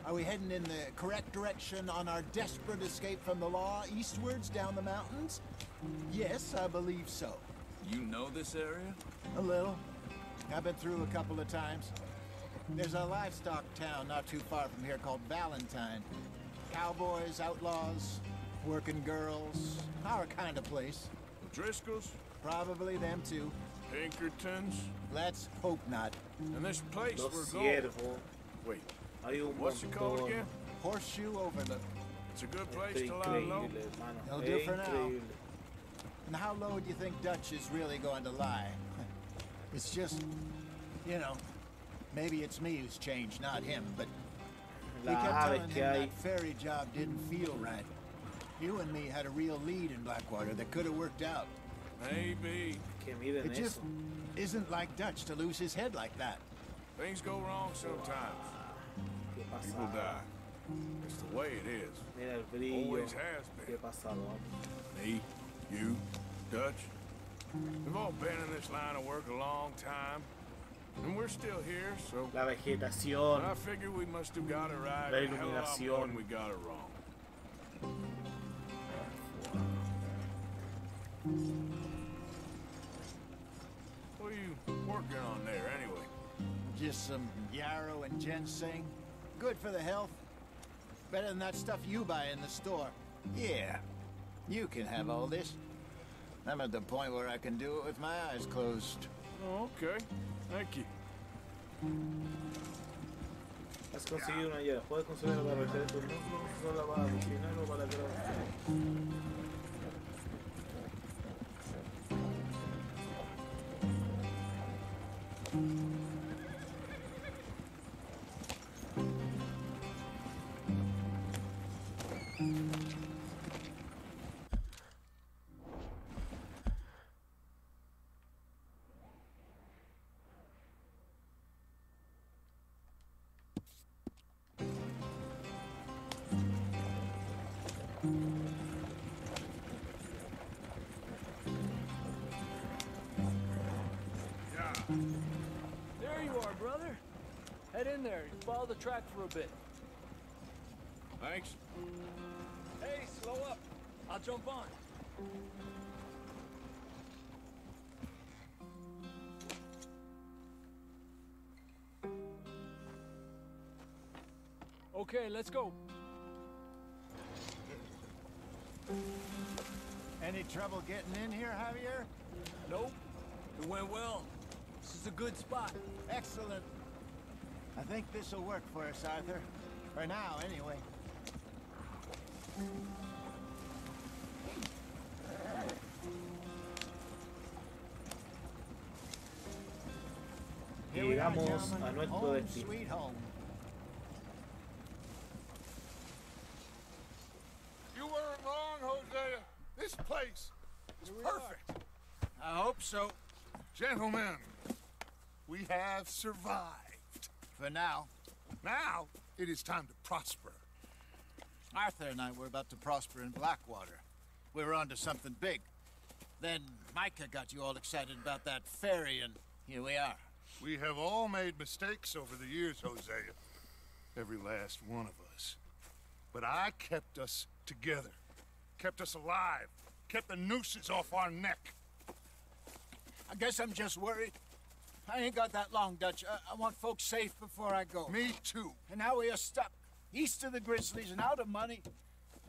Speaker 3: Are we heading in the correct direction on our desperate escape from the law eastwards down the mountains? Yes, I believe so.
Speaker 14: You know this area?
Speaker 3: A little. I've been through a couple of times. There's a livestock town not too far from here called Valentine. Cowboys, outlaws, working girls, our kind of place.
Speaker 4: The Driscolls?
Speaker 3: Probably them too.
Speaker 4: Pinkertons?
Speaker 3: Let's hope not.
Speaker 4: And this place
Speaker 7: Los
Speaker 4: we're going...
Speaker 7: Ciervos.
Speaker 4: Wait,
Speaker 7: Hay un
Speaker 4: what's it called
Speaker 7: montón.
Speaker 4: again?
Speaker 3: Horseshoe Overlook.
Speaker 4: It's a good
Speaker 7: Esto
Speaker 4: place
Speaker 7: es
Speaker 4: to lie low.
Speaker 7: increíble, hermano.
Speaker 3: They'll
Speaker 7: Es
Speaker 3: do for now.
Speaker 7: increíble.
Speaker 3: And how low do you think Dutch is really going to lie? It's just, you know, maybe it's me who's changed, not him, but he kept
Speaker 7: La
Speaker 3: telling
Speaker 7: aves
Speaker 3: him
Speaker 7: que hay.
Speaker 3: that ferry job didn't feel right. You and me had a real lead in Blackwater that could have worked out.
Speaker 4: Maybe.
Speaker 7: Que miren
Speaker 3: It just
Speaker 7: eso.
Speaker 3: isn't like Dutch to lose his head like that.
Speaker 4: Things go wrong sometimes.
Speaker 7: ¿Qué pasa?
Speaker 4: People die. It's the way it is.
Speaker 7: Mira el brillo.
Speaker 4: Always has been.
Speaker 7: ¿Qué pasado?
Speaker 4: Me, you, Dutch. We've all been in this line of work a long time. And we're still here, so...
Speaker 7: La vegetación.
Speaker 4: I figure we must have got it right.
Speaker 7: La
Speaker 4: A hell of a lot more
Speaker 7: iluminación.
Speaker 4: than we got it wrong. What are you working on there, anyway?
Speaker 3: Just some yarrow and ginseng. Good for the health. Better than that stuff you buy in the store. Yeah, you can have all this. I'm at the point where I can do it with my eyes closed.
Speaker 4: Oh, okay. Thank you.
Speaker 7: Has conseguido una hierba. Puedes conseguirla para realizar tu núcleo, solo para cocinar o para grabar.
Speaker 12: There you are, brother. Head in there. Follow the track for a bit.
Speaker 4: Thanks.
Speaker 12: Hey, slow up. I'll jump on. Okay, let's go.
Speaker 3: Any trouble getting in here, Javier?
Speaker 12: Nope. It went well. This is a good spot.
Speaker 3: Excellent. I think this'll work for us, Arthur. For now, anyway. Here we are,
Speaker 7: Llegamos
Speaker 3: gentlemen.
Speaker 7: a nuestro
Speaker 3: Home
Speaker 7: destino.
Speaker 3: sweet home.
Speaker 2: You weren't wrong, Hosea. This place is perfect.
Speaker 3: I hope so.
Speaker 2: Gentlemen, we have survived.
Speaker 3: For now.
Speaker 2: Now, it is time to prosper.
Speaker 3: Arthur and I were about to prosper in Blackwater. We were onto something big. Then Micah got you all excited about that ferry, and here we are.
Speaker 2: We have all made mistakes over the years, Hosea. Every last one of us. But I kept us together. Kept us alive. Kept the nooses off our neck.
Speaker 3: I guess I'm just worried. I ain't got that long, Dutch. I want folks safe before I go.
Speaker 2: Me too.
Speaker 3: And now we are stuck, east of the Grizzlies and out of money,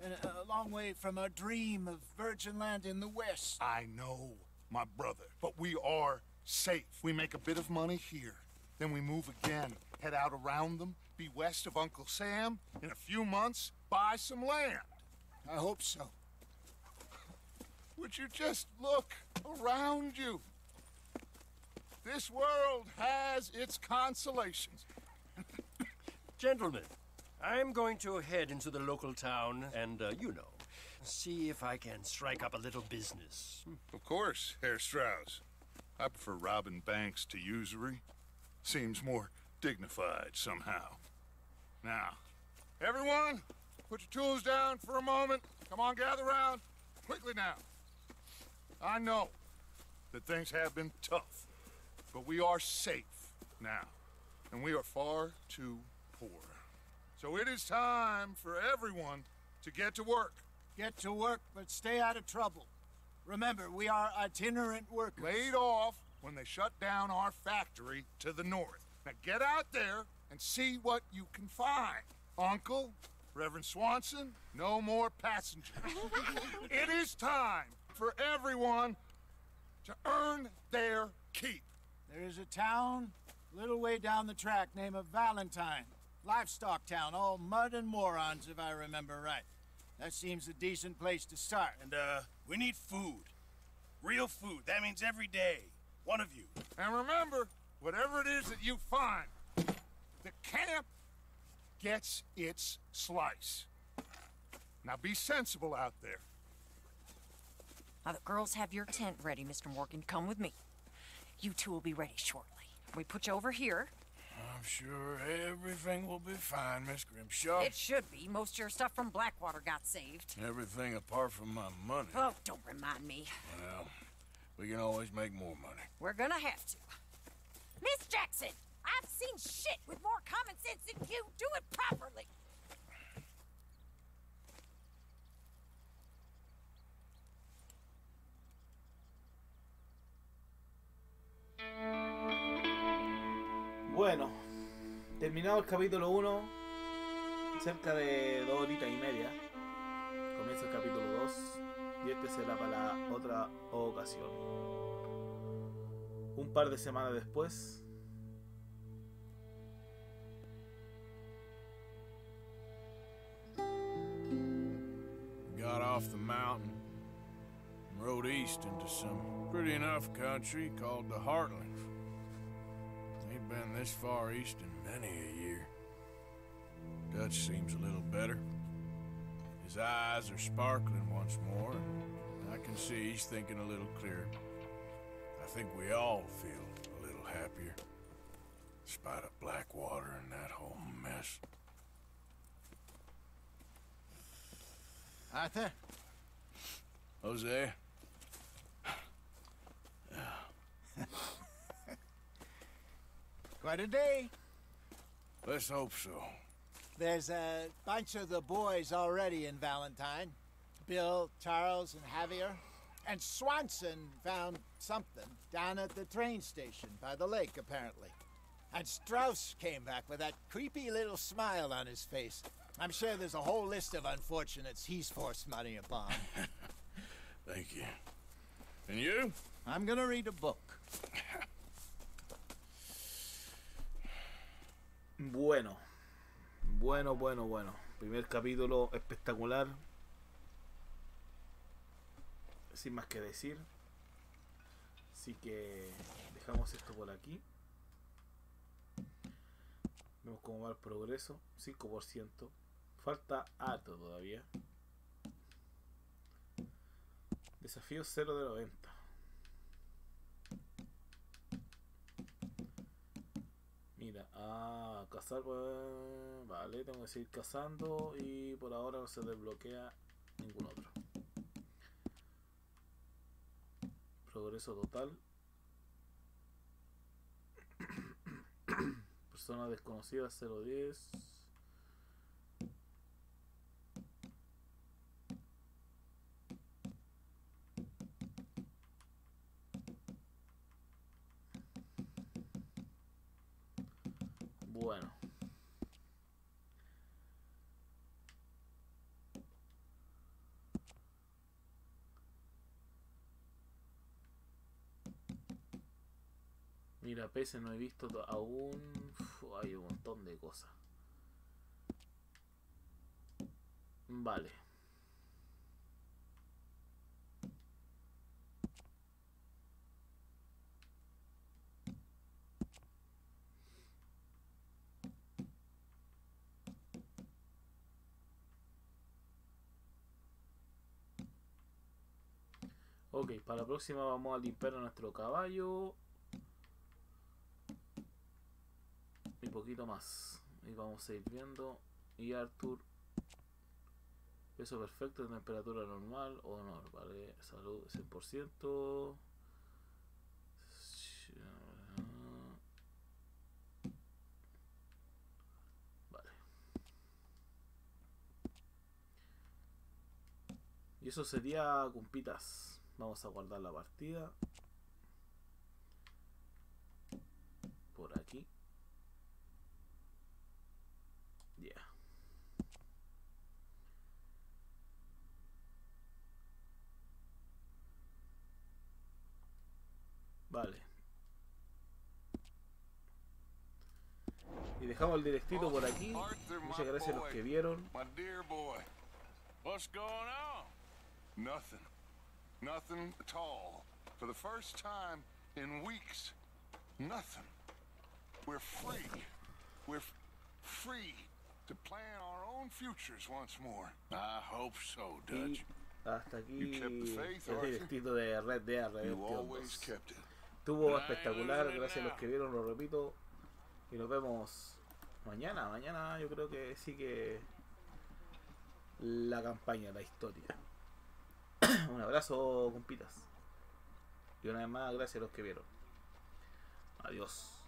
Speaker 3: and a long way from our dream of virgin land in the west.
Speaker 2: I know, my brother, but we are safe. We make a bit of money here, then we move again, head out around them, be west of Uncle Sam, in a few months, buy some land.
Speaker 3: I hope so.
Speaker 2: Would you just look around you? This world has its consolations.
Speaker 17: Gentlemen, I'm going to head into the local town and, you know, see if I can strike up a little business.
Speaker 2: Of course, Herr Strauss. I prefer robbing banks to usury. Seems more dignified somehow. Now, everyone, put your tools down for a moment. Come on, gather round. Quickly now. I know that things have been tough, but we are safe now, and we are far too poor. So it is time for everyone to get to work.
Speaker 3: Get to work, but stay out of trouble. Remember, we are itinerant workers.
Speaker 2: Laid off when they shut down our factory to the north. Now get out there and see what you can find. Uncle, Reverend Swanson, no more passengers. It is time for everyone to earn their keep.
Speaker 3: There is a town a little way down the track named Valentine. Livestock town, all mud and morons, if I remember right. That seems a decent place to start.
Speaker 13: And, we need food. Real food. That means every day. One of you.
Speaker 2: And remember, whatever it is that you find, the camp gets its slice. Now be sensible out there.
Speaker 5: Now the girls have your tent ready, Mr. Morgan. Come with me. You two will be ready shortly. We put you over here.
Speaker 4: I'm sure everything will be fine, Miss Grimshaw.
Speaker 5: It should be. Most of your stuff from Blackwater got saved.
Speaker 4: Everything apart from my money.
Speaker 5: Oh, don't remind me.
Speaker 4: Well, we can always make more money.
Speaker 5: We're gonna have to. Miss Jackson, I've seen shit with more common sense than you. Do it properly.
Speaker 7: Bueno, terminado el capítulo 1, cerca de 2 horitas y media. Comienza el capítulo 2 y este será para la otra ocasión. Un par de semanas después,
Speaker 4: got off the mountain and rode east into some pretty enough country called the Heartlands. Ain't been this far east in many a year. Dutch seems a little better. His eyes are sparkling once more, and I can see he's thinking a little clearer. I think we all feel a little happier, in spite of Blackwater and that whole mess.
Speaker 3: Arthur?
Speaker 4: Jose?
Speaker 3: Quite a day.
Speaker 4: Let's hope so.
Speaker 3: There's a bunch of the boys already in Valentine. Bill, Charles, and Javier. And Swanson found something down at the train station by the lake, apparently. And Strauss came back with that creepy little smile on his face. I'm sure there's a whole list of unfortunates he's forced money upon.
Speaker 4: Thank you. And you?
Speaker 3: I'm gonna read a book.
Speaker 7: Bueno. Primer capítulo espectacular. Sin más que decir. Así que dejamos esto por aquí. Vemos cómo va el progreso. 5%. Falta harto todavía. Desafío 0 de 90. Mira, cazar, vale, tengo que seguir cazando y por ahora no se desbloquea ningún otro. Progreso total. Persona desconocida 010. Bueno. Mira, PC no he visto aún. Hay un montón de cosas. Vale. Ok, para la próxima vamos a limpiar a nuestro caballo. Y poquito más. Y vamos a ir viendo. Y Arthur. Peso perfecto, temperatura normal o honor, vale. Salud 100%. Vale. Y eso sería cumpitas. Vamos a guardar la partida. Por aquí. dejamos el directito por aquí. Muchas gracias a los que vieron.
Speaker 2: My dear boy.
Speaker 4: What's going on?
Speaker 2: Nothing. Nothing at all. For the first time in weeks. Nothing. We're free. We're free to plan our own futures once more.
Speaker 4: I hope so, Dutch.
Speaker 7: Hasta aquí
Speaker 2: You kept the faith,
Speaker 7: el
Speaker 2: Arthur.
Speaker 7: directito de Red Dead
Speaker 2: You
Speaker 7: Redemption
Speaker 2: always
Speaker 7: 2.
Speaker 2: kept it.
Speaker 7: Estuvo espectacular, gracias a los que vieron, lo repito. Y nos vemos mañana. Mañana yo creo que sigue la campaña, la historia. Un abrazo, compitas. Y una vez más, gracias a los que vieron. Adiós.